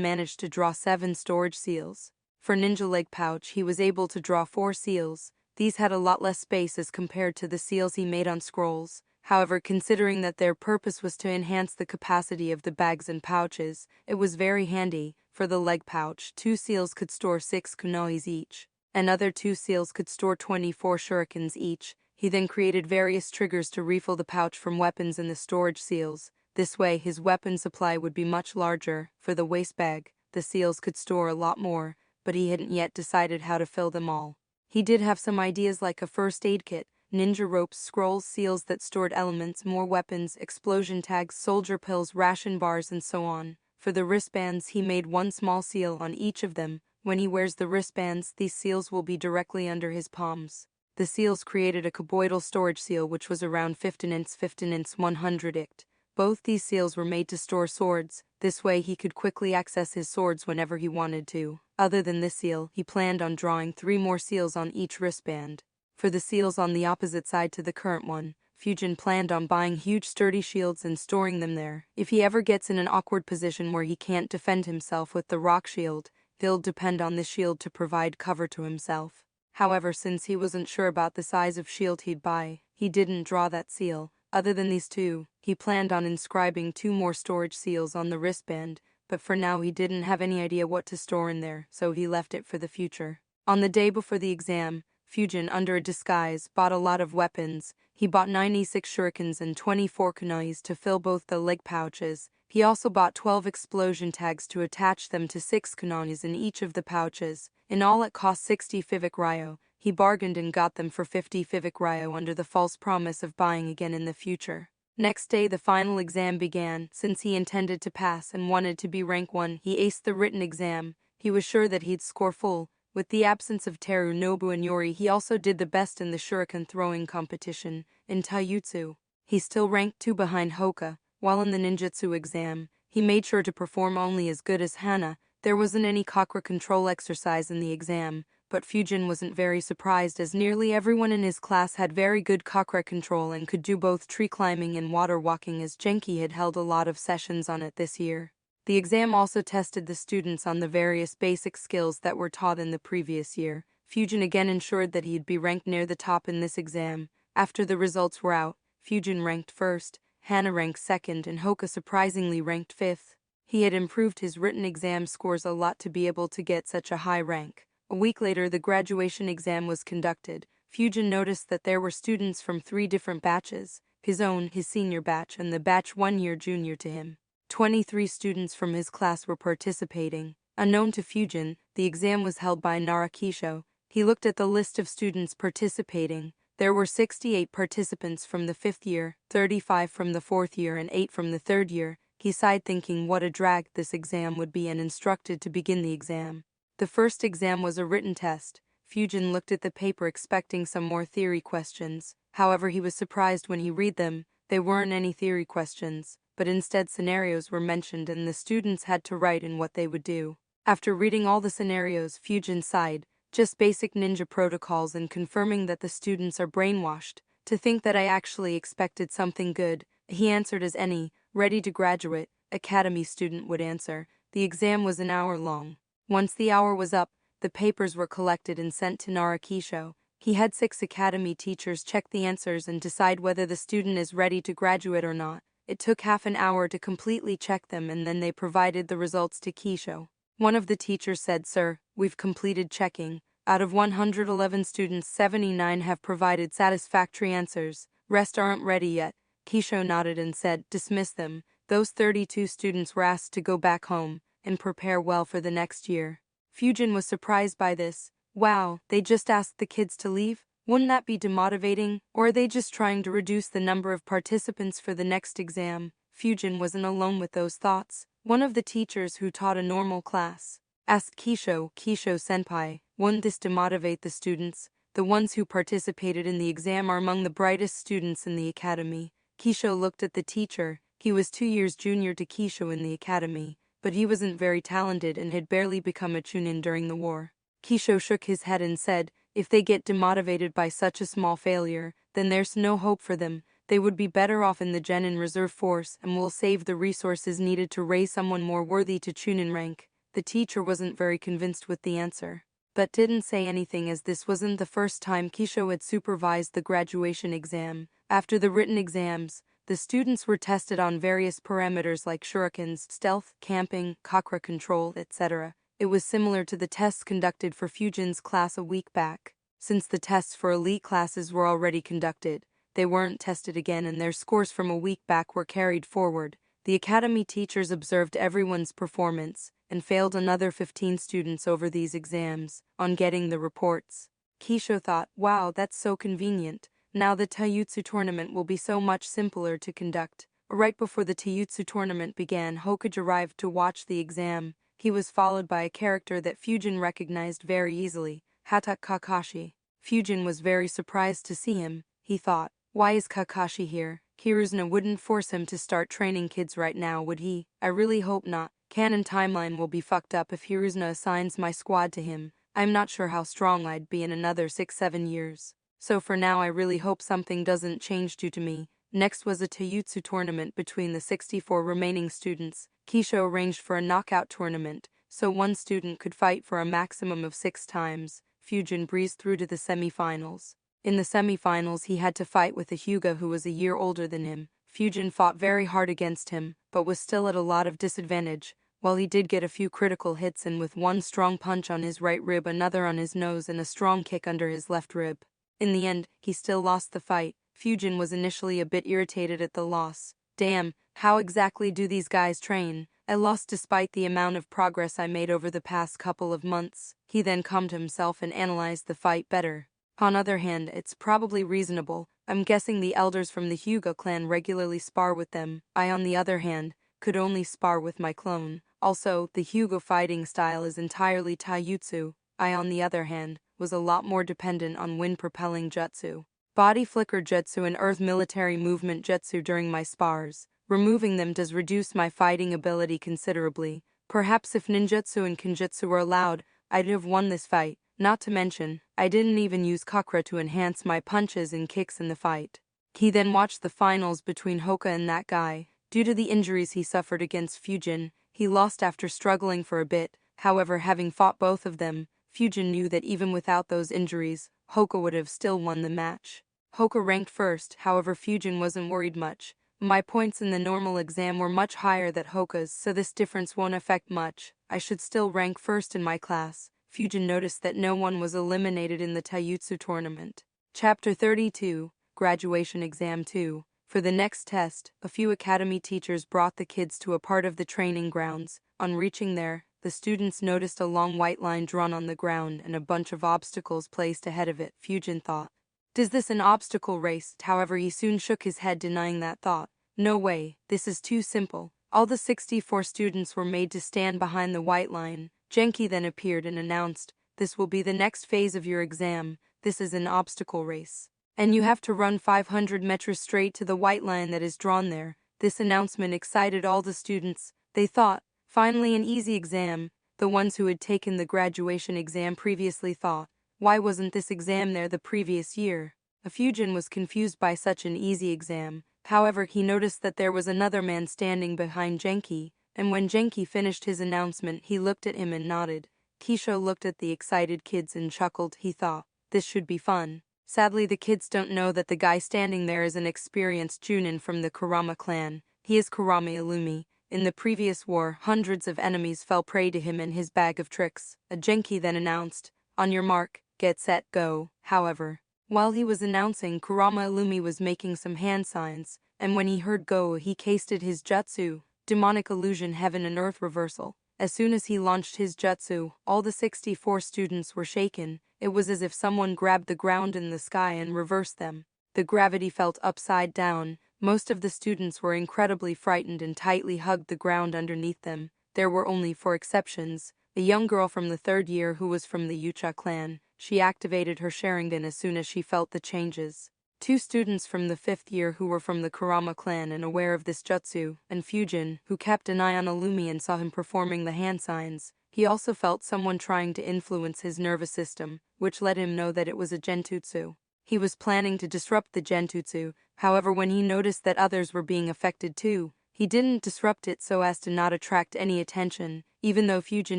managed to draw 7 storage seals. For ninja leg pouch, he was able to draw 4 seals. These had a lot less space as compared to the seals he made on scrolls. However, considering that their purpose was to enhance the capacity of the bags and pouches, it was very handy. For the leg pouch, 2 seals could store 6 kunois each. Another 2 seals could store 24 shurikens each. He then created various triggers to refill the pouch from weapons in the storage seals. This way, his weapon supply would be much larger. For the waist bag, the seals could store a lot more, but he hadn't yet decided how to fill them all. He did have some ideas like a first aid kit, ninja ropes, scrolls, seals that stored elements, more weapons, explosion tags, soldier pills, ration bars, and so on. For the wristbands, he made 1 small seal on each of them. When he wears the wristbands, these seals will be directly under his palms. The seals created a cuboidal storage seal which was around 15 inch 100 ict. Both these seals were made to store swords. This way he could quickly access his swords whenever he wanted to. Other than this seal, he planned on drawing 3 more seals on each wristband. For the seals on the opposite side to the current one, Fujin planned on buying huge sturdy shields and storing them there. If he ever gets in an awkward position where he can't defend himself with the rock shield, he'll depend on this shield to provide cover to himself. However, since he wasn't sure about the size of shield he'd buy, he didn't draw that seal. Other than these 2, he planned on inscribing 2 more storage seals on the wristband, but for now he didn't have any idea what to store in there, so he left it for the future. On the day before the exam, Fujin, under a disguise, bought a lot of weapons. He bought 96 shurikens and 24 kunais to fill both the leg pouches. He also bought 12 explosion tags to attach them to 6 kunais in each of the pouches. In all it cost 60 Fivik Ryo. He bargained and got them for 50 Fivik Ryo under the false promise of buying again in the future. Next day the final exam began. Since he intended to pass and wanted to be rank 1, he aced the written exam. He was sure that he'd score full. With the absence of Teru, Nobu, and Yori, he also did the best in the shuriken throwing competition. In taijutsu, he still ranked 2 behind Hoka. While in the ninjutsu exam, he made sure to perform only as good as Hana. There wasn't any chakra control exercise in the exam, but Fujin wasn't very surprised as nearly everyone in his class had very good chakra control and could do both tree climbing and water walking, as Genki had held a lot of sessions on it this year. The exam also tested the students on the various basic skills that were taught in the previous year. Fujin again ensured that he'd be ranked near the top in this exam. After the results were out, Fujin ranked 1st, Hana ranked 2nd, and Hoka surprisingly ranked 5th. He had improved his written exam scores a lot to be able to get such a high rank. A week later, the graduation exam was conducted. Fujin noticed that there were students from 3 different batches, his own, his senior batch, and the batch 1 year junior to him. 23 students from his class were participating. Unknown to Fujin, the exam was held by Naruto. He looked at the list of students participating. There were 68 participants from the 5th year, 35 from the 4th year, and 8 from the 3rd year. He sighed, thinking what a drag this exam would be, and instructed to begin the exam. The first exam was a written test. Fujin looked at the paper expecting some more theory questions. However, he was surprised when he read them. There weren't any theory questions, but instead scenarios were mentioned and the students had to write in what they would do. After reading all the scenarios, Fujin sighed. Just basic ninja protocols, and confirming that the students are brainwashed. To think that I actually expected something good, he answered as any ready to graduate academy student would answer. The exam was an hour long. Once the hour was up, the papers were collected and sent to Naruto. He had 6 academy teachers check the answers and decide whether the student is ready to graduate or not. It took half an hour to completely check them, and then they provided the results to Kisho. One of the teachers said, "Sir, we've completed checking. Out of 111 students, 79 have provided satisfactory answers. Rest aren't ready yet." Kisho nodded and said, "Dismiss them." Those 32 students were asked to go back home and prepare well for the next year. Fujin was surprised by this. Wow, they just asked the kids to leave? Wouldn't that be demotivating? Or are they just trying to reduce the number of participants for the next exam? Fujin wasn't alone with those thoughts. One of the teachers who taught a normal class asked Kisho-senpai, wouldn't this demotivate the students? The ones who participated in the exam are among the brightest students in the academy. Kisho looked at the teacher. He was 2 years junior to Kisho in the academy, but he wasn't very talented and had barely become a chunin during the war. Kisho shook his head and said, if they get demotivated by such a small failure, then there's no hope for them. They would be better off in the Genin reserve force and will save the resources needed to raise someone more worthy to chunin rank. The teacher wasn't very convinced with the answer, but didn't say anything as this wasn't the first time Kisho had supervised the graduation exam. After the written exams, the students were tested on various parameters like shurikens, stealth, camping, chakra control, etc. It was similar to the tests conducted for Fujin's class a week back. Since the tests for elite classes were already conducted, they weren't tested again and their scores from a week back were carried forward. The academy teachers observed everyone's performance and failed another 15 students over these exams. On getting the reports, Kisho thought, wow, that's so convenient. Now the Taijutsu tournament will be so much simpler to conduct. Right before the Taijutsu tournament began, Hokage arrived to watch the exam. He was followed by a character that Fujin recognized very easily, Hatak Kakashi. Fujin was very surprised to see him. He thought, why is Kakashi here? Hiruzuna wouldn't force him to start training kids right now, would he? I really hope not. Canon timeline will be fucked up if Hiruzuna assigns my squad to him. I'm not sure how strong I'd be in another 6-7 years. So for now I really hope something doesn't change due to me. Next was a Taijutsu tournament between the 64 remaining students. Kisho arranged for a knockout tournament, so one student could fight for a maximum of 6 times. Fujin breezed through to the semi-finals. In the semi-finals he had to fight with a Hyuga who was a year older than him. Fujin fought very hard against him, but was still at a lot of disadvantage. While he did get a few critical hits and with one strong punch on his right rib, another on his nose and a strong kick under his left rib. In the end, he still lost the fight. Fujin was initially a bit irritated at the loss. Damn, how exactly do these guys train? I lost despite the amount of progress I made over the past couple of months. He then calmed himself and analyzed the fight better. On other hand, it's probably reasonable. I'm guessing the elders from the Hyuga clan regularly spar with them. I, on the other hand, could only spar with my clone. Also, the Hyuga fighting style is entirely taijutsu. I, on the other hand, was a lot more dependent on wind-propelling jutsu, body flicker jutsu and earth military movement jutsu during my spars. Removing them does reduce my fighting ability considerably. Perhaps if ninjutsu and kenjutsu were allowed, I'd have won this fight. Not to mention, I didn't even use chakra to enhance my punches and kicks in the fight. He then watched the finals between Hoka and that guy. Due to the injuries he suffered against Fujin, he lost after struggling for a bit. However, having fought both of them, Fujin knew that even without those injuries, Hoka would have still won the match. Hoka ranked first, however Fujin wasn't worried much. My points in the normal exam were much higher than Hoka's, so this difference won't affect much. I should still rank first in my class. Fujin noticed that no one was eliminated in the Taijutsu tournament. Chapter 32, Graduation Exam 2. For the next test, a few academy teachers brought the kids to a part of the training grounds. On reaching there, the students noticed a long white line drawn on the ground and a bunch of obstacles placed ahead of it. Fujin thought, "Is this an obstacle race?" However, he soon shook his head, denying that thought. No way, this is too simple. All the 64 students were made to stand behind the white line. Genki then appeared and announced, "This will be the next phase of your exam. This is an obstacle race, and you have to run 500 meters straight to the white line that is drawn there." This announcement excited all the students. They thought, finally an easy exam. The ones who had taken the graduation exam previously thought, why wasn't this exam there the previous year? Fujin was confused by such an easy exam. However, he noticed that there was another man standing behind Genki, and when Genki finished his announcement, he looked at him and nodded. Kisho looked at the excited kids and chuckled. He thought, this should be fun. Sadly, the kids don't know that the guy standing there is an experienced Chunin from the Kurama clan. He is Kurama Illumi. In the previous war, hundreds of enemies fell prey to him and his bag of tricks. A Genki then announced, "On your mark, get set, go." However, while he was announcing, Kurama Illumi was making some hand signs, and when he heard go, he casted his jutsu, demonic illusion heaven and earth reversal. As soon as he launched his jutsu, all the 64 students were shaken. It was as if someone grabbed the ground in the sky and reversed them. The gravity felt upside down. Most of the students were incredibly frightened and tightly hugged the ground underneath them. There were only 4 exceptions. A young girl from the 3rd year who was from the Ucha clan. She activated her Sharingan as soon as she felt the changes. 2 students from the 5th year who were from the Kurama clan and aware of this jutsu, and Fujin, who kept an eye on Illumi and saw him performing the hand signs. He also felt someone trying to influence his nervous system, which let him know that it was a genjutsu. He was planning to disrupt the genjutsu. However, when he noticed that others were being affected too, He didn't disrupt it so as to not attract any attention. Even though Fujin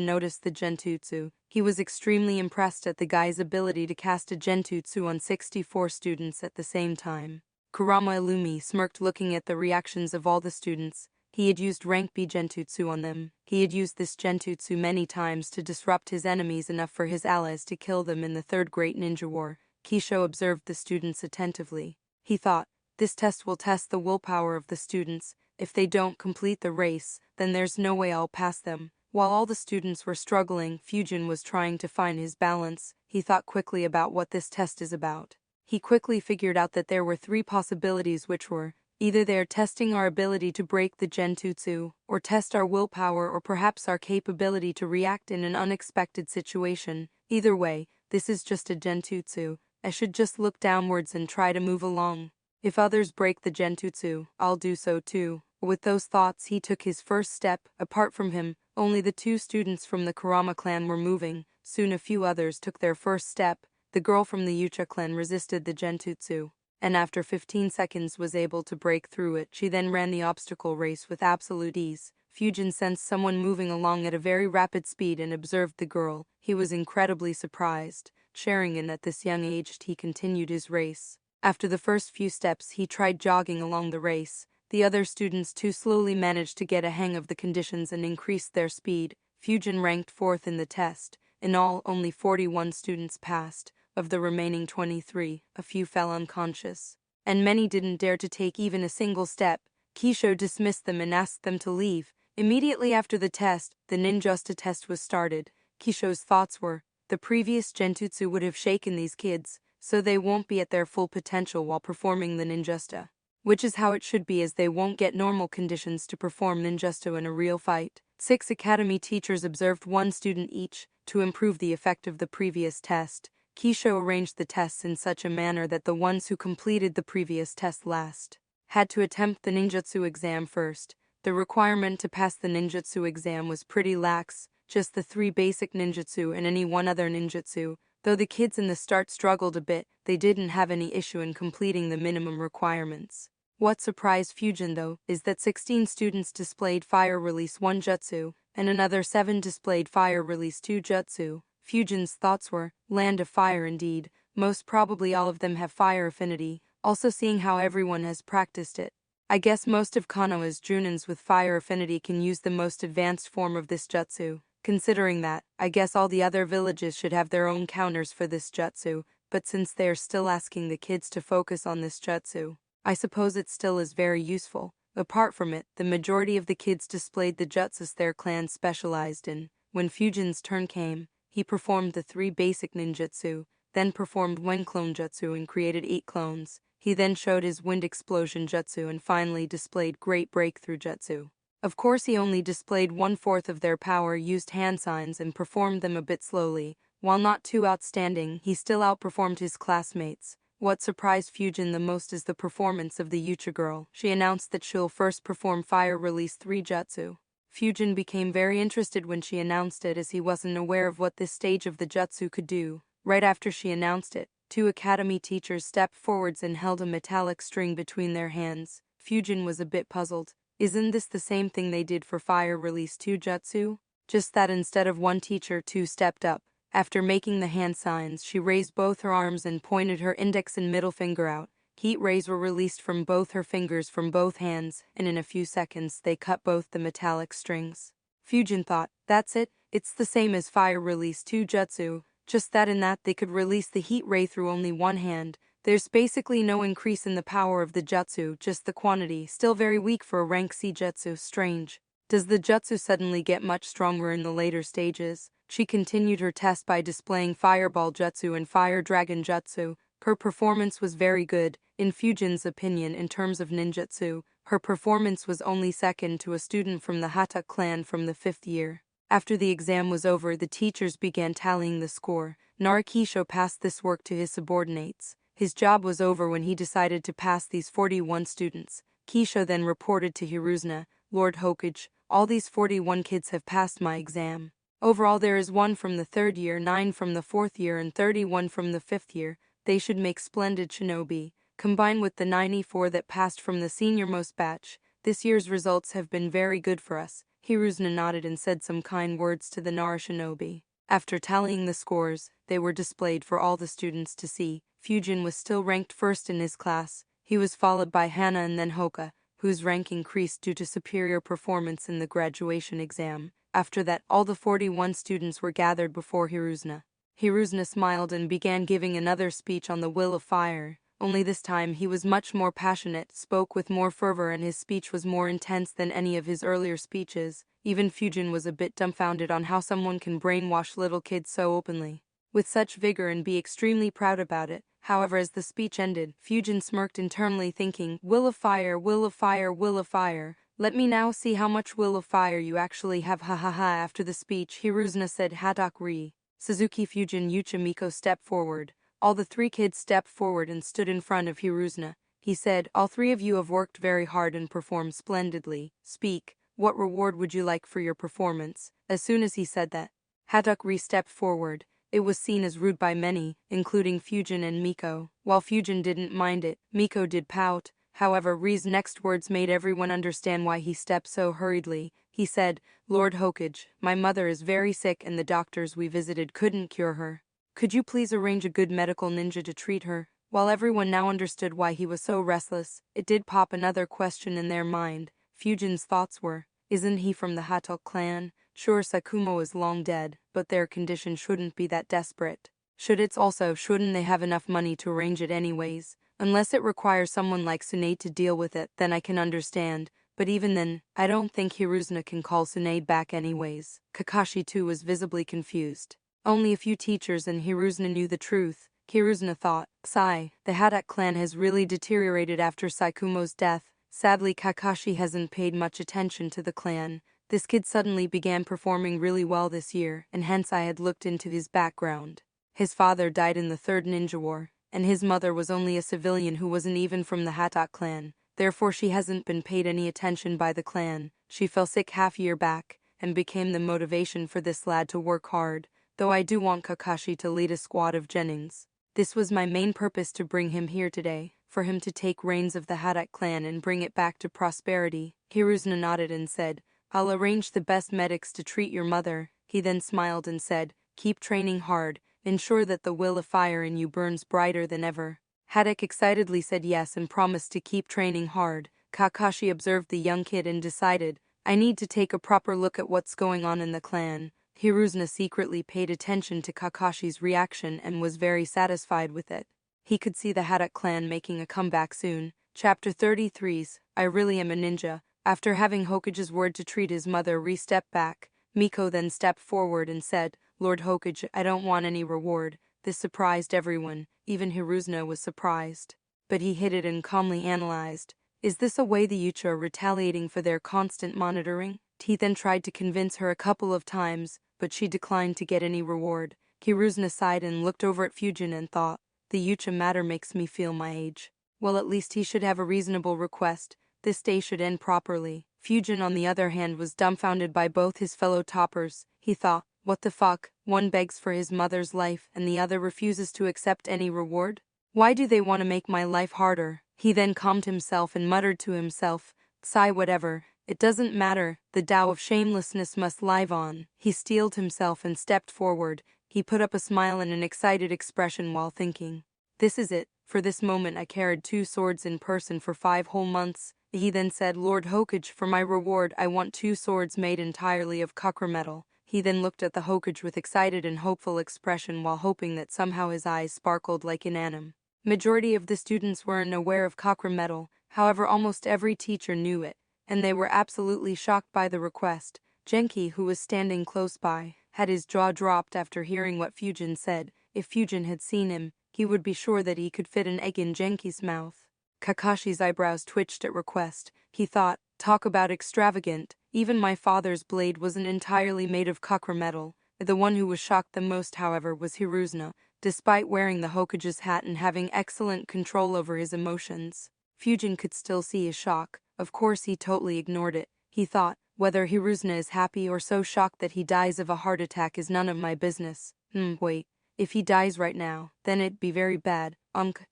noticed the genjutsu, he was extremely impressed at the guy's ability to cast a genjutsu on 64 students at the same time. Kurama Illumi smirked, looking at the reactions of all the students. He had used rank B genjutsu on them. He had used this genjutsu many times to disrupt his enemies, enough for his allies to kill them in the Third Great Ninja War. Kisho observed the students attentively. He thought, this test will test the willpower of the students. If they don't complete the race, then there's no way I'll pass them. While all the students were struggling, Fujin was trying to find his balance. He thought quickly about what this test is about. He quickly figured out that there were three possibilities, which were either they are testing our ability to break the genjutsu, or test our willpower, or perhaps our capability to react in an unexpected situation. Either way, this is just a genjutsu. I should just look downwards and try to move along. If others break the genjutsu, I'll do so too. With those thoughts, he took his first step. Apart from him, only the two students from the Kurama clan were moving. Soon a few others took their first step. The girl from the Yucha clan resisted the genjutsu, and after 15 seconds was able to break through it. She then ran the obstacle race with absolute ease. Fujin sensed someone moving along at a very rapid speed and observed the girl. He was incredibly surprised. Sharing in at this young age, he continued his race. After the first few steps, he tried jogging along the race. The other students too slowly managed to get a hang of the conditions and increased their speed. Fujin ranked 4th in the test. In all, only 41 students passed. Of the remaining 23, a few fell unconscious, and many didn't dare to take even a single step. Kisho dismissed them and asked them to leave. Immediately after the test, the ninjutsu test was started. Kisho's thoughts were, the previous genjutsu would have shaken these kids, so they won't be at their full potential while performing the ninjutsu. Which is how it should be, as they won't get normal conditions to perform ninjutsu in a real fight. 6 academy teachers observed one student each. To improve the effect of the previous test, Kisho arranged the tests in such a manner that the ones who completed the previous test last had to attempt the ninjutsu exam first. The requirement to pass the ninjutsu exam was pretty lax, just the 3 basic ninjutsu and any one other ninjutsu. Though the kids in the start struggled a bit, they didn't have any issue in completing the minimum requirements. What surprised Fujin, though, is that 16 students displayed Fire Release 1 jutsu, and another 7 displayed Fire Release 2 jutsu. Fujin's thoughts were, land of fire indeed. Most probably all of them have fire affinity, also seeing how everyone has practiced it. I guess most of Konoha's Junins with fire affinity can use the most advanced form of this jutsu. Considering that, I guess all the other villages should have their own counters for this jutsu, but since they are still asking the kids to focus on this jutsu, I suppose it still is very useful. Apart from it, the majority of the kids displayed the jutsus their clan specialized in. When Fujin's turn came, he performed the 3 basic ninjutsu, then performed Wind Clone Jutsu and created 8 clones. He then showed his Wind Explosion Jutsu and finally displayed Great Breakthrough Jutsu. Of course, he only displayed 1/4 of their power, used hand signs and performed them a bit slowly. While not too outstanding, he still outperformed his classmates. What surprised Fujin the most is the performance of the Yucha girl. She announced that she'll first perform Fire Release 3 Jutsu. Fujin became very interested when she announced it, as he wasn't aware of what this stage of the jutsu could do. Right after she announced it, 2 academy teachers stepped forwards and held a metallic string between their hands. Fujin was a bit puzzled. Isn't this the same thing they did for Fire Release 2 jutsu? Just that instead of one teacher, 2 stepped up. After making the hand signs, she raised both her arms and pointed her index and middle finger out. Heat rays were released from both her fingers from both hands, and in a few seconds they cut both the metallic strings. Fujin thought, that's it, it's the same as Fire Release 2 jutsu, just that in that they could release the heat ray through only one hand. There's basically no increase in the power of the jutsu, just the quantity, still very weak for a rank C jutsu. Strange. Does the jutsu suddenly get much stronger in the later stages? She continued her test by displaying Fireball Jutsu and Fire Dragon Jutsu. Her performance was very good. In Fujin's opinion, in terms of ninjutsu, her performance was only second to a student from the Hata clan from the 5th year. After the exam was over, the teachers began tallying the score. Naruto passed this work to his subordinates. His job was over when he decided to pass these 41 students. Kisho then reported to Hiruzuna, Lord Hokage, all these 41 kids have passed my exam. Overall there is 1 from the 3rd year, 9 from the 4th year and 31 from the 5th year. They should make splendid shinobi. Combined with the 94 that passed from the senior-most batch, This year's results have been very good for us. Hiruzna nodded and said some kind words to the Narashinobi. After tallying the scores, they were displayed for all the students to see. Fujin was still ranked first in his class. He was followed by Hana and then Hoka, whose rank increased due to superior performance in the graduation exam. After that, all the 41 students were gathered before Hiruzna. Hiruzna smiled and began giving another speech on the will of fire. Only this time he was much more passionate, spoke with more fervor, and his speech was more intense than any of his earlier speeches. Even Fujin was a bit dumbfounded on how someone can brainwash little kids so openly, with such vigor, and be extremely proud about it. However, as the speech ended, Fujin smirked internally, thinking, will of fire, will of fire, will of fire. Let me now see how much will of fire you actually have, ha ha ha. After the speech, Hiruzna said, Hadok-ri. Suzuki, Fujin, Yucha, Miko stepped forward. All the 3 kids stepped forward and stood in front of Hiruzna. He said, all 3 of you have worked very hard and performed splendidly. Speak, what reward would you like for your performance? As soon as he said that, Hadok-ri stepped forward. It was seen as rude by many, including Fujin and Miko. While Fujin didn't mind it, Miko did pout. However, Ri's next words made everyone understand why he stepped so hurriedly. He said, Lord Hokage, my mother is very sick and the doctors we visited couldn't cure her. Could you please arrange a good medical ninja to treat her? While everyone now understood why he was so restless, it did pop another question in their mind. Fujin's thoughts were, isn't he from the Hato clan? Sure, Sakumo is long dead, but their condition shouldn't be that desperate. Shouldn't they have enough money to arrange it anyways? Unless it requires someone like Tsunade to deal with it, then I can understand. But even then, I don't think Hiruzna can call Tsunade back anyways. Kakashi too was visibly confused. Only a few teachers and Hiruzna knew the truth. Hiruzna thought, sigh, the Haddock clan has really deteriorated after Saikumo's death. Sadly, Kakashi hasn't paid much attention to the clan. This kid suddenly began performing really well this year, and hence I had looked into his background. His father died in the 3rd Ninja War, and his mother was only a civilian who wasn't even from the Haddock clan. Therefore she hasn't been paid any attention by the clan. She fell sick half-year back, and became the motivation for this lad to work hard, though I do want Kakashi to lead a squad of Genins. This was my main purpose to bring him here today, for him to take reins of the Haddock clan and bring it back to prosperity. Hiruzna nodded and said, I'll arrange the best medics to treat your mother. He then smiled and said, keep training hard, ensure that the will of fire in you burns brighter than ever. Haddock excitedly said yes and promised to keep training hard. Kakashi observed the young kid and decided, I need to take a proper look at what's going on in the clan. Hiruzna secretly paid attention to Kakashi's reaction and was very satisfied with it. He could see the Haddock clan making a comeback soon. Chapter 33's I Really Am a Ninja. After having Hokage's word to treat his mother, Ri stepped back. Miko then stepped forward and said, Lord Hokage, I don't want any reward. This surprised everyone. Even Hiruzna was surprised. But he hid it and calmly analyzed. Is this a way the Yucha are retaliating for their constant monitoring? He then tried to convince her a couple of times, but she declined to get any reward. Hiruzna sighed and looked over at Fujin and thought, the Yucha matter makes me feel my age. Well, at least he should have a reasonable request. This day should end properly. Fujin, on the other hand, was dumbfounded by both his fellow toppers. He thought, what the fuck? One begs for his mother's life and the other refuses to accept any reward? Why do they want to make my life harder? He then calmed himself and muttered to himself, sigh, whatever. It doesn't matter, the Tao of shamelessness must live on. He steeled himself and stepped forward. He put up a smile and an excited expression while thinking. This is it. For this moment I carried 2 swords in person for 5 whole months. He then said, Lord Hokage, for my reward I want 2 swords made entirely of copper metal. He then looked at the Hokage with excited and hopeful expression while hoping that somehow his eyes sparkled like an anim. Majority of the students weren't aware of copper metal, however almost every teacher knew it, and they were absolutely shocked by the request. Genki, who was standing close by, had his jaw dropped after hearing what Fujin said. If Fujin had seen him, he would be sure that he could fit an egg in Genki's mouth. Kakashi's eyebrows twitched at request. He thought, talk about extravagant. Even my father's blade wasn't entirely made of copper metal. The one who was shocked the most, however, was Hiruzna. Despite wearing the Hokage's hat and having excellent control over his emotions, Fujin could still see his shock. Of course he totally ignored it. He thought, whether Hiruzna is happy or so shocked that he dies of a heart attack is none of my business. Wait. If he dies right now, then it'd be very bad.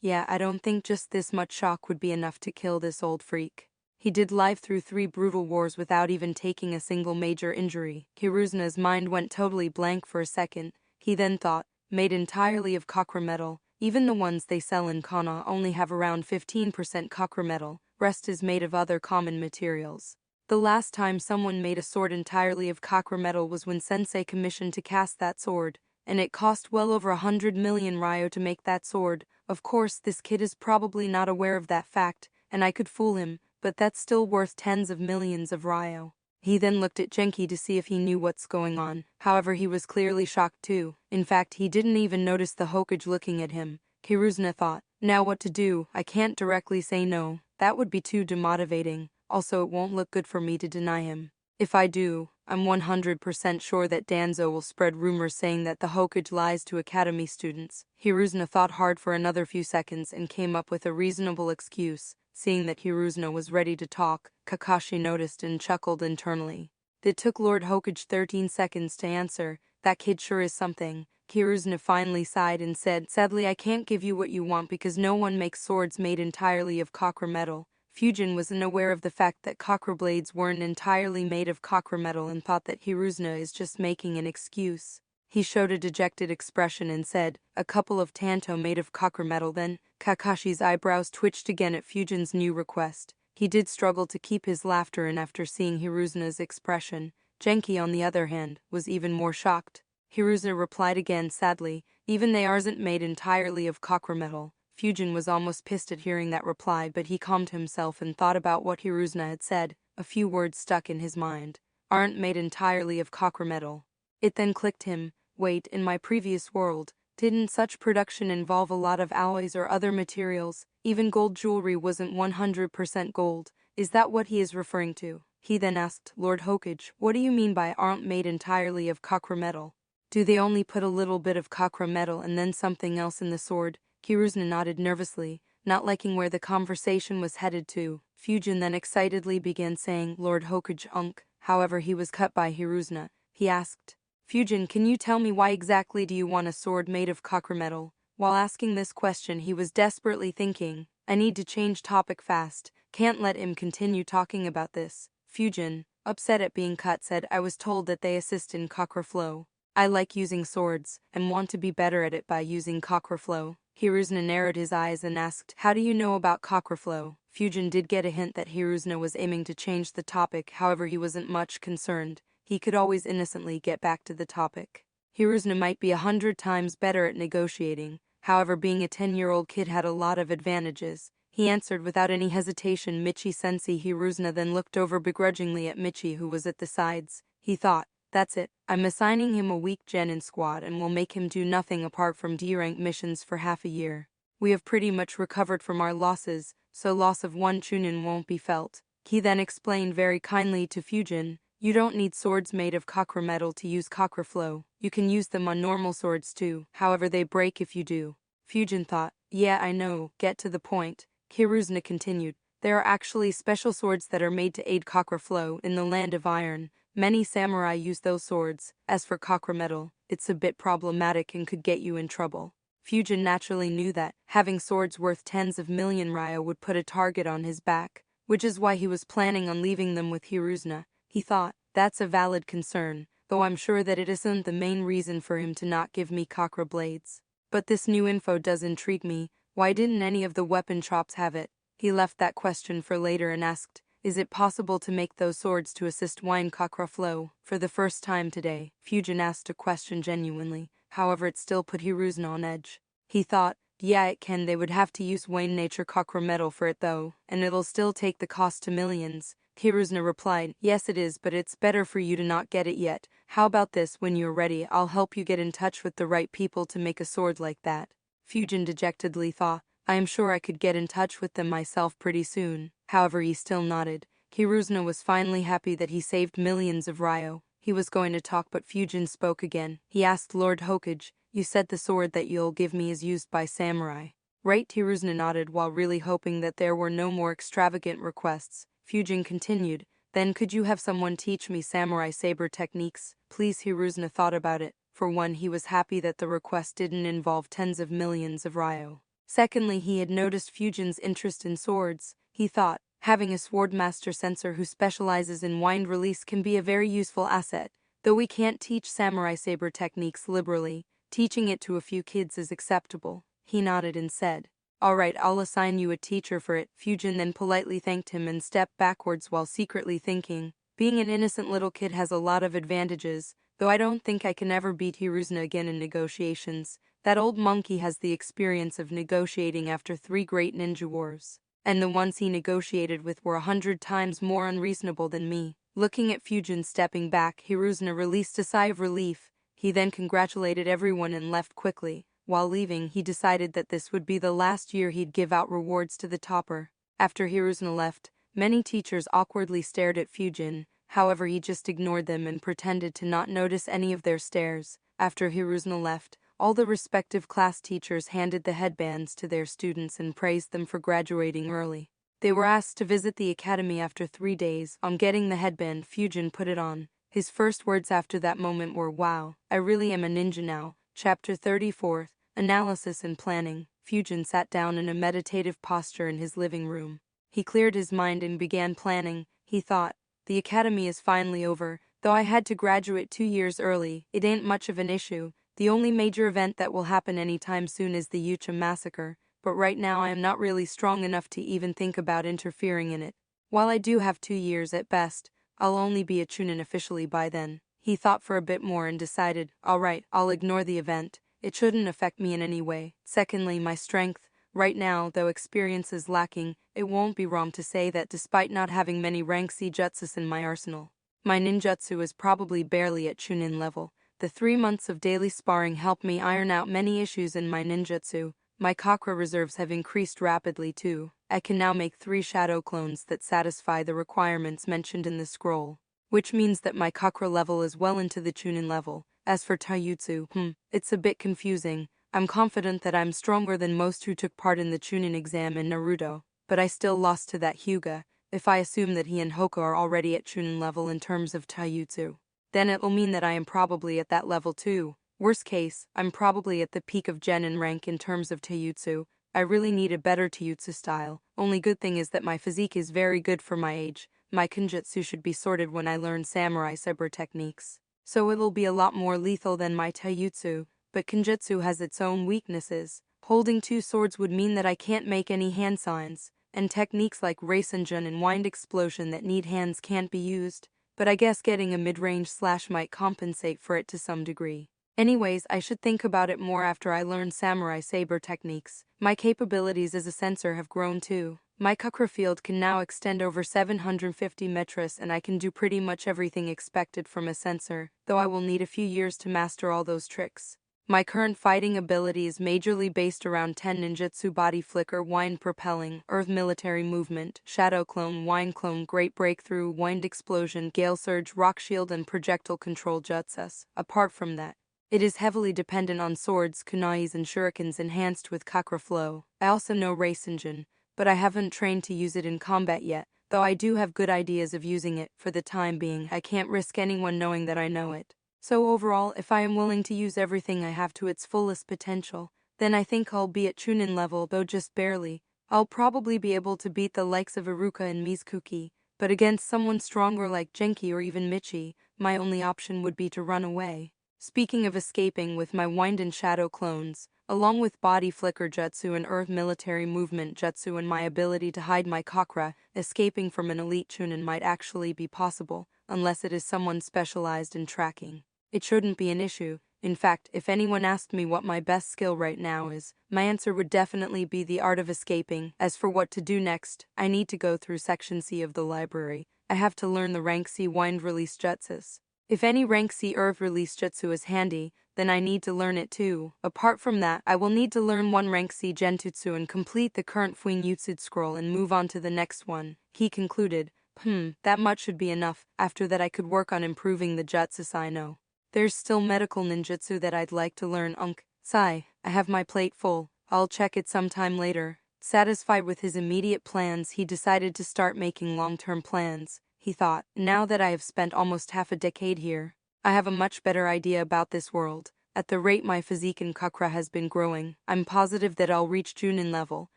Yeah, I don't think just this much shock would be enough to kill this old freak. He did live through 3 brutal wars without even taking a single major injury. Hiruzuna's mind went totally blank for a second. He then thought, made entirely of copper metal. Even the ones they sell in Kana only have around 15% copper metal, rest is made of other common materials. The last time someone made a sword entirely of copper metal was when Sensei commissioned to cast that sword, and it cost well over 100 million ryo to make that sword. Of course, this kid is probably not aware of that fact, and I could fool him, but that's still worth tens of millions of ryo. He then looked at Genki to see if he knew what's going on. However, he was clearly shocked too. In fact, he didn't even notice the Hokage looking at him. Hiruzuna thought, now what to do? I can't directly say no. That would be too demotivating. Also, it won't look good for me to deny him. If I do, I'm 100% sure that Danzo will spread rumors saying that the Hokage lies to academy students. Hiruzuna thought hard for another few seconds and came up with a reasonable excuse. Seeing that Hiruzuna was ready to talk, Kakashi noticed and chuckled internally. It took Lord Hokage 13 seconds to answer. That kid sure is something. Hiruzuna finally sighed and said, sadly I can't give you what you want because no one makes swords made entirely of copper metal. Fujin was unaware of the fact that copper blades weren't entirely made of copper metal and thought that Hiruzuna is just making an excuse. He showed a dejected expression and said, a couple of tanto made of copper metal then. Kakashi's eyebrows twitched again at Fujin's new request. He did struggle to keep his laughter in after seeing Hiruzuna's expression. Genki, on the other hand, was even more shocked. Hiruzuna replied again sadly, even they aren't made entirely of copper metal. Fujin was almost pissed at hearing that reply, but he calmed himself and thought about what Hiruzuna had said. A few words stuck in his mind. Aren't made entirely of copper metal. It then clicked him. Wait, in my previous world, didn't such production involve a lot of alloys or other materials? Even gold jewelry wasn't 100% gold. Is that what he is referring to? He then asked, Lord Hokage, what do you mean by aren't made entirely of copper metal? Do they only put a little bit of copper metal and then something else in the sword? Hiruzuna nodded nervously, not liking where the conversation was headed to. Fujin then excitedly began saying, Lord Hokage unk. However, he was cut by Hiruzuna. He asked, Fujin, can you tell me why exactly do you want a sword made of copper metal? While asking this question, he was desperately thinking, I need to change topic fast. Can't let him continue talking about this. Fujin, upset at being cut, said, I was told that they assist in chakra flow. I like using swords, and want to be better at it by using chakra flow. Hiruzuna narrowed his eyes and asked, how do you know about chakra flow? Fujin did get a hint that Hiruzuna was aiming to change the topic, however he wasn't much concerned. He could always innocently get back to the topic. Hiruzuna might be 100 times better at negotiating, however being a 10-year-old kid had a lot of advantages. He answered without any hesitation, Michi-sensei. Hiruzuna then looked over begrudgingly at Michi, who was at the sides. He thought, that's it, I'm assigning him a weak genin squad and will make him do nothing apart from D-rank missions for half a year. We have pretty much recovered from our losses, so loss of one chunin won't be felt. He then explained very kindly to Fujin, you don't need swords made of copper metal to use copper flow. You can use them on normal swords too, however they break if you do. Fujin thought, yeah I know, get to the point. Hiruzuna continued, there are actually special swords that are made to aid copper flow in the land of iron. Many samurai use those swords. As for copper metal, it's a bit problematic and could get you in trouble. Fujin naturally knew that having swords worth tens of million ryo would put a target on his back, which is why he was planning on leaving them with Hiruzuna. He thought, that's a valid concern, though I'm sure that it isn't the main reason for him to not give me chakra blades. But this new info does intrigue me. Why didn't any of the weapon shops have it? He left that question for later and asked, is it possible to make those swords to assist wine chakra flow? For the first time today, Fujin asked a question genuinely, however it still put Hiruzuna on edge. He thought, yeah it can, they would have to use wine nature chakra metal for it though, and it'll still take the cost to millions. Hiruzuna replied, yes it is, but it's better for you to not get it yet. How about this, when you're ready I'll help you get in touch with the right people to make a sword like that. Fujin dejectedly thought, I am sure I could get in touch with them myself pretty soon. However he still nodded. Hiruzuna was finally happy that he saved millions of ryo. He was going to talk but Fujin spoke again. He asked Lord Hokage, you said the sword that you'll give me is used by samurai. Right? Hiruzuna nodded while really hoping that there were no more extravagant requests. Fujin continued, then could you have someone teach me samurai saber techniques? Please. Hiruzuna thought about it. For one, he was happy that the request didn't involve tens of millions of ryo. Secondly, he had noticed Fujin's interest in swords. He thought, Having a sword master sensor who specializes in wind release can be a very useful asset. Though we can't teach samurai saber techniques liberally, teaching it to a few kids is acceptable. He nodded and said, "All right, I'll assign you a teacher for it." Fujin then politely thanked him and stepped backwards while secretly thinking, being an innocent little kid has a lot of advantages, though I don't think I can ever beat Hiruzuna again in negotiations. That old monkey has the experience of negotiating after 3 great ninja wars, and the ones he negotiated with were 100 times more unreasonable than me. Looking at Fujin stepping back, Hiruzuna released a sigh of relief. He then congratulated everyone and left quickly. While leaving, he decided that this would be the last year he'd give out rewards to the topper. After Hiruzuna left, many teachers awkwardly stared at Fujin. However, he just ignored them and pretended to not notice any of their stares. After Hiruzuna left, all the respective class teachers handed the headbands to their students and praised them for graduating early. They were asked to visit the academy after 3 days. On getting the headband, Fujin put it on. His first words after that moment were, "Wow, I really am a ninja now." Chapter 34, Analysis and Planning. Fujin sat down in a meditative posture in his living room. He cleared his mind and began planning. He thought, "The academy is finally over. Though I had to graduate 2 years early, it ain't much of an issue. The only major event that will happen anytime soon is the Yucha massacre, but right now I am not really strong enough to even think about interfering in it. While I do have 2 years at best, I'll only be a chunin officially by then." He thought for a bit more and decided, "Alright, I'll ignore the event. It shouldn't affect me in any way. Secondly, my strength. Right now, though experience is lacking, it won't be wrong to say that despite not having many rank C jutsus in my arsenal, my ninjutsu is probably barely at chunin level. The 3 months of daily sparring helped me iron out many issues in my ninjutsu. My chakra reserves have increased rapidly too. I can now make 3 shadow clones that satisfy the requirements mentioned in the scroll, which means that my chakra level is well into the chunin level. As for taijutsu, it's a bit confusing. I'm confident that I'm stronger than most who took part in the chunin exam in Naruto, but I still lost to that Hyuga. If I assume that he and Hoka are already at chunin level in terms of taijutsu, then it'll mean that I am probably at that level too. Worst case, I'm probably at the peak of genin rank in terms of taijutsu. I really need a better taijutsu style. Only good thing is that my physique is very good for my age. My kenjutsu should be sorted when I learn samurai saber techniques, so it'll be a lot more lethal than my taijutsu. But kenjutsu has its own weaknesses. Holding 2 swords would mean that I can't make any hand signs, and techniques like Rasenjun and Wind Explosion that need hands can't be used. But I guess getting a mid-range slash might compensate for it to some degree. Anyways, I should think about it more after I learn samurai saber techniques. My capabilities as a sensor have grown too. My chakra field can now extend over 750 meters and I can do pretty much everything expected from a sensor, though I will need a few years to master all those tricks. My current fighting ability is majorly based around 10 ninjutsu: body flicker, wind propelling, earth military movement, shadow clone, wind clone, great breakthrough, wind explosion, gale surge, rock shield and projectile control jutsus. Apart from that, it is heavily dependent on swords, kunais and shurikens enhanced with chakra flow. I also know Rasenjun, but I haven't trained to use it in combat yet, though I do have good ideas of using it. For the time being, I can't risk anyone knowing that I know it. So overall, if I am willing to use everything I have to its fullest potential, then I think I'll be at chunin level, though just barely. I'll probably be able to beat the likes of Iruka and Mizuki, but against someone stronger like Genki or even Michi, my only option would be to run away. Speaking of escaping, with my wind and shadow clones, along with body flicker jutsu and earth military movement jutsu and my ability to hide my chakra, escaping from an elite chunin might actually be possible, unless it is someone specialized in tracking. It shouldn't be an issue. In fact, if anyone asked me what my best skill right now is, my answer would definitely be the art of escaping. As for what to do next, I need to go through Section C of the library. I have to learn the Rank C wind release jutsus. If any Rank C earth release jutsu is handy, then I need to learn it too. Apart from that, I will need to learn 1 Rank C genjutsu and complete the current Fuin Jutsu scroll and move on to the next one. He concluded, that much should be enough. After that I could work on improving the jutsus I know. There's still medical ninjutsu that I'd like to learn. Sigh, I have my plate full. I'll check it sometime later. Satisfied with his immediate plans, he decided to start making long-term plans. He thought, now that I have spent almost half a decade here, I have a much better idea about this world. At the rate my physique and chakra has been growing, I'm positive that I'll reach Junin level,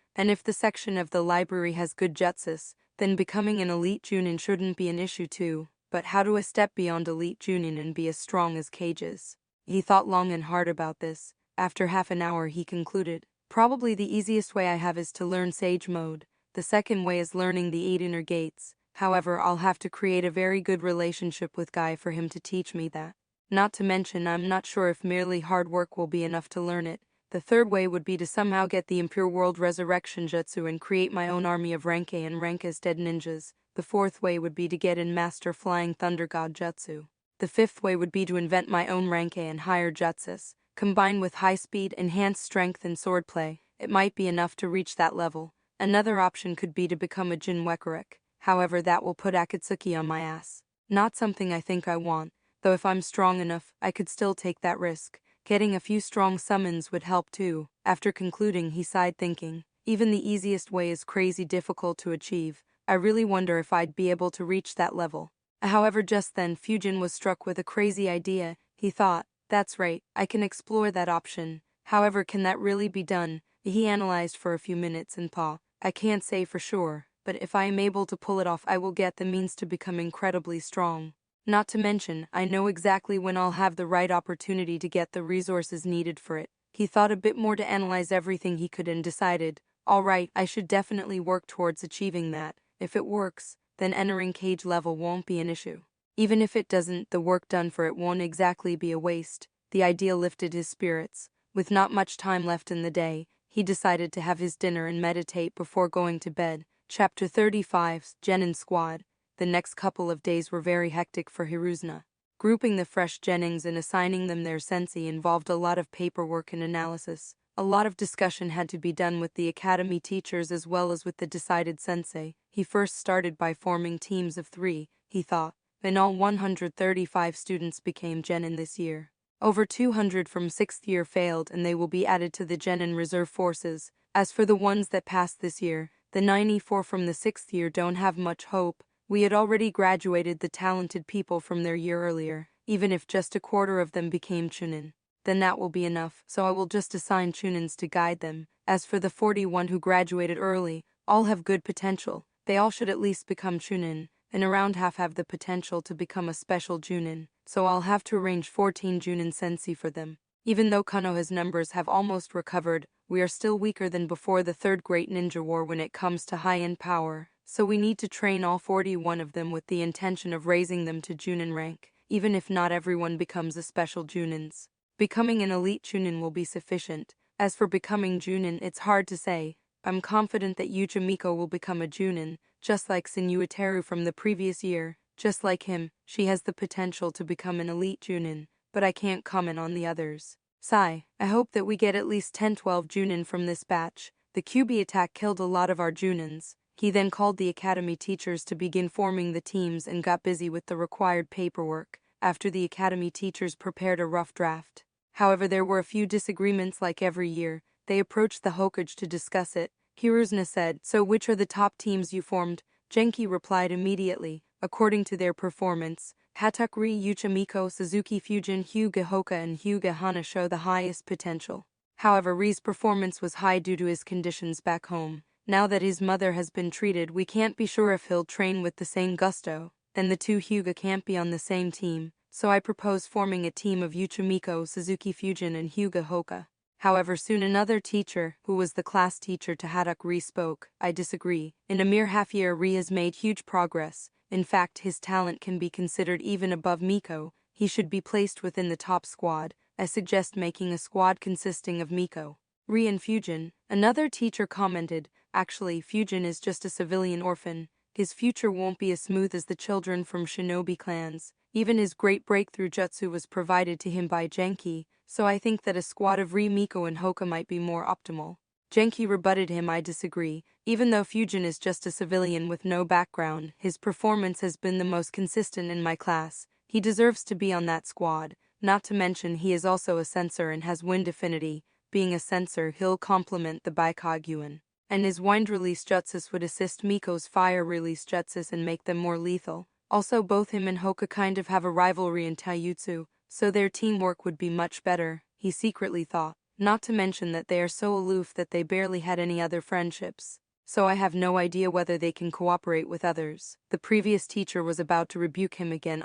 and if the section of the library has good jutsus, then becoming an elite Junin shouldn't be an issue too. But how do I step beyond elite Junin and be as strong as cages? He thought long and hard about this. After half an hour he concluded, probably the easiest way I have is to learn Sage Mode. The second way is learning the 8 inner gates. However, I'll have to create a very good relationship with Guy for him to teach me that. Not to mention, I'm not sure if merely hard work will be enough to learn it. The third way would be to somehow get the Impure World Resurrection Jutsu and create my own army of Renkai and Renkas dead ninjas. The fourth way would be to get in Master Flying Thunder God Jutsu. The fifth way would be to invent my own Renkai and higher jutsus. Combined with high speed, enhanced strength, and swordplay, it might be enough to reach that level. Another option could be to become a Jin Wekarek. However, that will put Akatsuki on my ass. Not something I think I want, though if I'm strong enough, I could still take that risk. Getting a few strong summons would help too. After concluding, he sighed, thinking, even the easiest way is crazy difficult to achieve. I really wonder if I'd be able to reach that level. However, just then, Fujin was struck with a crazy idea. He thought, that's right, I can explore that option. However, can that really be done? He analyzed for a few minutes and paused. I can't say for sure, but if I am able to pull it off, I will get the means to become incredibly strong. Not to mention, I know exactly when I'll have the right opportunity to get the resources needed for it. He thought a bit more to analyze everything he could and decided, all right, I should definitely work towards achieving that. If it works, then entering cage level won't be an issue. Even if it doesn't, the work done for it won't exactly be a waste. The idea lifted his spirits. With not much time left in the day, he decided to have his dinner and meditate before going to bed. Chapter 35, Genin Squad. The next couple of days were very hectic for Hiruzuna. Grouping the fresh Genins and assigning them their sensei involved a lot of paperwork and analysis. A lot of discussion had to be done with the academy teachers as well as with the decided sensei. He first started by forming teams of 3, he thought. In all, 135 students became Genin this year. Over 200 from 6th year failed, and they will be added to the Genin reserve forces. As for the ones that passed this year, the 94 from the 6th year don't have much hope. We had already graduated the talented people from their year earlier. Even if just a quarter of them became Chunin, then that will be enough, so I will just assign Chunins to guide them. As for the 41 who graduated early, all have good potential. They all should at least become Chunin, and around half have the potential to become a special Junin, so I'll have to arrange 14 Junin Sensei for them. Even though Konoha's numbers have almost recovered, we are still weaker than before the Third Great Ninja War when it comes to high-end power, so we need to train all 41 of them with the intention of raising them to Junin rank, even if not everyone becomes a special Junins. Becoming an elite Chunin will be sufficient. As for becoming Junin, it's hard to say. I'm confident that Uchimiko will become a Junin, just like Sinuiteru from the previous year. Just like him, she has the potential to become an elite Junin, but I can't comment on the others. Sigh, I hope that we get at least 10-12 Junin from this batch. The QB attack killed a lot of our Junins. He then called the academy teachers to begin forming the teams and got busy with the required paperwork. After the academy teachers prepared a rough draft. However, there were a few disagreements like every year. They approached the Hokage to discuss it. Hiruzuna said, so which are the top teams you formed? Genki replied immediately, according to their performance. Hatakuri, Uchimiko, Suzuki Fujin, Hyuga Hoka and Hyuga Hana show the highest potential. However, Ri's performance was high due to his conditions back home. Now that his mother has been treated, we can't be sure if he'll train with the same gusto. Then the two Hyuga can't be on the same team, so I propose forming a team of Uchimiko, Suzuki Fujin and Hyuga Hoka. However, soon another teacher, who was the class teacher to Haddock Ri, spoke. I disagree. In a mere half year, Ri has made huge progress. In fact, his talent can be considered even above Miko. He should be placed within the top squad. I suggest making a squad consisting of Miko, Ri and Fujin. Another teacher commented, actually, Fujin is just a civilian orphan. His future won't be as smooth as the children from shinobi clans. Even his great breakthrough jutsu was provided to him by Genki, so I think that a squad of Ri, Miko and Hoka might be more optimal. Genki rebutted him, I disagree. Even though Fujin is just a civilian with no background, his performance has been the most consistent in my class. He deserves to be on that squad. Not to mention he is also a sensor and has wind affinity. Being a sensor, he'll complement the Baikaguan. And his wind release jutsus would assist Miko's fire release jutsus and make them more lethal. Also, both him and Hoka kind of have a rivalry in taijutsu, so their teamwork would be much better, he secretly thought. Not to mention that they are so aloof that they barely had any other friendships. so I have no idea whether they can cooperate with others. The previous teacher was about to rebuke him again,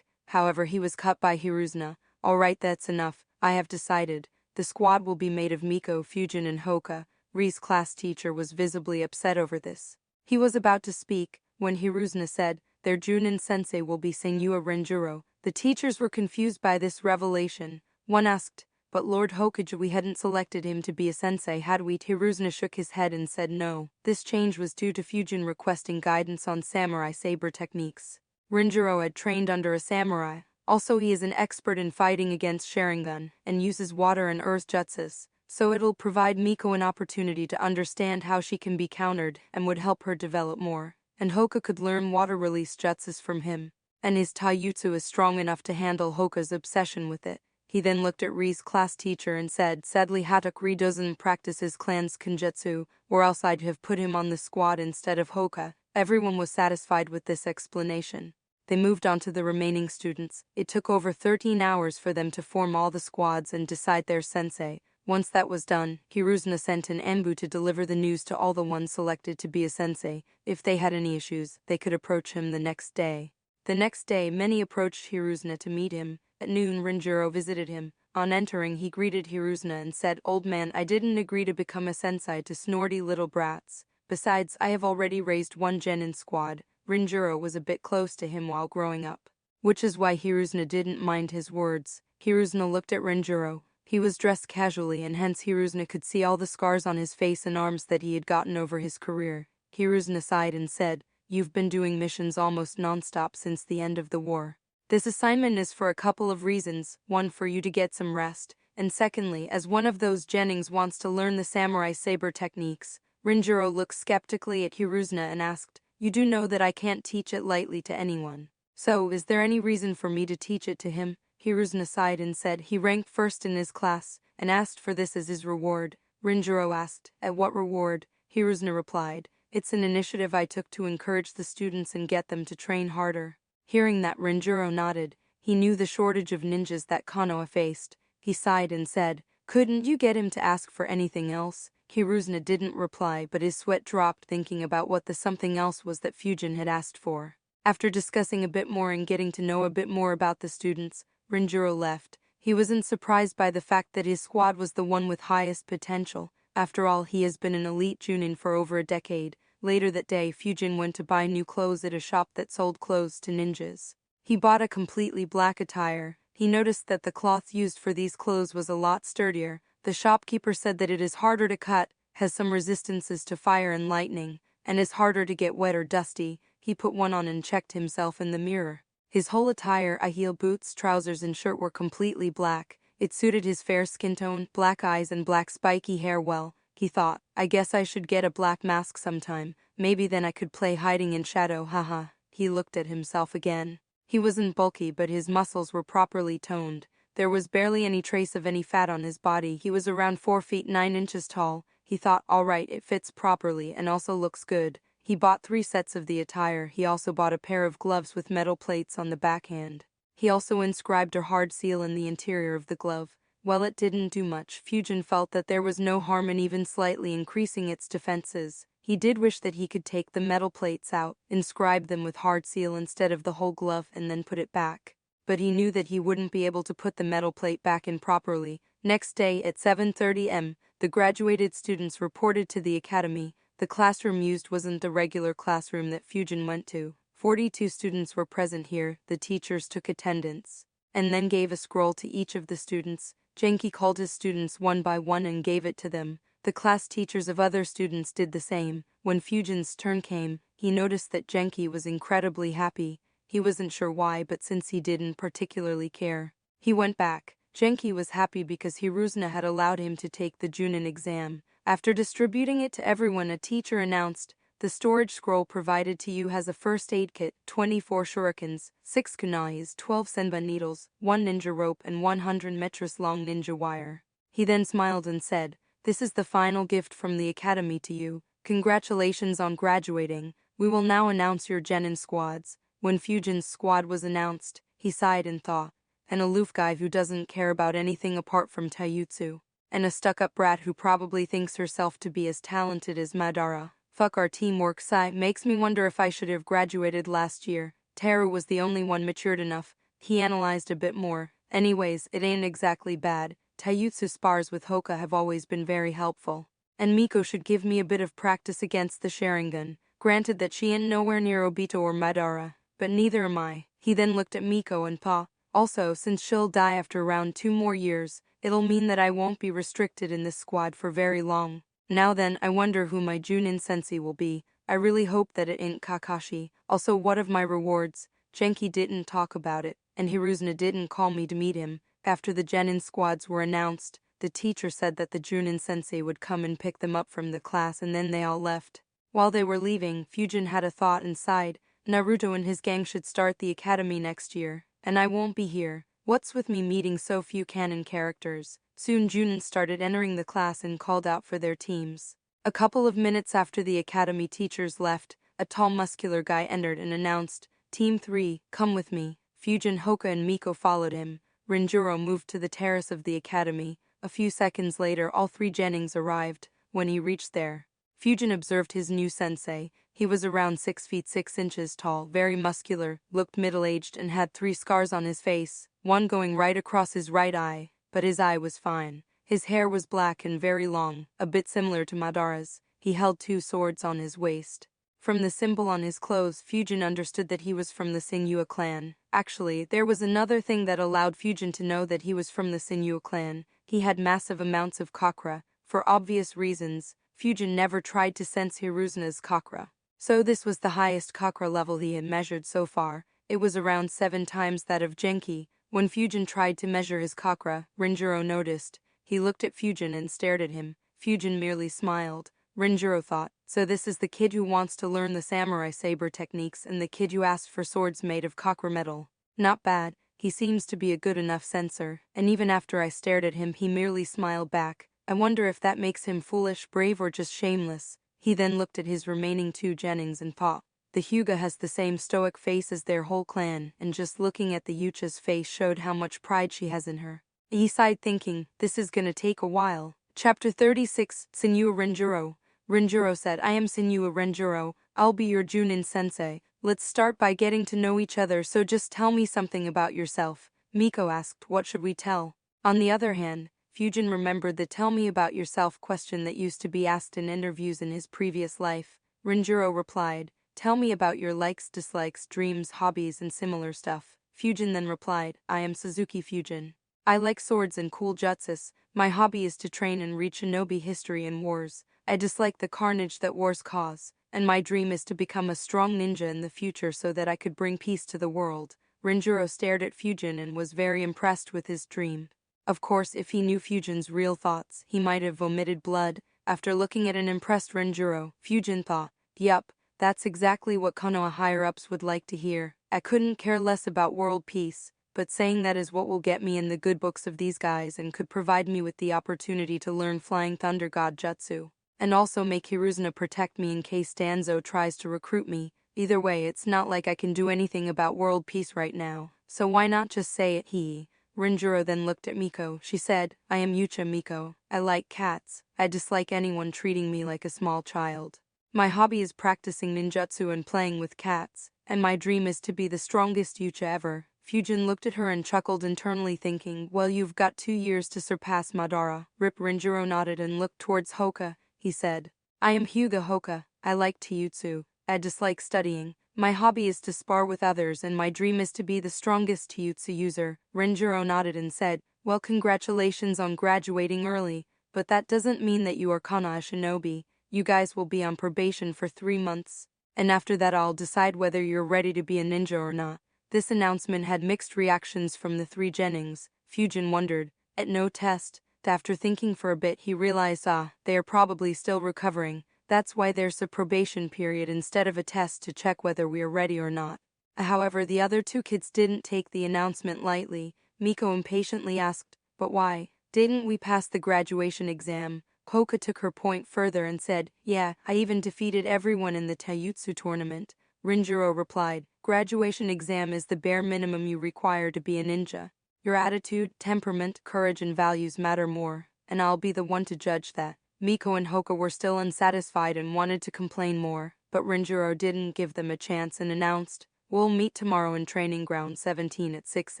however he was cut by Hiruzuna. Alright, that's enough, I have decided. The squad will be made of Miko, Fujin and Hoka. Ri's class teacher was visibly upset over this. He was about to speak, when Hiruzuna said, their Junin-sensei will be Senua Renjuro. The teachers were confused by this revelation. One asked, but Lord Hokage, we hadn't selected him to be a sensei, had we? Hiruzuna shook his head and said no. This change was due to Fujin requesting guidance on samurai saber techniques. Renjuro had trained under a samurai. Also, he is an expert in fighting against Sharingan and uses water and earth jutsus, so it'll provide Miko an opportunity to understand how she can be countered and would help her develop more. And Hoka could learn water release jutsus from him, and his taijutsu is strong enough to handle Hoka's obsession with it. He then looked at Ri's class teacher and said, sadly Ri doesn't practice his clan's kenjutsu, or else I'd have put him on the squad instead of Hoka. Everyone was satisfied with this explanation. They moved on to the remaining students. It took over 13 hours for them to form all the squads and decide their sensei. Once that was done, Hiruzuna sent an Enbu to deliver the news to all the ones selected to be a sensei. If they had any issues, they could approach him the next day. The next day, many approached Hiruzuna to meet him. At noon, Renjuro visited him. On entering, he greeted Hiruzuna and said, old man, I didn't agree to become a sensei to snorty little brats. Besides, I have already raised one genin squad. Renjuro was a bit close to him while growing up, which is why Hiruzuna didn't mind his words. Hiruzuna looked at Renjuro. He was dressed casually, and hence Hiruzuna could see all the scars on his face and arms that he had gotten over his career. Hiruzuna sighed and said, you've been doing missions almost non-stop since the end of the war. This assignment is for a couple of reasons, one for you to get some rest, and secondly, as one of those Jennings wants to learn the samurai saber techniques. Renjuro looked skeptically at Hiruzuna and asked, you do know that I can't teach it lightly to anyone. So, is there any reason for me to teach it to him? Hiruzuna sighed and said he ranked first in his class, and asked for this as his reward. Renjuro asked, at what reward? Hiruzuna replied, it's an initiative I took to encourage the students and get them to train harder. Hearing that, Renjuro nodded. He knew the shortage of ninjas that Konoha faced. He sighed and said, couldn't you get him to ask for anything else? Hiruzuna didn't reply, but his sweat dropped thinking about what the something else was that Fujin had asked for. After discussing a bit more and getting to know a bit more about the students, Renjuro left. He wasn't surprised by the fact that his squad was the one with highest potential. After all, he has been an elite Junin for over a decade. Later that day, Fujin went to buy new clothes at a shop that sold clothes to ninjas. He bought a completely black attire. He noticed that the cloth used for these clothes was a lot sturdier. The shopkeeper said that it is harder to cut, has some resistances to fire and lightning, and is harder to get wet or dusty. He put one on and checked himself in the mirror. His whole attire, high-heel boots, trousers and shirt were completely black. It suited his fair skin tone, black eyes and black spiky hair well. He thought, I guess I should get a black mask sometime. Maybe then I could play hiding in shadow, haha. He looked at himself again. He wasn't bulky, but his muscles were properly toned. There was barely any trace of any fat on his body. He was around 4 feet 9 inches tall. He thought, alright, it fits properly and also looks good. He bought 3 sets of the attire. He also bought a pair of gloves with metal plates on the backhand. He also inscribed a hard seal in the interior of the glove. While it didn't do much, Fujin felt that there was no harm in even slightly increasing its defenses. He did wish that he could take the metal plates out, inscribe them with hard seal instead of the whole glove and then put it back. But he knew that he wouldn't be able to put the metal plate back in properly. Next day at 7:30 am, the graduated students reported to the academy. The classroom used wasn't the regular classroom that Fujin went to. 42 students were present here. The teachers took attendance and then gave a scroll to each of the students. Genki called his students one by one and gave it to them. The class teachers of other students did the same. When Fujin's turn came, he noticed that Genki was incredibly happy. He wasn't sure why, but since he didn't particularly care, he went back. Genki was happy because Hiruzuna had allowed him to take the Junin exam. After distributing it to everyone, a teacher announced, the storage scroll provided to you has a first aid kit, 24 shurikens, 6 kunais, 12 senbon needles, 1 ninja rope and 100 meters long ninja wire. He then smiled and said, this is the final gift from the academy to you. Congratulations on graduating. We will now announce your genin squads. When Fujin's squad was announced, he sighed and thought, an aloof guy who doesn't care about anything apart from taijutsu, and a stuck-up brat who probably thinks herself to be as talented as Madara. Fuck our teamwork. Sigh makes me wonder if I should have graduated last year. Teru was the only one matured enough. He analyzed a bit more. Anyways, it ain't exactly bad. Taijutsu spars with Hoka have always been very helpful. And Miko should give me a bit of practice against the Sharingan. Granted that she ain't nowhere near Obito or Madara, but neither am I. He then looked at Miko and Pa. Also, since she'll die after around 2 more years, it'll mean that I won't be restricted in this squad for very long. Now then, I wonder who my Junin sensei will be. I really hope that it ain't Kakashi. Also, what of my rewards? Genki didn't talk about it, and Hiruzuna didn't call me to meet him. After the Genin squads were announced, the teacher said that the Junin sensei would come and pick them up from the class, and then they all left. While they were leaving, Fujin had a thought and sighed. Naruto and his gang should start the academy next year, and I won't be here. What's with me meeting so few canon characters? Soon Junin started entering the class and called out for their teams. A couple of minutes after the academy teachers left, a tall muscular guy entered and announced, "Team 3, come with me." Fujin, Hoka and Miko followed him. Rinjuro moved to the terrace of the academy. A few seconds later, all 3 Genins arrived. When he reached there, Fujin observed his new sensei. He was around 6 feet 6 inches tall, very muscular, looked middle-aged and had 3 scars on his face, one going right across his right eye, but his eye was fine. His hair was black and very long, a bit similar to Madara's. He held 2 swords on his waist. From the symbol on his clothes, Fujin understood that he was from the Sinua clan. Actually, there was another thing that allowed Fujin to know that he was from the Sinua clan. He had massive amounts of chakra. For obvious reasons, Fujin never tried to sense Hiruzuna's chakra. So this was the highest chakra level he had measured so far. It was around 7 times that of Genki. When Fujin tried to measure his chakra, Rinjuro noticed. He looked at Fujin and stared at him. Fujin merely smiled. Rinjuro thought, so this is the kid who wants to learn the samurai saber techniques and the kid who asked for swords made of chakra metal. Not bad, he seems to be a good enough censor, and even after I stared at him he merely smiled back. I wonder if that makes him foolish, brave or just shameless. He then looked at his remaining 2 Genins and Pa. The Hyuga has the same stoic face as their whole clan, and just looking at the Yucha's face showed how much pride she has in her. He sighed thinking, this is gonna take a while. Chapter 36, Senua Rinjuro. Rinjuro said, I am Senua Rinjuro, I'll be your Junin sensei. Let's start by getting to know each other, so just tell me something about yourself. Miko asked, what should we tell? On the other hand, Fujin remembered the tell me about yourself question that used to be asked in interviews in his previous life. Rinjuro replied, tell me about your likes, dislikes, dreams, hobbies, and similar stuff. Fujin then replied, I am Suzuki Fujin. I like swords and cool jutsus. My hobby is to train and read shinobi history and wars. I dislike the carnage that wars cause, and my dream is to become a strong ninja in the future so that I could bring peace to the world. Rinjuro stared at Fujin and was very impressed with his dream. Of course, if he knew Fujin's real thoughts, he might have vomited blood. After looking at an impressed Rinjuro, Fujin thought, yup, that's exactly what Konoha higher-ups would like to hear. I couldn't care less about world peace, but saying that is what will get me in the good books of these guys and could provide me with the opportunity to learn Flying Thunder God Jutsu. And also make Hiruzuna protect me in case Danzo tries to recruit me. Either way, it's not like I can do anything about world peace right now, so why not just say it? Rinjuro then looked at Miko. She said, I am Yucha Miko. I like cats. I dislike anyone treating me like a small child. My hobby is practicing ninjutsu and playing with cats, and my dream is to be the strongest Yucha ever. Fujin looked at her and chuckled internally thinking, well, you've got 2 years to surpass Madara. Rinjuro nodded and looked towards Hoka. He said, I am Hyuga Hoka. I like Taijutsu. I dislike studying. My hobby is to spar with others and my dream is to be the strongest Taijutsu user. Rinjuro nodded and said, well, congratulations on graduating early, but that doesn't mean that you are Konoha shinobi. You guys will be on probation for 3 months, and after that I'll decide whether you're ready to be a ninja or not. This announcement had mixed reactions from the 3 Genins. Fujin wondered, at no test? After thinking for a bit he realized, they are probably still recovering. That's why there's a probation period instead of a test to check whether we are ready or not. However, the other 2 kids didn't take the announcement lightly. Miko impatiently asked, but why? Didn't we pass the graduation exam? Hoka took her point further and said, yeah, I even defeated everyone in the Taijutsu tournament. Rinjuro replied, graduation exam is the bare minimum you require to be a ninja. Your attitude, temperament, courage and values matter more, and I'll be the one to judge that. Miko and Hoka were still unsatisfied and wanted to complain more, but Renjiro didn't give them a chance and announced, "We'll meet tomorrow in Training Ground 17 at 6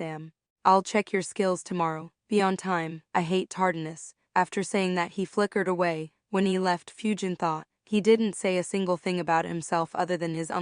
am. I'll check your skills tomorrow. Be on time. I hate tardiness." After saying that, he flickered away. When he left, Fujin thought, he didn't say a single thing about himself other than his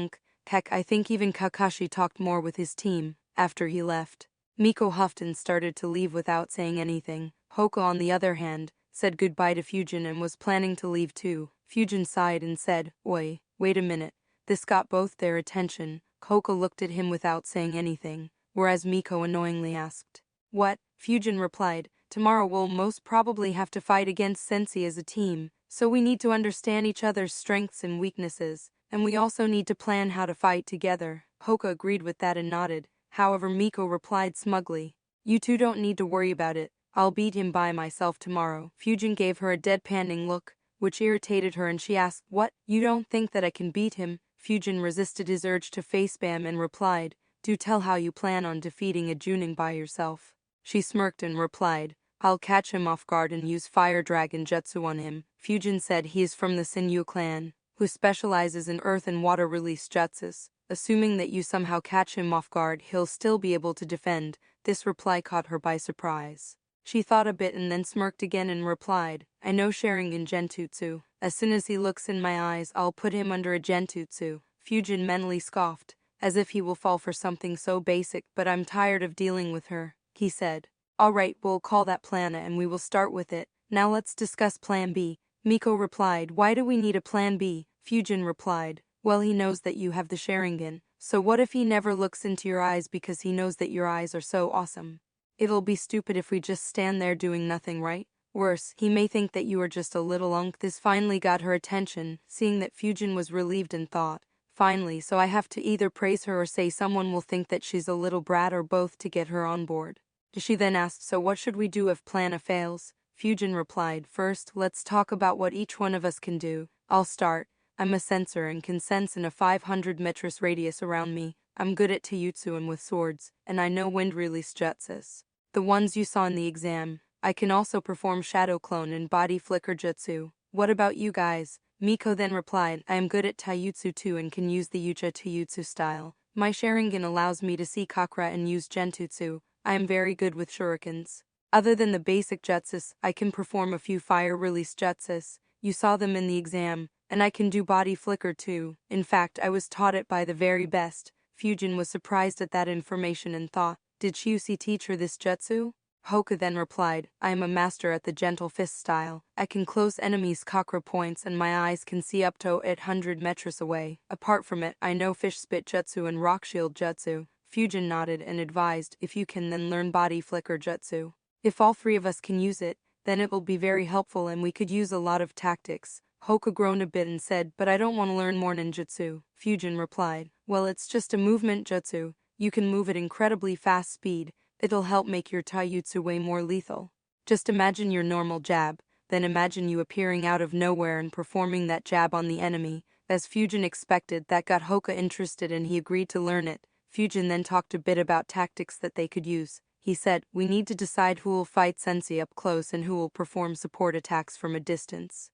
Heck, I think even Kakashi talked more with his team after he left. Miko huffed and started to leave without saying anything. Hoka, on the other hand, said goodbye to Fujin and was planning to leave too. Fujin sighed and said, "Oi, wait a minute." This got both their attention. Hoka looked at him without saying anything, whereas Miko annoyingly asked, "What?" Fujin replied, "Tomorrow we'll most probably have to fight against Sensei as a team, so we need to understand each other's strengths and weaknesses, and we also need to plan how to fight together." Hoka agreed with that and nodded. However, Miko replied smugly, "You two don't need to worry about it. I'll beat him by myself tomorrow." Fujin gave her a deadpanning look, which irritated her, and she asked, "What? You don't think that I can beat him?" Fujin resisted his urge to facepalm and replied, "Do tell how you plan on defeating a Junin by yourself." She smirked and replied, "I'll catch him off guard and use Fire Dragon Jutsu on him." Fujin said he is from the Senyu clan, who specializes in earth and water release jutsus. Assuming that you somehow catch him off guard, he'll still be able to defend. This reply caught her by surprise. She thought a bit and then smirked again and replied, "I know Sharingan Genjutsu. As soon as he looks in my eyes, I'll put him under a Genjutsu." Fujin mentally scoffed, as if he will fall for something so basic, "But I'm tired of dealing with her," he said. "Alright, we'll call that plan A and we will start with it. Now let's discuss plan B." Miko replied, "Why do we need a plan B?" Fujin replied, "Well, he knows that you have the Sharingan, so what if he never looks into your eyes because he knows that your eyes are so awesome? It'll be stupid if we just stand there doing nothing, right? Worse, he may think that you are just a little unk." This finally got her attention, seeing that Fujin was relieved and thought, "Finally, so I have to either praise her or say someone will think that she's a little brat, or both to get her on board." She then asked, "So what should we do if plan A fails?" Fujin replied, "First, let's talk about what each one of us can do. I'll start. I'm a sensor and can sense in a 500 meters radius around me. I'm good at taijutsu and with swords, and I know wind release jutsus, the ones you saw in the exam. I can also perform shadow clone and body flicker jutsu. What about you guys?" Miko then replied, "I am good at taijutsu too and can use the Yuja taijutsu style. My Sharingan allows me to see Kakra and use Genjutsu. I am very good with shurikens. Other than the basic jutsus, I can perform a few fire release jutsus. You saw them in the exam, and I can do body flicker too. In fact, I was taught it by the very best." Fujin was surprised at that information and thought, "Did Chiusi teach her this jutsu?" Hoka then replied, "I am a master at the gentle fist style. I can close enemies' chakra points and my eyes can see up to 800 meters away. Apart from it, I know fish spit jutsu and rock shield jutsu." Fujin nodded and advised, "If you can, then learn body flicker jutsu. If all three of us can use it, then it will be very helpful and we could use a lot of tactics." Hoka groaned a bit and said, "But I don't want to learn more ninjutsu." Fujin replied, "Well, it's just a movement jutsu. You can move at incredibly fast speed. It'll help make your taijutsu way more lethal. Just imagine your normal jab, then imagine you appearing out of nowhere and performing that jab on the enemy." As Fujin expected, that got Hoka interested and he agreed to learn it. Fujin then talked a bit about tactics that they could use. He said, "We need to decide who will fight Sensei up close and who will perform support attacks from a distance."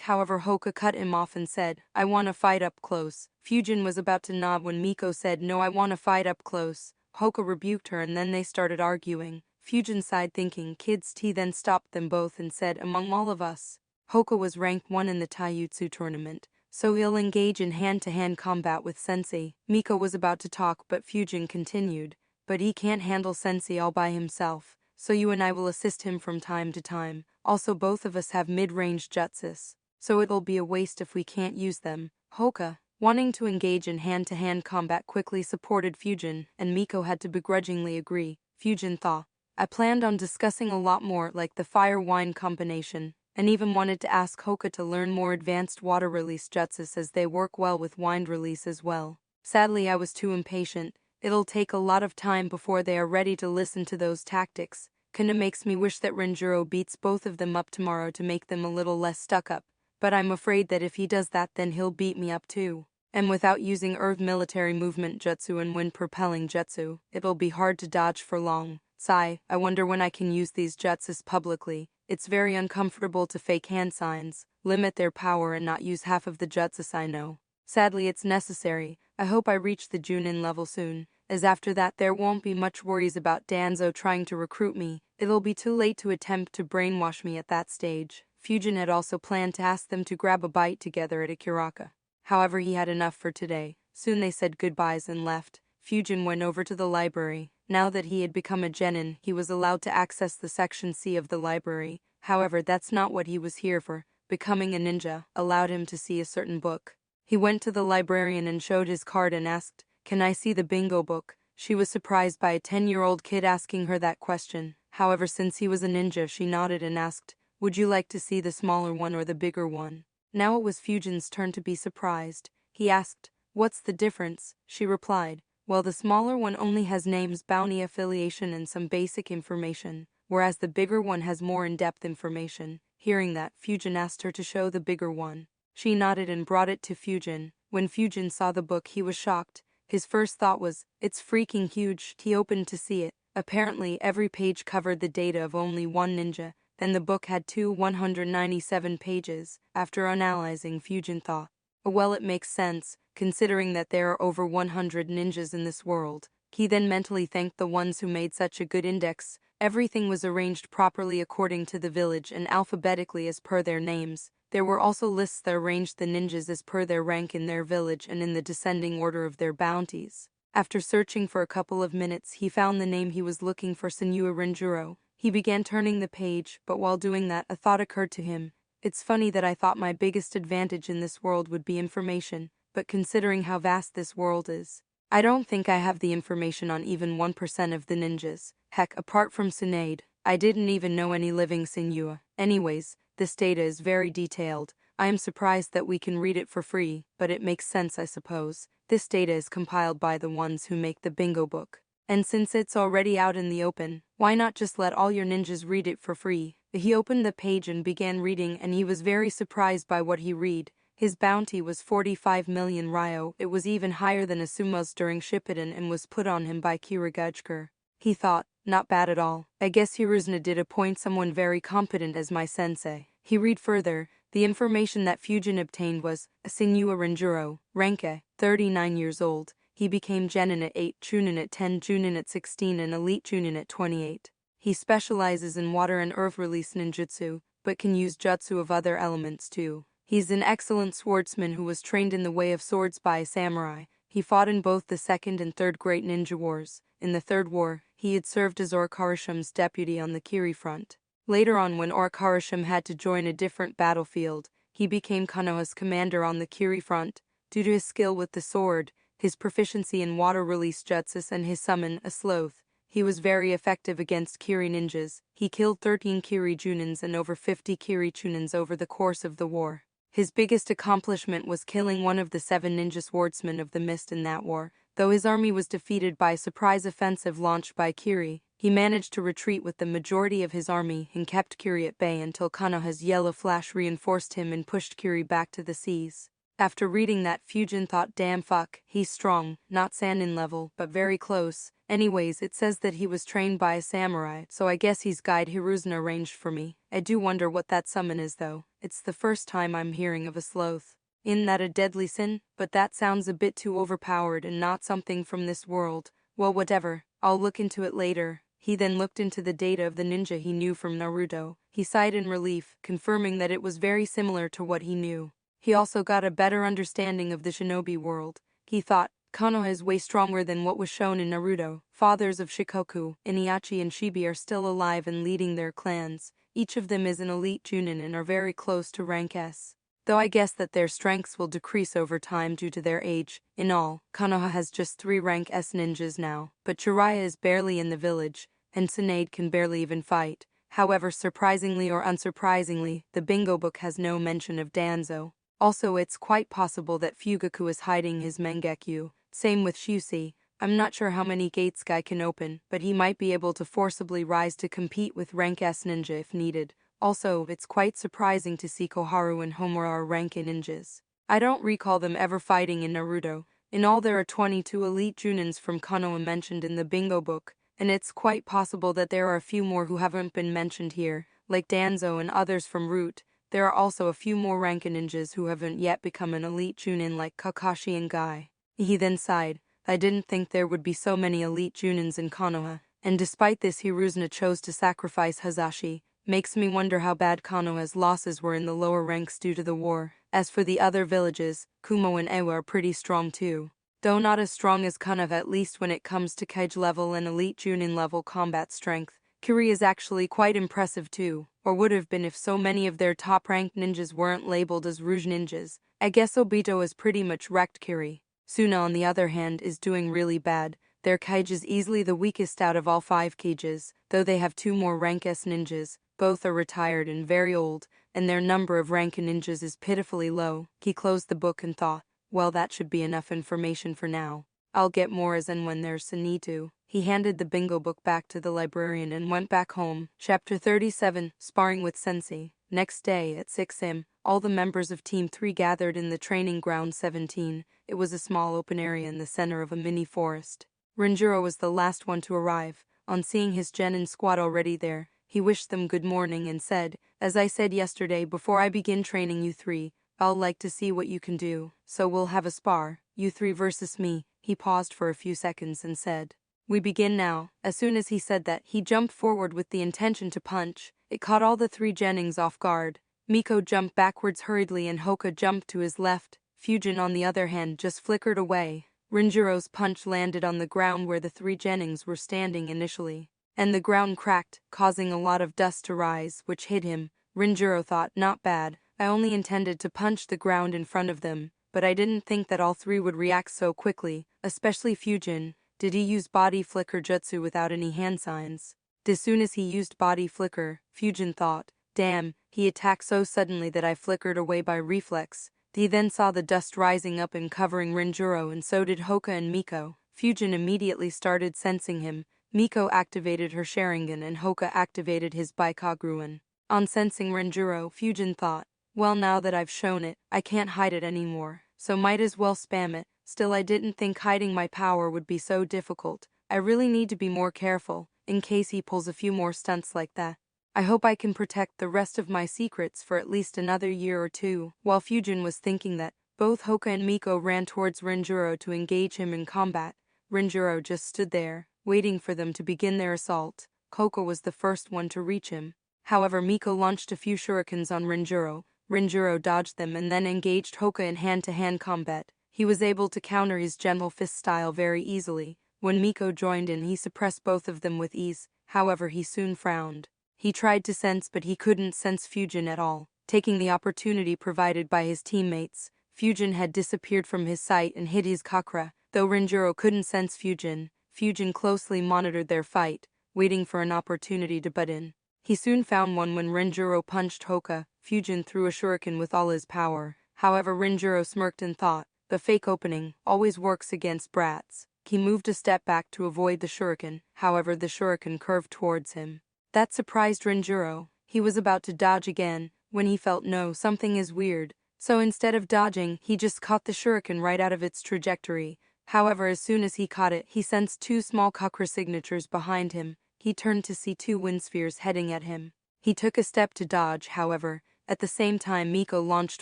However, Hoka cut him off and said, "I want to fight up close." Fujin was about to nod when Miko said, "No, I want to fight up close." Hoka rebuked her and then they started arguing. Fujin sighed thinking, "Kids T," then stopped them both and said, "Among all of us, Hoka was ranked 1 in the taijutsu tournament, so he'll engage in hand-to-hand combat with Sensei." Miko was about to talk but Fujin continued, "But he can't handle Sensei all by himself, so you and I will assist him from time to time. Also, both of us have mid-range jutsus, so it'll be a waste if we can't use them." Hoka, wanting to engage in hand-to-hand combat, quickly supported Fujin, and Miko had to begrudgingly agree. Fujin thought, "I planned on discussing a lot more, like the fire-wine combination, and even wanted to ask Hoka to learn more advanced water release jutsus as they work well with wind release as well. Sadly, I was too impatient. It'll take a lot of time before they are ready to listen to those tactics. Kinda makes me wish that Renjiro beats both of them up tomorrow to make them a little less stuck up, but I'm afraid that if he does that then he'll beat me up too. And without using earth military movement jutsu and wind propelling jutsu, it'll be hard to dodge for long. Sigh, I wonder when I can use these jutsus publicly. It's very uncomfortable to fake hand signs, limit their power and not use half of the jutsus I know. Sadly it's necessary. I hope I reach the Junin level soon, as after that there won't be much worries about Danzo trying to recruit me. It'll be too late to attempt to brainwash me at that stage. Fujin had also planned to ask them to grab a bite together at Akiraka. However, he had enough for today. Soon they said goodbyes and left. Fujin went over to the library. Now that he had become a genin, he was allowed to access the section C of the library. However, that's not what he was here for. Becoming a ninja allowed him to see a certain book. He went to the librarian and showed his card and asked, "Can I see the bingo book?" She was surprised by a 10-year-old kid asking her that question. However, since he was a ninja, she nodded and asked, "Would you like to see the smaller one or the bigger one?" Now it was Fujin's turn to be surprised. He asked, "What's the difference?" She replied, "Well, the smaller one only has names, bounty affiliation and some basic information, whereas the bigger one has more in-depth information." Hearing that, Fujin asked her to show the bigger one. She nodded and brought it to Fujin. When Fujin saw the book, he was shocked. His first thought was, "It's freaking huge." He opened to see it. Apparently, every page covered the data of only one ninja. Then the book had 197 pages. After analyzing, Fujin thought, "Oh well, it makes sense, considering that there are over 100 ninjas in this world." He then mentally thanked the ones who made such a good index. Everything was arranged properly according to the village and alphabetically as per their names. There were also lists that arranged the ninjas as per their rank in their village and in the descending order of their bounties. After searching for a couple of minutes, he found the name he was looking for, Senua Renjuro. He began turning the page, but while doing that, a thought occurred to him. "It's funny that I thought my biggest advantage in this world would be information, but considering how vast this world is, I don't think I have the information on even 1% of the ninjas. Heck, apart from Tsunade, I didn't even know any living Senua. Anyways, this data is very detailed. I am surprised that we can read it for free, but it makes sense, I suppose. This data is compiled by the ones who make the bingo book. And since it's already out in the open, why not just let all your ninjas read it for free?" He opened the page and began reading, and he was very surprised by what he read. His bounty was 45 million ryo. It was even higher than Asuma's during Shippuden and was put on him by Kirigujker. He thought, "Not bad at all. I guess Hiruzuna did appoint someone very competent as my sensei." He read further. The information that Fujin obtained was, Senua Renjuro, Renke, 39 years old. He became Genin at 8, Chunin at 10, Junin at 16 and Elite Chunin at 28. He specializes in water and earth release ninjutsu, but can use jutsu of other elements too. He's an excellent swordsman who was trained in the way of swords by a samurai. He fought in both the second and third great ninja wars. In the third war, he had served as Orikarisham's deputy on the Kiri front. Later on, when Orikarisham had to join a different battlefield, he became Konoha's commander on the Kiri front. Due to his skill with the sword, his proficiency in water release jutsus and his summon, a sloth, he was very effective against Kiri ninjas. He killed 13 Kiri Junins and over 50 Kiri Chunins over the course of the war. His biggest accomplishment was killing one of the 7 ninja swordsmen of the mist in that war. Though his army was defeated by a surprise offensive launched by Kiri, he managed to retreat with the majority of his army and kept Kiri at bay until Konoha's yellow flash reinforced him and pushed Kiri back to the seas. After reading that, Fujin thought, "Damn fuck, he's strong, not Sannin level, but very close. Anyways, it says that he was trained by a samurai, so I guess he's guide Hiruzuna arranged for me. I do wonder what that summon is though. It's the first time I'm hearing of a sloth. Isn't that a deadly sin? But that sounds a bit too overpowered and not something from this world. Well, whatever, I'll look into it later." He then looked into the data of the ninja he knew from Naruto. He sighed in relief, confirming that it was very similar to what he knew. He also got a better understanding of the shinobi world. He thought, Konoha is way stronger than what was shown in Naruto. Fathers of Shikoku, Iniachi and Shibi are still alive and leading their clans. Each of them is an elite Junin and are very close to rank S. Though I guess that their strengths will decrease over time due to their age. In all, Konoha has just 3 rank S ninjas now, but Jiraiya is barely in the village, and Tsunade can barely even fight. However, surprisingly or unsurprisingly, the bingo book has no mention of Danzo. Also, it's quite possible that Fugaku is hiding his Mangekyu. Same with Shusi. I'm not sure how many gates Guy can open, but he might be able to forcibly rise to compete with rank S ninja if needed. Also, it's quite surprising to see Koharu and Homura are rank ninjas. I don't recall them ever fighting in Naruto. In all, there are 22 elite Junins from Konoha mentioned in the bingo book, and it's quite possible that there are a few more who haven't been mentioned here. Like Danzo and others from Root, there are also a few more Rankin ninjas who haven't yet become an elite Chunin like Kakashi and Guy. He then sighed. I didn't think there would be so many elite Junins in Konoha, and despite this Hiruzuna chose to sacrifice Hazashi. Makes me wonder how bad Konoha's losses were in the lower ranks due to the war. As for the other villages, Kumo and Ewa are pretty strong too. Though not as strong as Konoha, at least when it comes to Kage level and elite Junin level combat strength. Kiri is actually quite impressive too, or would have been if so many of their top-ranked ninjas weren't labeled as Rouge ninjas. I guess Obito has pretty much wrecked Kiri. Suna on the other hand is doing really bad. Their Kage is easily the weakest out of all 5 Kages, though they have 2 more rank S ninjas. Both are retired and very old, and their number of rank ninjas is pitifully low. He closed the book and thought, well, that should be enough information for now. I'll get more as and when there's a need to. He handed the bingo book back to the librarian and went back home. Chapter 37, Sparring with Sensei. Next day, at 6 am, all the members of Team 3 gathered in the training ground 17. It was a small open area in the center of a mini forest. Renjiro was the last one to arrive. On seeing his genin squad already there, he wished them good morning and said, as I said yesterday, before I begin training you 3, I'll like to see what you can do, so we'll have a spar, you 3 versus me. He paused for a few seconds and said, we begin now. As soon as he said that, he jumped forward with the intention to punch. It caught all the 3 genins off guard. Miko jumped backwards hurriedly and Hoka jumped to his left. Fujin on the other hand just flickered away. Renjiro's punch landed on the ground where the 3 genins were standing initially, and the ground cracked, causing a lot of dust to rise, which hit him. Renjiro thought, not bad, I only intended to punch the ground in front of them, but I didn't think that all 3 would react so quickly, especially Fujin. Did he use body flicker jutsu without any hand signs? As soon as he used body flicker, Fujin thought, damn, he attacked so suddenly that I flickered away by reflex. He then saw the dust rising up and covering Renjiro, and so did Hoka and Miko. Fujin immediately started sensing him. Miko activated her Sharingan and Hoka activated his Baikagruan. On sensing Renjiro, Fujin thought, well, now that I've shown it, I can't hide it anymore, so might as well spam it. Still, I didn't think hiding my power would be so difficult. I really need to be more careful, in case he pulls a few more stunts like that. I hope I can protect the rest of my secrets for at least another year or 2. While Fujin was thinking that, both Hoka and Miko ran towards Renjiro to engage him in combat. Renjiro just stood there, waiting for them to begin their assault. Hoka was the first one to reach him. However, Miko launched a few shurikens on Renjiro. Renjiro dodged them and then engaged Hoka in hand-to-hand combat. He was able to counter his general fist style very easily. When Miko joined in, he suppressed both of them with ease. However, he soon frowned. He tried to sense, but he couldn't sense Fujin at all. Taking the opportunity provided by his teammates, Fujin had disappeared from his sight and hid his chakra. Though Renjiro couldn't sense Fujin, Fujin closely monitored their fight, waiting for an opportunity to butt in. He soon found one when Renjiro punched Hoka. Fujin threw a shuriken with all his power. However, Renjiro smirked and thought, the fake opening always works against brats. He moved a step back to avoid the shuriken. However, the shuriken curved towards him. That surprised Renjiro. He was about to dodge again, when he felt no, something is weird. So instead of dodging, he just caught the shuriken right out of its trajectory. However, as soon as he caught it, he sensed 2 small chakra signatures behind him. He turned to see 2 wind spheres heading at him. He took a step to dodge, however. At the same time, Miko launched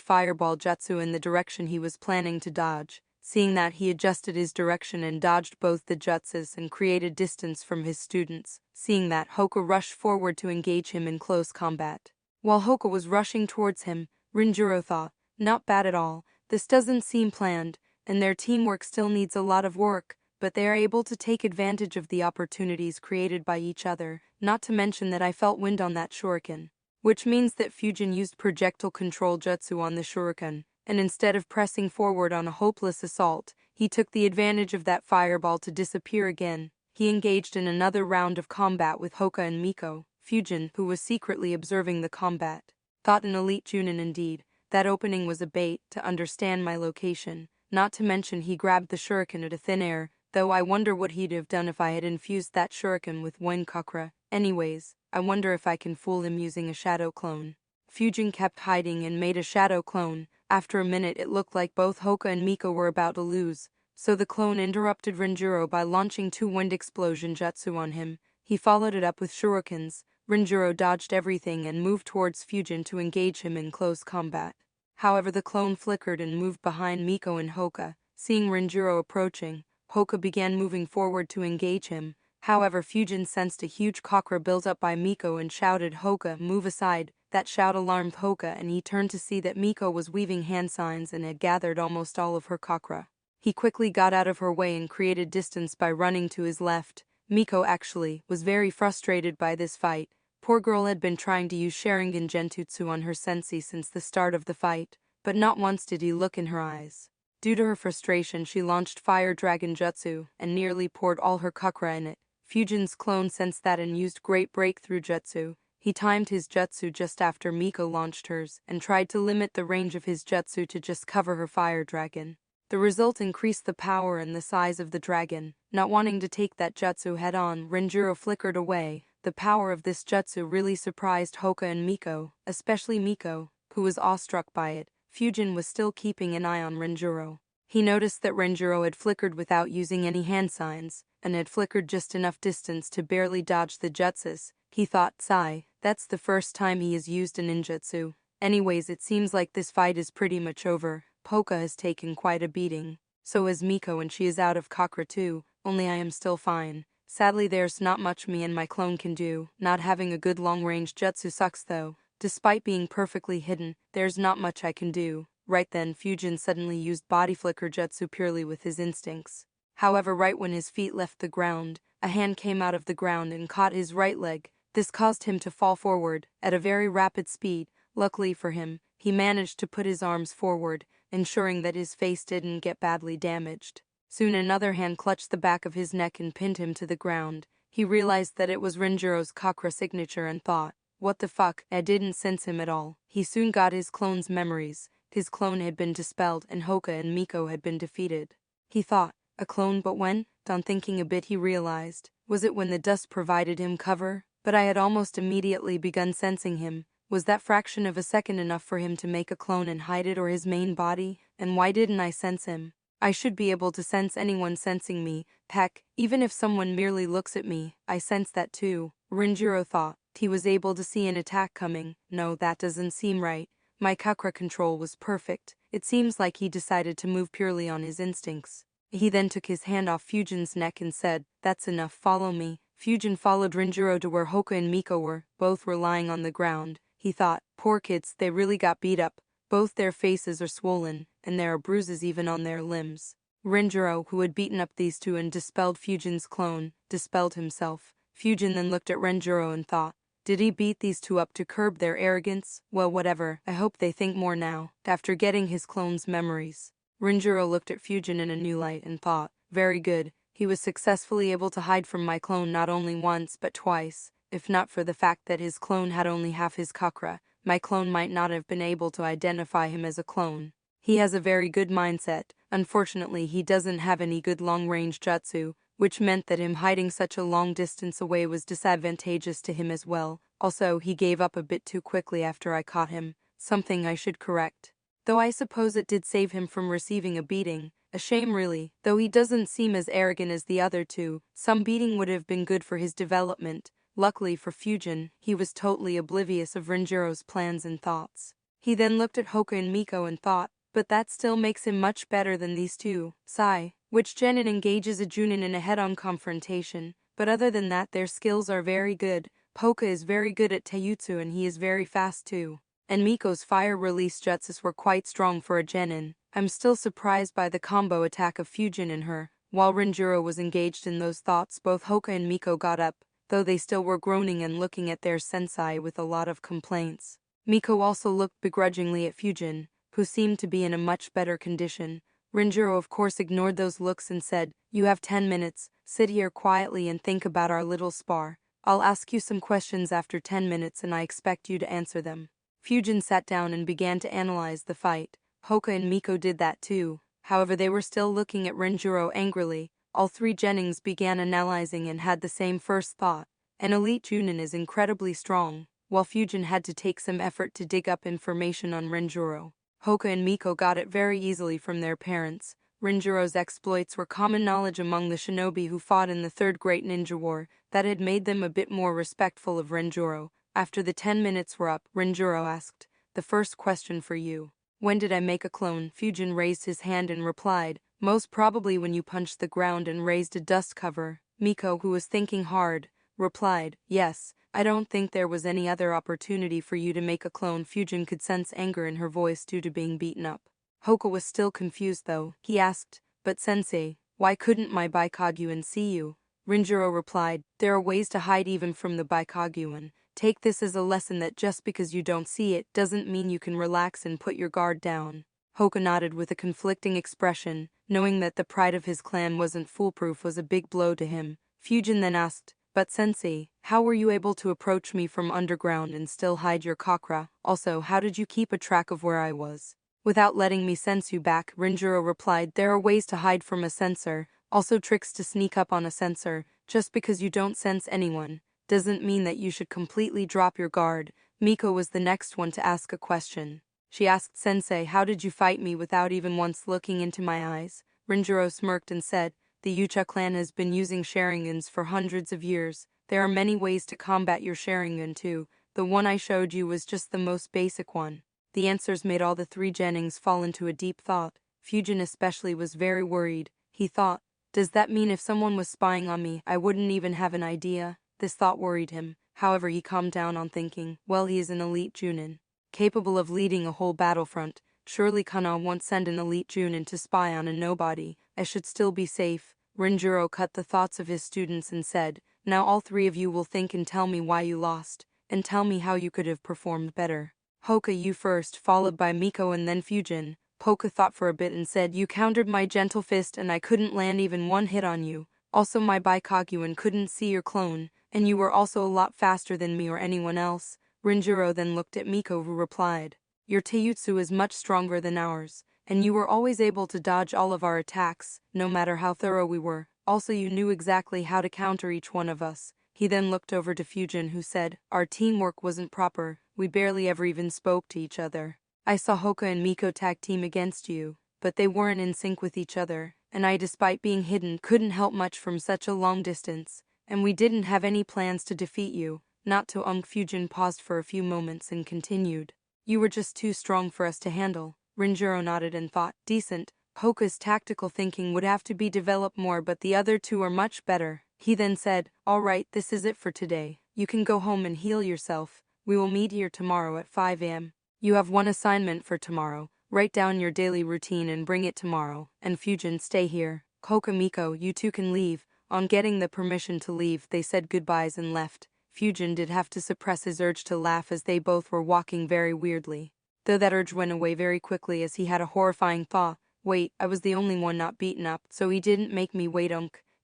fireball jutsu in the direction he was planning to dodge. Seeing that, he adjusted his direction and dodged both the jutsus and created distance from his students. Seeing that, Hoka rushed forward to engage him in close combat. While Hoka was rushing towards him, Renjiro thought, not bad at all, this doesn't seem planned, and their teamwork still needs a lot of work, but they are able to take advantage of the opportunities created by each other, not to mention that I felt wind on that shuriken. Which means that Fujin used projectile control jutsu on the shuriken, and instead of pressing forward on a hopeless assault, he took the advantage of that fireball to disappear again. He engaged in another round of combat with Hoka and Miko. Fujin, who was secretly observing the combat, thought an elite Junin indeed. That opening was a bait to understand my location, not to mention he grabbed the shuriken out of thin air, though I wonder what he'd have done if I had infused that shuriken with wind chakra. Anyways, I wonder if I can fool him using a shadow clone. Fujin kept hiding and made a shadow clone. After a minute, it looked like both Hoka and Miko were about to lose, so the clone interrupted Renjiro by launching 2 wind explosion jutsu on him. He followed it up with shurikens. Rinjiro dodged everything and moved towards Fujin to engage him in close combat. However, the clone flickered and moved behind Miko and Hoka. Seeing Rinjiro approaching, Hoka began moving forward to engage him. However, Fujin sensed a huge chakra built up by Miko and shouted, "Hoka, move aside." That shout alarmed Hoka, and he turned to see that Miko was weaving hand signs and had gathered almost all of her chakra. He quickly got out of her way and created distance by running to his left. Miko actually was very frustrated by this fight. Poor girl had been trying to use Sharingan Genjutsu on her sensei since the start of the fight, but not once did he look in her eyes. Due to her frustration, she launched Fire Dragon Jutsu and nearly poured all her chakra in it. Fujin's clone sensed that and used Great Breakthrough Jutsu. He timed his jutsu just after Miko launched hers and tried to limit the range of his jutsu to just cover her fire dragon. The result increased the power and the size of the dragon. Not wanting to take that jutsu head-on, Rinjiro flickered away. The power of this jutsu really surprised Hoka and Miko, especially Miko, who was awestruck by it. Fujin was still keeping an eye on Rinjiro. He noticed that Rinjiro had flickered without using any hand signs, and had flickered just enough distance to barely dodge the jutsus. He thought, sigh, that's the first time he has used a ninjutsu. Anyways, it seems like this fight is pretty much over. Hoka has taken quite a beating. So has Miko, and she is out of chakra too, only I am still fine. Sadly, there's not much me and my clone can do. Not having a good long-range jutsu sucks though. Despite being perfectly hidden, there's not much I can do. Right then, Fujin suddenly used body flicker jutsu purely with his instincts. However, right when his feet left the ground, a hand came out of the ground and caught his right leg. This caused him to fall forward at a very rapid speed. Luckily for him, he managed to put his arms forward, ensuring that his face didn't get badly damaged. Soon another hand clutched the back of his neck and pinned him to the ground. He realized that it was Rinjiro's chakra signature and thought, what the fuck, I didn't sense him at all. He soon got his clone's memories. His clone had been dispelled and Hoka and Miko had been defeated. He thought, a clone, but when? On thinking a bit, he realized, was it when the dust provided him cover? But I had almost immediately begun sensing him. Was that fraction of a second enough for him to make a clone and hide it, or his main body? And why didn't I sense him? I should be able to sense anyone sensing me. Heck, even if someone merely looks at me, I sense that too. Rinjiro thought. He was able to see an attack coming. No, that doesn't seem right. My chakra control was perfect. It seems like he decided to move purely on his instincts. He then took his hand off Fujin's neck and said, that's enough, follow me. Fujin followed Rinjiro to where Hoka and Miko were. Both were lying on the ground. He thought, poor kids, they really got beat up. Both their faces are swollen, and there are bruises even on their limbs. Rinjiro, who had beaten up these two and dispelled Fujin's clone, dispelled himself. Fujin then looked at Rinjiro and thought, did he beat these two up to curb their arrogance? Well, whatever, I hope they think more now, after getting his clone's memories. Rinjiro looked at Fujin in a new light and thought, very good. He was successfully able to hide from my clone not only once but twice. If not for the fact that his clone had only half his chakra, my clone might not have been able to identify him as a clone. He has a very good mindset. Unfortunately, he doesn't have any good long-range jutsu, which meant that him hiding such a long distance away was disadvantageous to him as well. Also, he gave up a bit too quickly after I caught him, something I should correct. Though I suppose it did save him from receiving a beating. A shame really, though he doesn't seem as arrogant as the other two. Some beating would have been good for his development. Luckily for Fujin, he was totally oblivious of Rinjiro's plans and thoughts. He then looked at Hoka and Miko and thought, but that still makes him much better than these two. Sigh. Which Genin engages a Junin in a head-on confrontation, but other than that their skills are very good. Hoka is very good at Taijutsu and he is very fast too. And Miko's fire release jutsus were quite strong for a Genin. I'm still surprised by the combo attack of Fujin and her. While Rinjiro was engaged in those thoughts, both Hoka and Miko got up, though they still were groaning and looking at their sensei with a lot of complaints. Miko also looked begrudgingly at Fujin, who seemed to be in a much better condition. Rinjiro of course ignored those looks and said, you have 10 minutes, sit here quietly and think about our little spar. I'll ask you some questions after 10 minutes and I expect you to answer them. Fujin sat down and began to analyze the fight. Hoka and Miko did that too. However, they were still looking at Rinjiro angrily. All three Genins began analyzing and had the same first thought. An elite Junin is incredibly strong, while Fujin had to take some effort to dig up information on Rinjiro. Hoka and Miko got it very easily from their parents. Rinjuro's exploits were common knowledge among the shinobi who fought in the Third Great Ninja War. That had made them a bit more respectful of Rinjuro. After the 10 minutes were up, Rinjuro asked, "The first question for you. When did I make a clone?" Fujin raised his hand and replied, "Most probably when you punched the ground and raised a dust cover." Miko, who was thinking hard, replied, "Yes, I don't think there was any other opportunity for you to make a clone." Fujin could sense anger in her voice due to being beaten up. Hoka was still confused though. He asked, "But sensei, why couldn't my Baikaguan see you?" Rinjuro replied, "There are ways to hide even from the Baikaguan. Take this as a lesson that just because you don't see it doesn't mean you can relax and put your guard down." Hoka nodded with a conflicting expression, knowing that the pride of his clan wasn't foolproof was a big blow to him. Fujin then asked, "But sensei, how were you able to approach me from underground and still hide your chakra? Also, how did you keep a track of where I was without letting me sense you back?" Rinjuro replied, "There are ways to hide from a sensor, also tricks to sneak up on a sensor. Just because you don't sense anyone doesn't mean that you should completely drop your guard." Miko was the next one to ask a question. She asked, "Sensei, how did you fight me without even once looking into my eyes?" Rinjuro smirked and said, "The Ucha clan has been using Sharingans for hundreds of years. There are many ways to combat your Sharingan too. The one I showed you was just the most basic one." The answers made all the three Jennings fall into a deep thought. Fujin especially was very worried. He thought, "Does that mean if someone was spying on me, I wouldn't even have an idea?" This thought worried him. However, he calmed down on thinking, well, he is an elite Junin, capable of leading a whole battlefront. Surely Kana won't send an elite Junin to spy on a nobody. I should still be safe. Rinjuro cut the thoughts of his students and said, "Now all three of you will think and tell me why you lost, and tell me how you could have performed better." Hoka, you first, followed by Miko and then Fujin. Hoka thought for a bit and said, "You countered my gentle fist and I couldn't land even one hit on you. Also my Baikaguan couldn't see your clone, and you were also a lot faster than me or anyone else." Rinjuro then looked at Miko who replied, "Your Taijutsu is much stronger than ours, and you were always able to dodge all of our attacks, no matter how thorough we were. Also you knew exactly how to counter each one of us." He then looked over to Fujin who said, "Our teamwork wasn't proper, we barely ever even spoke to each other. I saw Hoka and Miko tag team against you, but they weren't in sync with each other, and I, despite being hidden, couldn't help much from such a long distance, and we didn't have any plans to defeat you." Not to Fujin paused for a few moments and continued, "You were just too strong for us to handle." Rinjuro nodded and thought, decent. Hoka's tactical thinking would have to be developed more, but the other two are much better. He then said, "All right, this is it for today. You can go home and heal yourself. We will meet here tomorrow at 5 a.m. You have one assignment for tomorrow. Write down your daily routine and bring it tomorrow. And Fujin, stay here. Hoka, Miko, you two can leave." On getting the permission to leave, they said goodbyes and left. Fujin did have to suppress his urge to laugh as they both were walking very weirdly. Though that urge went away very quickly as he had a horrifying thought. Wait, I was the only one not beaten up, so he didn't make me wait.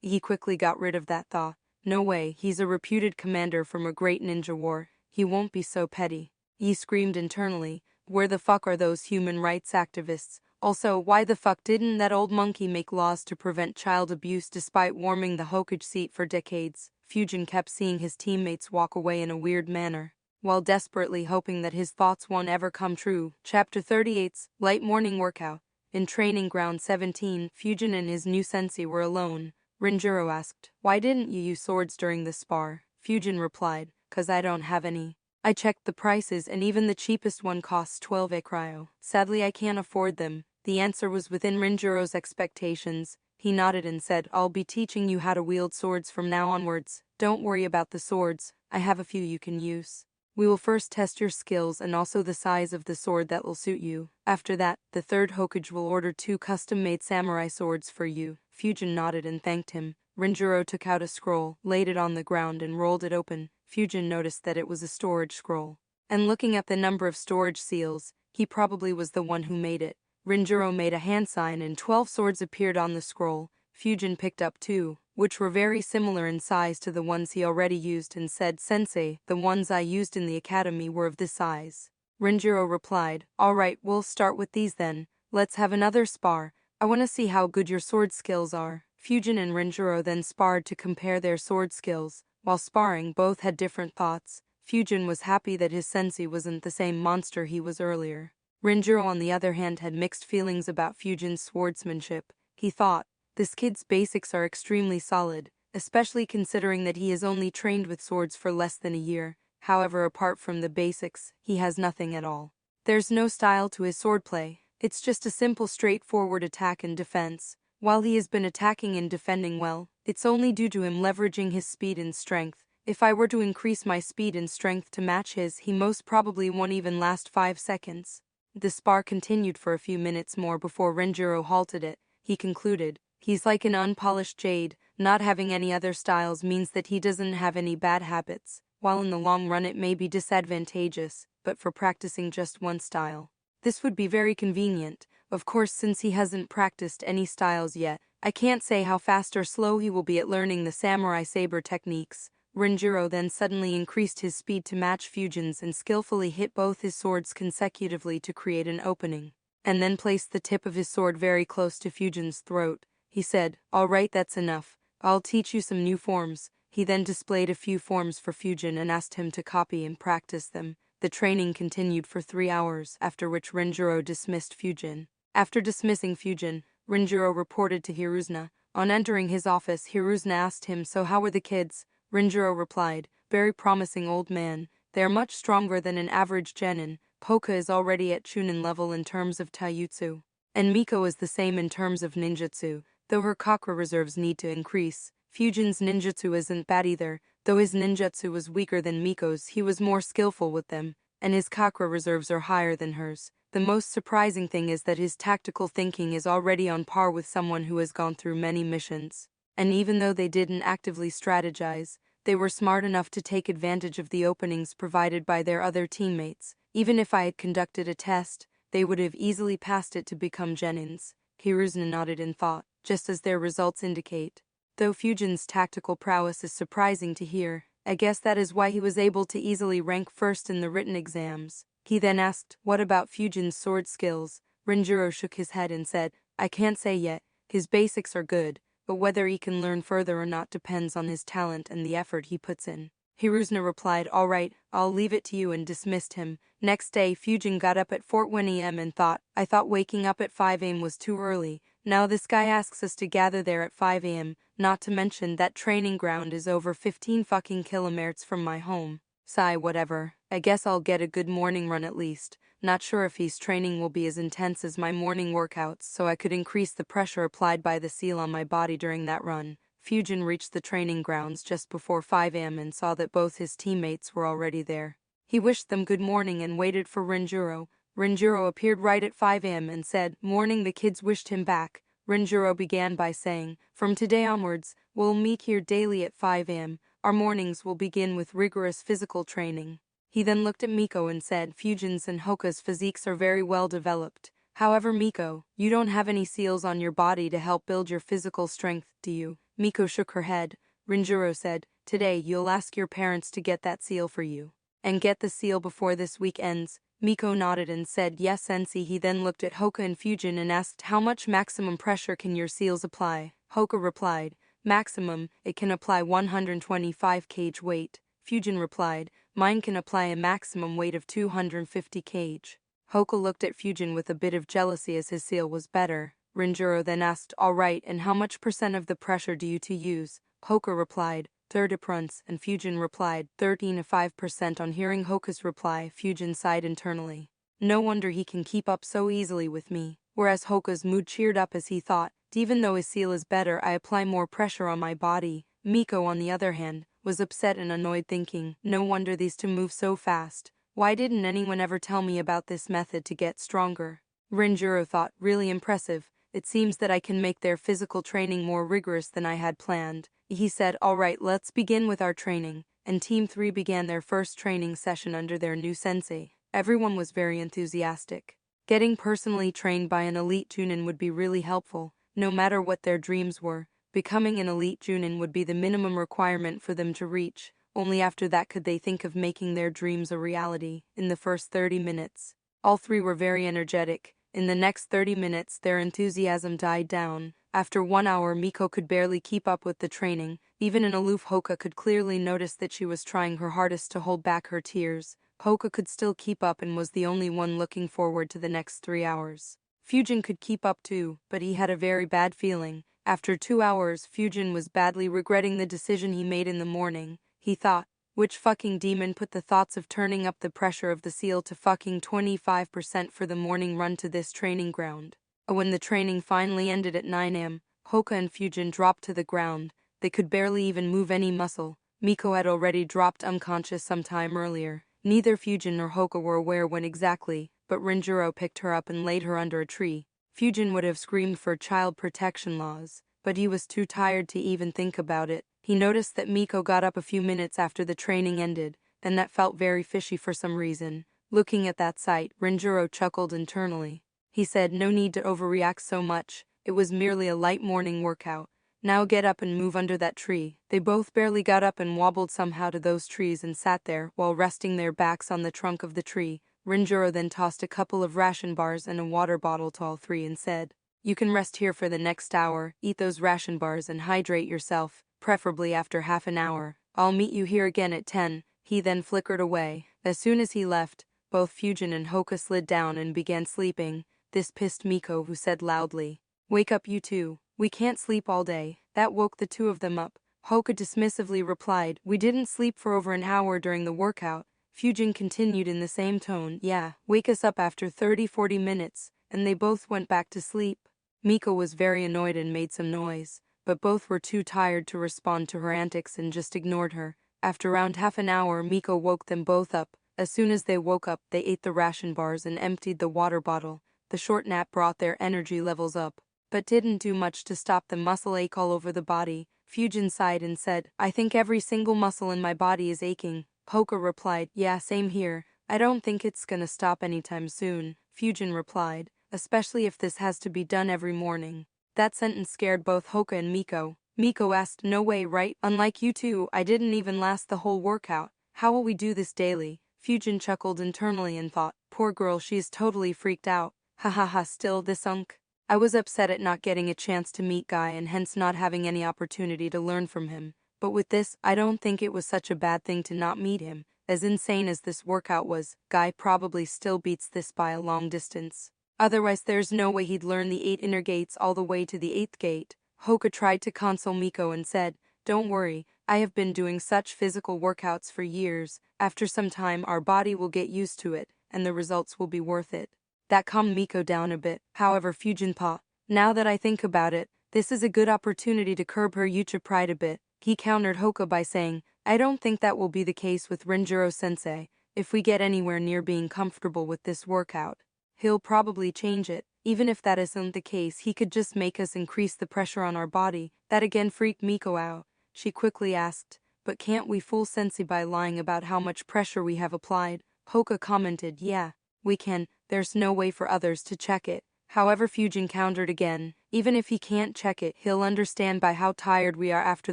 He quickly got rid of that thought. No way, he's a reputed commander from a great ninja war. He won't be so petty. He screamed internally, where the fuck are those human rights activists? Also, why the fuck didn't that old monkey make laws to prevent child abuse despite warming the Hokage seat for decades? Fujin kept seeing his teammates walk away in a weird manner, while desperately hoping that his thoughts won't ever come true. Chapter 38, Light Morning Workout. In Training Ground 17, Fujin and his new sensei were alone. Rinjuro asked, "Why didn't you use swords during the spar?" Fujin replied, "'Cause I don't have any. I checked the prices and even the cheapest one costs 12 cryo. Sadly I can't afford them." The answer was within Rinjuro's expectations. He nodded and said, "I'll be teaching you how to wield swords from now onwards. Don't worry about the swords, I have a few you can use. We will first test your skills and also the size of the sword that will suit you. After that, the third Hokage will order 2 custom-made samurai swords for you." Fujin nodded and thanked him. Rinjuro took out a scroll, laid it on the ground and rolled it open. Fujin noticed that it was a storage scroll. And looking at the number of storage seals, he probably was the one who made it. Rinjuro made a hand sign and 12 swords appeared on the scroll. Fujin picked up 2, which were very similar in size to the ones he already used, and said, "Sensei, the ones I used in the academy were of this size." Rinjuro replied, "All right, we'll start with these then. Let's have another spar. I want to see how good your sword skills are." Fujin and Rinjuro then sparred to compare their sword skills. While sparring, both had different thoughts. Fujin was happy that his sensei wasn't the same monster he was earlier. Rinjuro, on the other hand, had mixed feelings about Fujin's swordsmanship. he thought. This kid's basics are extremely solid, especially considering that he has only trained with swords for less than a year. However, apart from the basics, he has nothing at all. There's no style to his swordplay. It's just a simple straightforward attack and defense. While he has been attacking and defending well, it's only due to him leveraging his speed and strength. If I were to increase my speed and strength to match his, he most probably won't even last 5 seconds. The spar continued for a few minutes more before Renjiro halted it. He concluded, he's like an unpolished jade. Not having any other styles means that he doesn't have any bad habits. While in the long run it may be disadvantageous, but for practicing just one style, this would be very convenient. Of course, since he hasn't practiced any styles yet, I can't say how fast or slow he will be at learning the samurai saber techniques. Renjiro then suddenly increased his speed to match Fujin's and skillfully hit both his swords consecutively to create an opening, and then placed the tip of his sword very close to Fujin's throat. He said, "All right, that's enough. I'll teach you some new forms." He then displayed a few forms for Fujin and asked him to copy and practice them. The training continued for 3 hours, after which Renjiro dismissed Fujin. After dismissing Fujin, Renjiro reported to Hiruzna. On entering his office, Hiruzna asked him, "So how were the kids?" Renjiro replied, "Very promising, old man. They are much stronger than an average genin. Hoka is already at Chunin level in terms of taijutsu, and Miko is the same in terms of ninjutsu, though her chakra reserves need to increase. Fujin's ninjutsu isn't bad either, though his ninjutsu was weaker than Miko's. He was more skillful with them, and his chakra reserves are higher than hers. The most surprising thing is that his tactical thinking is already on par with someone who has gone through many missions. And even though they didn't actively strategize, they were smart enough to take advantage of the openings provided by their other teammates. Even if I had conducted a test, they would have easily passed it to become genins." Hiruzna nodded in thought, just as their results indicate. Though Fujin's tactical prowess is surprising to hear, I guess that is why he was able to easily rank first in the written exams. He then asked, "What about Fujin's sword skills?" Renjiro shook his head and said, "I can't say yet. His basics are good, but whether he can learn further or not depends on his talent and the effort he puts in." Hiruzna replied, "All right, I'll leave it to you," and dismissed him. Next day, Fujin got up at 4:1 a.m. and thought, "I thought waking up at 5 a.m. was too early. Now this guy asks us to gather there at 5 a.m., not to mention that training ground is over 15 fucking kilometers from my home. Sigh, whatever. I guess I'll get a good morning run at least. Not sure if his training will be as intense as my morning workouts, so I could increase the pressure applied by the seal on my body during that run." Fujin reached the training grounds just before 5 a.m. and saw that both his teammates were already there. He wished them good morning and waited for Renjiro. Renjiro appeared right at 5 a.m. and said, "Morning." The kids wished him back. Renjiro began by saying, "From today onwards, we'll meet here daily at 5 a.m. Our mornings will begin with rigorous physical training." He then looked at Miko and said, "Fujin's and Hoka's physiques are very well developed. However, Miko, you don't have any seals on your body to help build your physical strength, do you?" Miko shook her head. Renjiro said, "Today you'll ask your parents to get that seal for you. And get the seal before this week ends." Miko nodded and said, "Yes, sensei." He then looked at Hoka and Fujin and asked, "How much maximum pressure can your seals apply?" Hoka replied, "Maximum, it can apply 125 kg weight." Fujin replied, "Mine can apply a maximum weight of 250 kg. Hoka looked at Fujin with a bit of jealousy as his seal was better. Renjiro then asked, "All right, and how much % of the pressure do you two use?" Hoka replied, 30%, and Fujin replied, 13 to 5%. On hearing Hoka's reply, Fujin sighed internally. No wonder he can keep up so easily with me. Whereas Hoka's mood cheered up as he thought, even though his seal is better, I apply more pressure on my body. Miko, on the other hand, was upset and annoyed, thinking, no wonder these two move so fast. Why didn't anyone ever tell me about this method to get stronger? Renjiro thought, really impressive. It seems that I can make their physical training more rigorous than I had planned. He said, "All right, let's begin with our training," and Team 3 began their first training session under their new sensei. Everyone was very enthusiastic. Getting personally trained by an elite Junin would be really helpful. No matter what their dreams were, becoming an elite Junin would be the minimum requirement for them to reach. Only after that could they think of making their dreams a reality. In the first 30 minutes, all three were very energetic. In the next 30 minutes, their enthusiasm died down. After 1 hour, Miko could barely keep up with the training. Even an aloof Hoka could clearly notice that she was trying her hardest to hold back her tears. Hoka could still keep up and was the only one looking forward to the next 3 hours. Fujin could keep up too, but he had a very bad feeling. After 2 hours, Fujin was badly regretting the decision he made in the morning. He thought, which fucking demon put the thoughts of turning up the pressure of the seal to fucking 25% for the morning run to this training ground? When the training finally ended at 9 am, Hoka and Fujin dropped to the ground. They could barely even move any muscle. Miko had already dropped unconscious some time earlier. Neither Fujin nor Hoka were aware when exactly, but Rinjiro picked her up and laid her under a tree. Fujin would have screamed for child protection laws, but he was too tired to even think about it. He noticed that Miko got up a few minutes after the training ended, and that felt very fishy for some reason. Looking at that sight, Rinjiro chuckled internally. He said, "No need to overreact so much. It was merely a light morning workout. Now get up and move under that tree." They both barely got up and wobbled somehow to those trees and sat there while resting their backs on the trunk of the tree. Rinjiro then tossed a couple of ration bars and a water bottle to all three and said, "You can rest here for the next hour, eat those ration bars and hydrate yourself, preferably after half an hour. I'll meet you here again at 10. He then flickered away. As soon as he left, both Fujin and Hoka slid down and began sleeping. This pissed Miko, who said loudly, "Wake up you two. We can't sleep all day." That woke the two of them up. Hoka dismissively replied, "We didn't sleep for over an hour during the workout." Fujin continued in the same tone, "Yeah, wake us up after 30-40 minutes, and they both went back to sleep." Miko was very annoyed and made some noise, but both were too tired to respond to her antics and just ignored her. After around half an hour, Miko woke them both up. As soon as they woke up, they ate the ration bars and emptied the water bottle. The short nap brought their energy levels up, but didn't do much to stop the muscle ache all over the body. Fujin sighed and said, "I think every single muscle in my body is aching." Hoka replied, "Yeah, same here. I don't think it's gonna stop anytime soon." Fujin replied, "Especially if this has to be done every morning." That sentence scared both Hoka and Miko. Miko asked, "No way, right? Unlike you two, I didn't even last the whole workout. How will we do this daily?" Fujin chuckled internally and thought, "Poor girl, she's totally freaked out. Ha ha ha, still this unk. I was upset at not getting a chance to meet Guy and hence not having any opportunity to learn from him. But with this, I don't think it was such a bad thing to not meet him. As insane as this workout was, Guy probably still beats this by a long distance. Otherwise there's no way he'd learn the 8 inner gates all the way to the 8th gate." Hoka tried to console Miko and said, "Don't worry, I have been doing such physical workouts for years. After some time our body will get used to it, and the results will be worth it." That calmed Miko down a bit. However, Fujin thought, "Now that I think about it, this is a good opportunity to curb her Yucha pride a bit." He countered Hoka by saying, "I don't think that will be the case with Renjiro-sensei. If we get anywhere near being comfortable with this workout, he'll probably change it. Even if that isn't the case, he could just make us increase the pressure on our body." That again freaked Miko out. She quickly asked, "But can't we fool Sensei by lying about how much pressure we have applied?" Hoka commented, "Yeah, we can. There's no way for others to check it." However, Fujin countered again, "Even if he can't check it, he'll understand by how tired we are after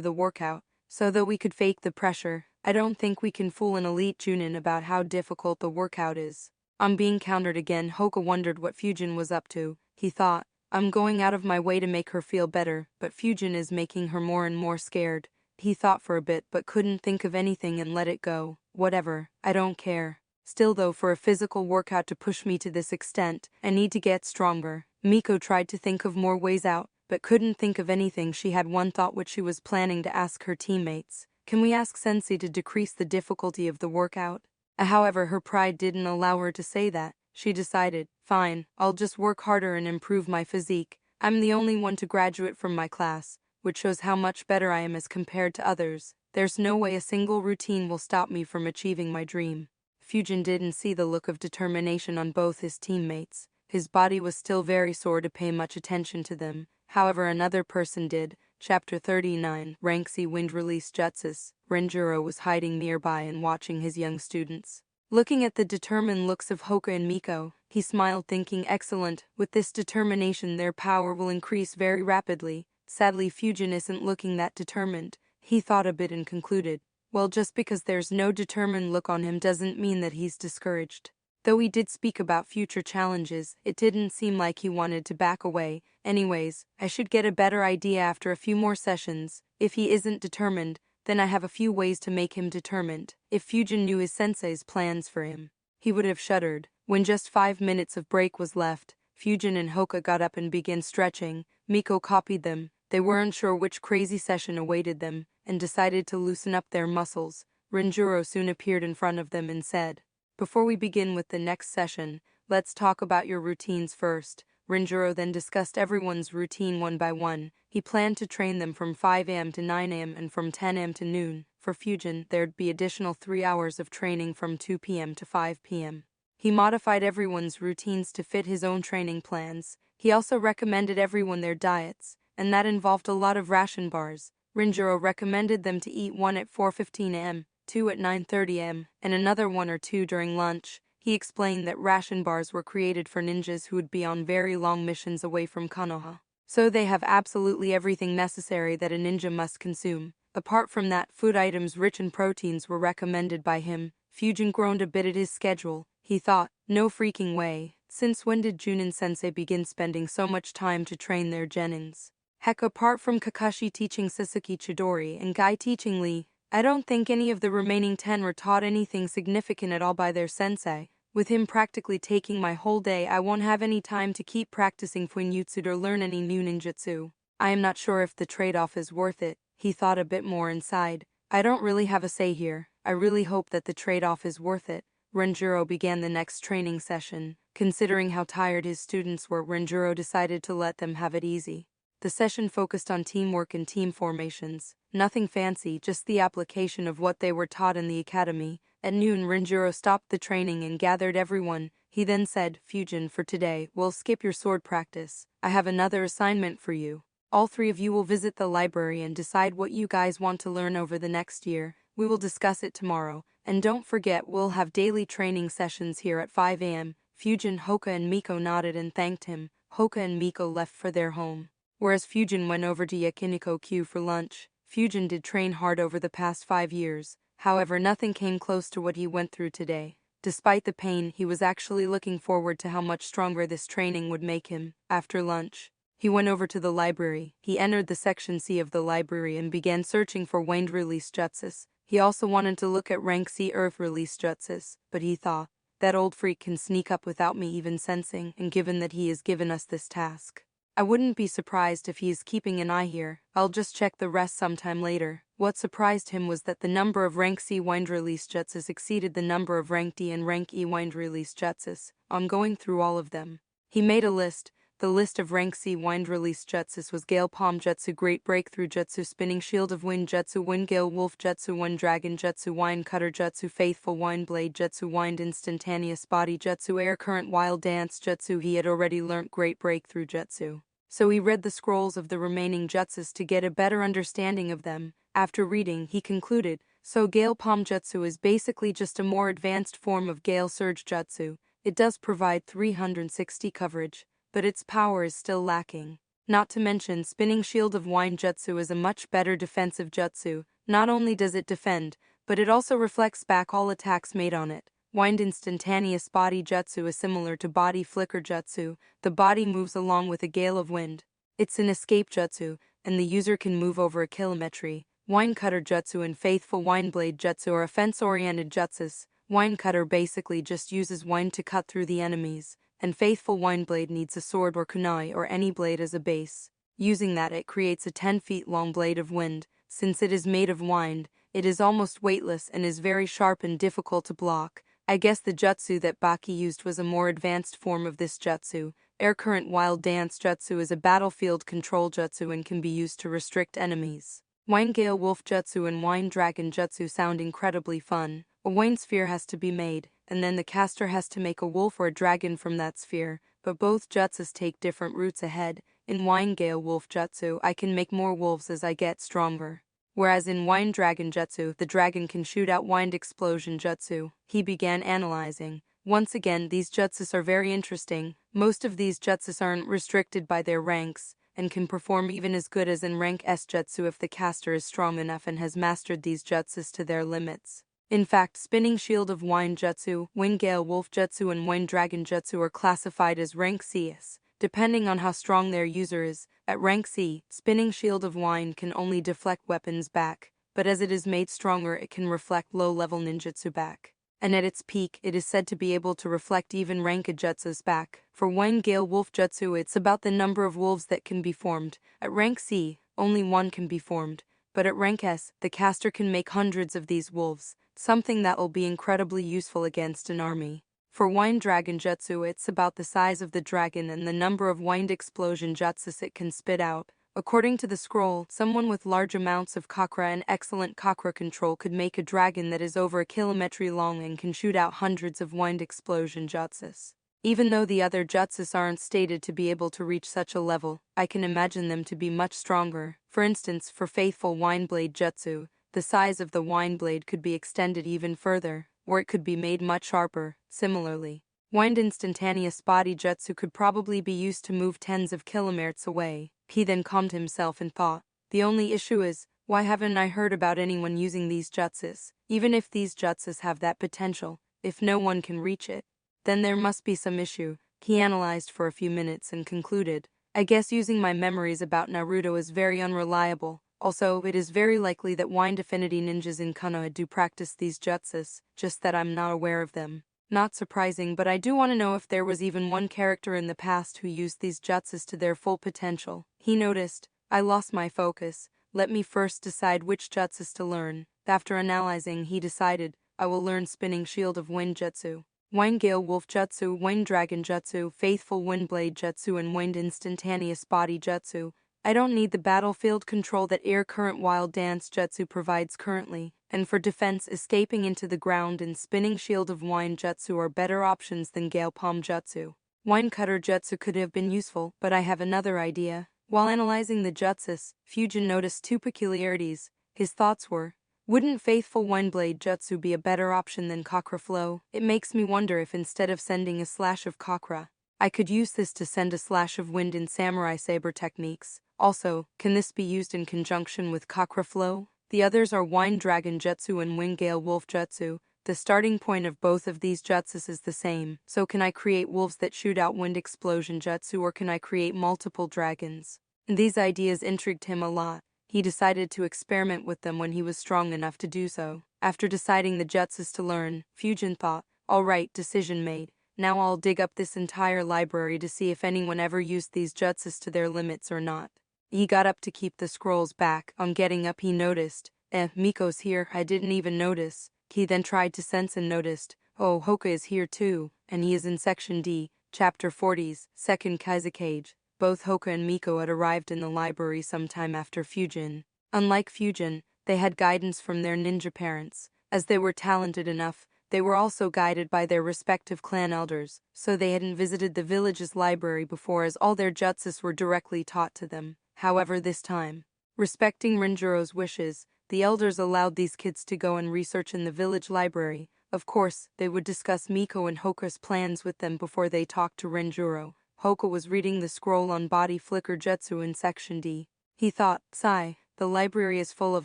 the workout. So though we could fake the pressure, I don't think we can fool an elite Junin about how difficult the workout is." On being countered again, Hoka wondered what Fujin was up to. He thought, "I'm going out of my way to make her feel better, but Fujin is making her more and more scared." He thought for a bit but couldn't think of anything and let it go. "Whatever, I don't care. Still though, for a physical workout to push me to this extent, I need to get stronger." Miko tried to think of more ways out, but couldn't think of anything. She had one thought which she was planning to ask her teammates. "Can we ask Sensei to decrease the difficulty of the workout?" However, her pride didn't allow her to say that. She decided, "Fine, I'll just work harder and improve my physique. I'm the only one to graduate from my class, which shows how much better I am as compared to others. There's no way a single routine will stop me from achieving my dream." Fujin didn't see the look of determination on both his teammates. His body was still very sore to pay much attention to them. However, another person did. Chapter 39, Rank C Wind Release Jutsus. Renjiro was hiding nearby and watching his young students. Looking at the determined looks of Hoka and Miko, he smiled, thinking, "Excellent, with this determination their power will increase very rapidly." Sadly, Fujin isn't looking that determined. He thought a bit and concluded, "Well, just because there's no determined look on him doesn't mean that he's discouraged." Though he did speak about future challenges, it didn't seem like he wanted to back away. "Anyways, I should get a better idea after a few more sessions. If he isn't determined, then I have a few ways to make him determined." If Fujin knew his sensei's plans for him, he would have shuddered. When just 5 minutes of break was left, Fujin and Hoka got up and began stretching. Miko copied them. They weren't sure which crazy session awaited them, and decided to loosen up their muscles. Renjiro soon appeared in front of them and said, "Before we begin with the next session, let's talk about your routines first." Renjiro then discussed everyone's routine one by one. He planned to train them from 5 a.m. to 9 a.m. and from 10 a.m. to noon. For Fujin, there'd be additional 3 hours of training from 2 p.m. to 5 p.m. He modified everyone's routines to fit his own training plans. He also recommended everyone their diets, and that involved a lot of ration bars. Renjiro recommended them to eat one at 4:15 a.m., two at 9:30 a.m., and another one or two during lunch. He explained that ration bars were created for ninjas who would be on very long missions away from Konoha. So they have absolutely everything necessary that a ninja must consume. Apart from that, food items rich in proteins were recommended by him. Fujin groaned a bit at his schedule. He thought, no freaking way. Since when did Junin-sensei begin spending so much time to train their genins? Heck, apart from Kakashi teaching Sasuke Chidori and Guy teaching Lee, I don't think any of the remaining 10 were taught anything significant at all by their sensei. With him practically taking my whole day, I won't have any time to keep practicing Fuinjutsu or learn any new ninjutsu. I am not sure if the trade-off is worth it. He thought a bit more inside. I don't really have a say here. I really hope that the trade-off is worth it. Renjiro began the next training session. Considering how tired his students were, Renjiro decided to let them have it easy. The session focused on teamwork and team formations. Nothing fancy, just the application of what they were taught in the academy. At noon, Renjiro stopped the training and gathered everyone. He then said, "Fujin, for today, we'll skip your sword practice. I have another assignment for you. All 3 of you will visit the library and decide what you guys want to learn over the next year. We will discuss it tomorrow. And don't forget, we'll have daily training sessions here at 5 a.m. Fujin, Hoka and Miko nodded and thanked him. Hoka and Miko left for their home, whereas Fujin went over to Yakiniko-Q for lunch. Fujin did train hard over the past 5 years. However, nothing came close to what he went through today. Despite the pain, he was actually looking forward to how much stronger this training would make him. After lunch, he went over to the library. He entered the section C of the library and began searching for wind release jutsus. He also wanted to look at rank C earth release jutsus, but he thought, that old freak can sneak up without me even sensing, and given that he has given us this task, I wouldn't be surprised if he is keeping an eye here. I'll just check the rest sometime later. What surprised him was that the number of rank C wind release jutsus exceeded the number of rank D and rank E wind release jutsus. On going through all of them, he made a list. The list of rank C wind release jutsus was Gale Palm Jutsu, Great Breakthrough Jutsu, Spinning Shield of Wind Jutsu, Wind Gale Wolf Jutsu, Wind Dragon Jutsu, Wind Cutter Jutsu, Faithful Wind Blade Jutsu, Wind Instantaneous Body Jutsu, Air Current Wild Dance Jutsu. He had already learnt Great Breakthrough Jutsu, so he read the scrolls of the remaining jutsus to get a better understanding of them. After reading, he concluded, so Gale Palm Jutsu is basically just a more advanced form of Gale Surge Jutsu. It does provide 360 coverage, but its power is still lacking. Not to mention, Spinning Shield of Wind Jutsu is a much better defensive jutsu. Not only does it defend, but it also reflects back all attacks made on it. Wind Instantaneous Body Jutsu is similar to Body Flicker Jutsu. The body moves along with a gale of wind. It's an escape jutsu, and the user can move over a kilometry. Wind Cutter Jutsu and Faithful Wind Blade Jutsu are offense-oriented jutsus. Wind Cutter basically just uses wind to cut through the enemies, and Faithful Wind Blade needs a sword or kunai or any blade as a base. Using that, it creates a 10 feet long blade of wind. Since it is made of wind, it is almost weightless and is very sharp and difficult to block. I guess the jutsu that Baki used was a more advanced form of this jutsu. Air Current Wild Dance Jutsu is a battlefield control jutsu and can be used to restrict enemies. Wind Gale Wolf Jutsu and Wind Dragon Jutsu sound incredibly fun. A wind sphere has to be made, and then the caster has to make a wolf or a dragon from that sphere, but both jutsus take different routes ahead. In Wind Gale Wolf Jutsu, I can make more wolves as I get stronger. Whereas in Wind Dragon Jutsu, the dragon can shoot out Wind Explosion Jutsu. He began analyzing. Once again, these jutsus are very interesting. Most of these jutsus aren't restricted by their ranks, and can perform even as good as in rank S jutsu if the caster is strong enough and has mastered these jutsus to their limits. In fact, Spinning Shield of Wind Jutsu, Wind Gale Wolf Jutsu and Wind Dragon Jutsu are classified as rank Cs, depending on how strong their user is. At rank C, Spinning Shield of Wind can only deflect weapons back, but as it is made stronger it can reflect low-level ninjutsu back. and at its peak, it is said to be able to reflect even rank jutsus back. For Wind Gale Wolf Jutsu, it's about the number of wolves that can be formed. At rank C, only one can be formed, but at rank S, the caster can make hundreds of these wolves, something that will be incredibly useful against an army. For Wind Dragon Jutsu, it's about the size of the dragon and the number of wind explosion jutsus it can spit out. According to the scroll, someone with large amounts of chakra and excellent chakra control could make a dragon that is over a kilometer long and can shoot out hundreds of wind explosion jutsus. Even though the other jutsus aren't stated to be able to reach such a level, I can imagine them to be much stronger. For instance, for Faithful Windblade Jutsu, the size of the wind blade could be extended even further, or it could be made much sharper. Similarly, Wind Instantaneous Body Jutsu could probably be used to move tens of kilometers away. He then calmed himself and thought, the only issue is, why haven't I heard about anyone using these jutsus? Even if these jutsus have that potential, if no one can reach it, then there must be some issue. He analyzed for a few minutes and concluded, I guess using my memories about Naruto is very unreliable. Also, it is very likely that Wind Affinity ninjas in Konoha do practice these jutsus, just that I'm not aware of them. Not surprising, but I do want to know if there was even one character in the past who used these jutsus to their full potential. He noticed, I lost my focus. Let me first decide which jutsus to learn. After analyzing, he decided, I will learn Spinning Shield of Wind Jutsu, Wind Gale Wolf Jutsu, Wind Dragon Jutsu, Faithful Windblade Jutsu, and Wind Instantaneous Body Jutsu. I don't need the battlefield control that Air Current Wild Dance Jutsu provides currently, and for defense, Escaping into the Ground and Spinning Shield of Wind Jutsu are better options than Gale Palm Jutsu. Wind Cutter Jutsu could have been useful, but I have another idea. While analyzing the jutsus, Fujin noticed two peculiarities. His thoughts were, wouldn't Faithful Windblade Jutsu be a better option than Chakra Flow? It makes me wonder if instead of sending a slash of Chakra, I could use this to send a slash of wind in Samurai Saber techniques. Also, can this be used in conjunction with Chakra Flow? The others are Wind Dragon Jutsu and Wind Gale Wolf Jutsu. The starting point of both of these jutsus is the same. So can I create wolves that shoot out wind explosion jutsu, or can I create multiple dragons? These ideas intrigued him a lot. He decided to experiment with them when he was strong enough to do so. After deciding the jutsus to learn, Fujin thought, alright, decision made. Now I'll dig up this entire library to see if anyone ever used these jutsus to their limits or not. He got up to keep the scrolls back. On getting up, he noticed, Miko's here, I didn't even notice. He then tried to sense and noticed, oh, Hoka is here too, and he is in Section D, Chapter 40's, Second Kaizukage. Both Hoka and Miko had arrived in the library sometime after Fujin. Unlike Fujin, they had guidance from their ninja parents. As they were talented enough, they were also guided by their respective clan elders, so they hadn't visited the village's library before, as all their jutsus were directly taught to them. However, this time, respecting Renjuro's wishes, the elders allowed these kids to go and research in the village library. Of course, they would discuss Miko and Hoka's plans with them before they talked to Renjuro. Hoka was reading the scroll on Body Flicker Jutsu in Section D. He thought, sigh, the library is full of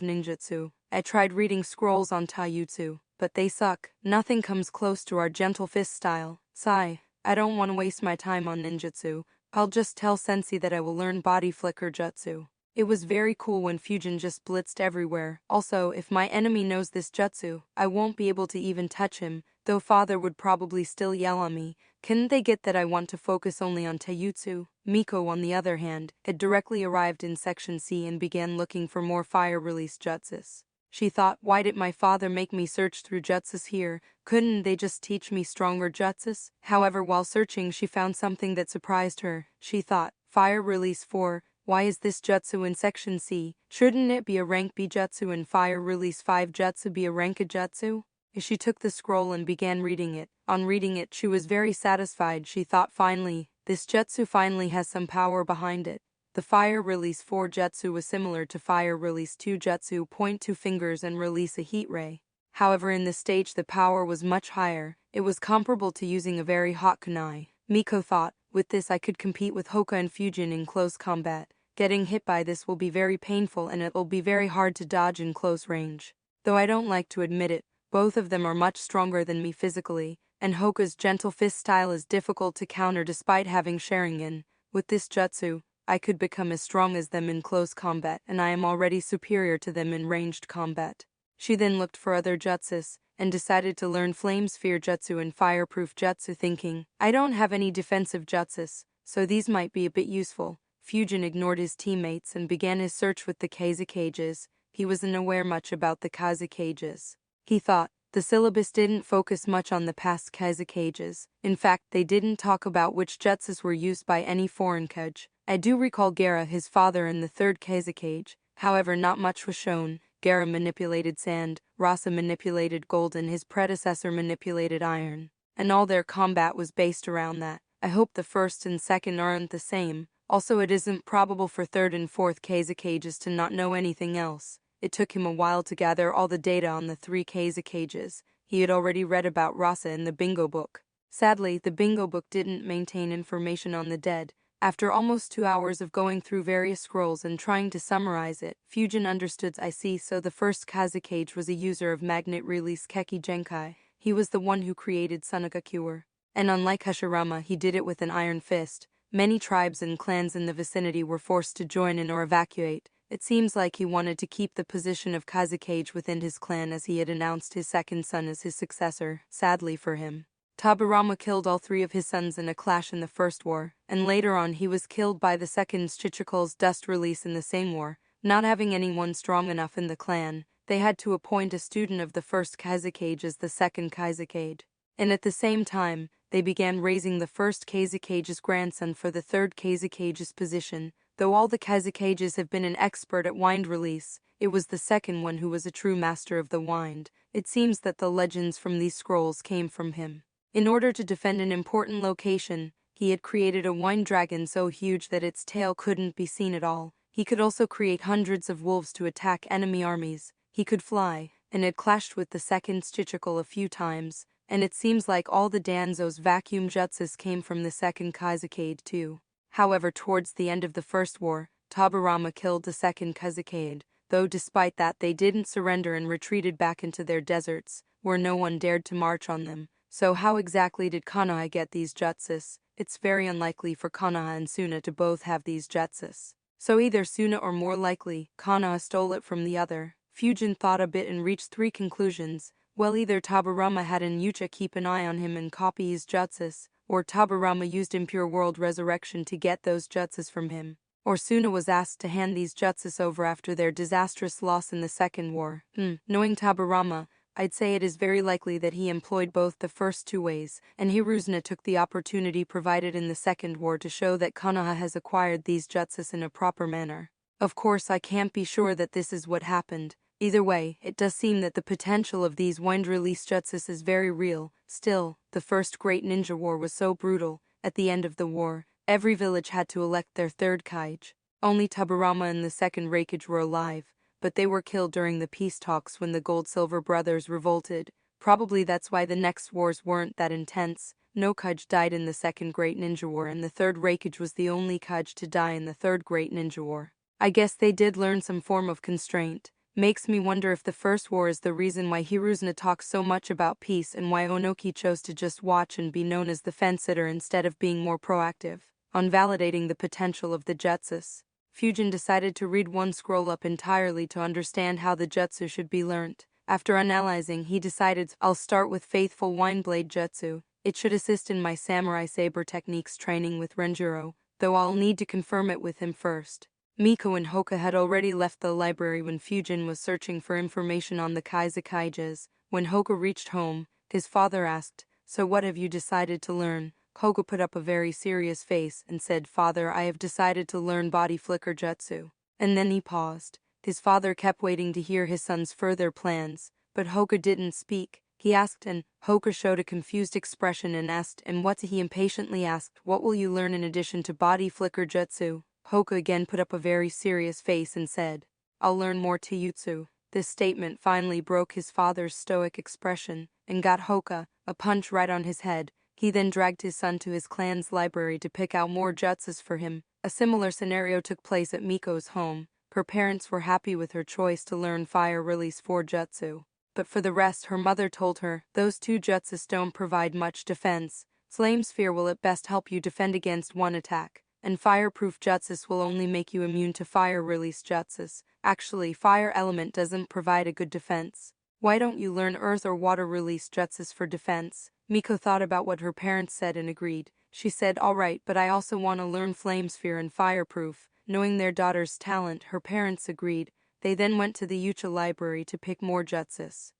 ninjutsu. I tried reading scrolls on taijutsu, but they suck. Nothing comes close to our gentle fist style. Sigh, I don't want to waste my time on ninjutsu. I'll just tell Sensei that I will learn Body Flicker Jutsu. It was very cool when Fujin just blitzed everywhere. Also, if my enemy knows this jutsu, I won't be able to even touch him, though father would probably still yell on me. Couldn't they get that I want to focus only on taijutsu? Miko, on the other hand, had directly arrived in Section C and began looking for more fire release jutsus. She thought, why did my father make me search through jutsus here? Couldn't they just teach me stronger jutsus? However, while searching, she found something that surprised her. She thought, Fire Release 4, why is this jutsu in Section C? Shouldn't it be a rank B jutsu and Fire Release 5 jutsu be a rank A jutsu? She took the scroll and began reading it. On reading it, she was very satisfied. She thought, finally, this jutsu finally has some power behind it. The Fire Release 4 jutsu was similar to Fire Release 2 jutsu, point two fingers and release a heat ray. However, in this stage the power was much higher. It was comparable to using a very hot kunai. Miko thought, with this I could compete with Hoka and Fujin in close combat. Getting hit by this will be very painful and it will be very hard to dodge in close range. Though I don't like to admit it, both of them are much stronger than me physically, and Hoka's gentle fist style is difficult to counter despite having Sharingan. With this jutsu, I could become as strong as them in close combat, and I am already superior to them in ranged combat. She then looked for other jutsus, and decided to learn Flame Sphere Jutsu and Fireproof Jutsu, thinking, I don't have any defensive jutsus, so these might be a bit useful. Fujin ignored his teammates and began his search with the Kazukages. He wasn't aware much about the Kazukages. He thought, the syllabus didn't focus much on the past Kazukages. In fact, they didn't talk about which jutsus were used by any foreign Kage. I do recall Gaara, his father, in the third Kazukage. However, not much was shown. Gaara manipulated sand, Rasa manipulated gold, and his predecessor manipulated iron. And all their combat was based around that. I hope the first and second aren't the same. Also, it isn't probable for third and fourth Kazukages to not know anything else. It took him a while to gather all the data on the three Kazukages. He had already read about Rasa in the bingo book. Sadly, the bingo book didn't maintain information on the dead. After almost 2 hours of going through various scrolls and trying to summarize it, Fujin understood. I see, so the first Kazukage was a user of magnet release Keki Genkai. He was the one who created Sunagakure. And unlike Hashirama, he did it with an iron fist. Many tribes and clans in the vicinity were forced to join in or evacuate. It seems like he wanted to keep the position of Kazukage within his clan, as he had announced his second son as his successor. Sadly for him, Tabarama killed all 3 of his sons in a clash in the first war, and later on he was killed by the second Chichikal's dust release in the same war. Not having anyone strong enough in the clan, they had to appoint a student of the first Kazukage as the second Kazukage. And at the same time, they began raising the first Kazukage's grandson for the third Kazukage's position. Though all the Kazukages have been an expert at wind release, it was the second one who was a true master of the wind. It seems that the legends from these scrolls came from him. In order to defend an important location, he had created a wind dragon so huge that its tail couldn't be seen at all. He could also create hundreds of wolves to attack enemy armies. He could fly, and had clashed with the second Chichikal a few times, and it seems like all the Danzo's vacuum jutsus came from the second Kazukage too. However, towards the end of the first war, Tabarama killed the second Kazukage, though despite that they didn't surrender and retreated back into their deserts, where no one dared to march on them. So how exactly did Konoha get these jutsus? It's very unlikely for Konoha and Suna to both have these jutsus. So either Suna or, more likely, Konoha stole it from the other. Fujin thought a bit and reached 3 conclusions. Well, either Tabarama had an Yucha keep an eye on him and copy his jutsus, or Tabarama used Impure World Resurrection to get those jutsus from him, or Suna was asked to hand these jutsus over after their disastrous loss in the second war. Knowing Tabarama, I'd say it is very likely that he employed both the first 2 ways, and Hiruzuna took the opportunity provided in the second war to show that Konoha has acquired these jutsus in a proper manner. Of course, I can't be sure that this is what happened. Either way, it does seem that the potential of these wind release jutsus is very real. Still, the first Great Ninja War was so brutal. At the end of the war, every village had to elect their third Kage. Only Tabarama and the second Raikage were alive, but they were killed during the peace talks when the Gold-Silver brothers revolted. Probably that's why the next wars weren't that intense. No Kage died in the second Great Ninja War, and the third Raikage was the only Kage to die in the third Great Ninja War. I guess they did learn some form of constraint. Makes me wonder if the first war is the reason why Hiruzuna talks so much about peace and why Onoki chose to just watch and be known as the fence-sitter instead of being more proactive on validating the potential of the jutsus. Fujin decided to read one scroll up entirely to understand how the jutsu should be learnt. After analyzing, he decided, I'll start with Faithful Wineblade Jutsu. It should assist in my samurai saber techniques training with Renjiro, though I'll need to confirm it with him first. Miko and Hoka had already left the library when Fujin was searching for information on the Kazukages. When Hoka reached home, his father asked, So what have you decided to learn? Hoka put up a very serious face and said, Father, I have decided to learn Body Flicker Jutsu. And then he paused. His father kept waiting to hear his son's further plans, but Hoka didn't speak. He asked, and Hoka showed a confused expression and asked, and what? He impatiently asked, What will you learn in addition to Body Flicker Jutsu? Hoka again put up a very serious face and said, I'll learn more Taijutsu. This statement finally broke his father's stoic expression and got Hoka a punch right on his head. He then dragged his son to his clan's library to pick out more jutsus for him. A similar scenario took place at Miko's home. Her parents were happy with her choice to learn Fire Release 4 jutsu. But for the rest, her mother told her, those 2 jutsus don't provide much defense. Flame Sphere will at best help you defend against one attack, and Fireproof Jutsus will only make you immune to Fire Release Jutsus. Actually, Fire Element doesn't provide a good defense. Why don't you learn earth or water release jutsus for defense? Miko thought about what her parents said and agreed. She said, all right, but I also want to learn flame sphere and fireproof. Knowing their daughter's talent, her parents agreed. They then went to the Yucha library to pick more jutsus.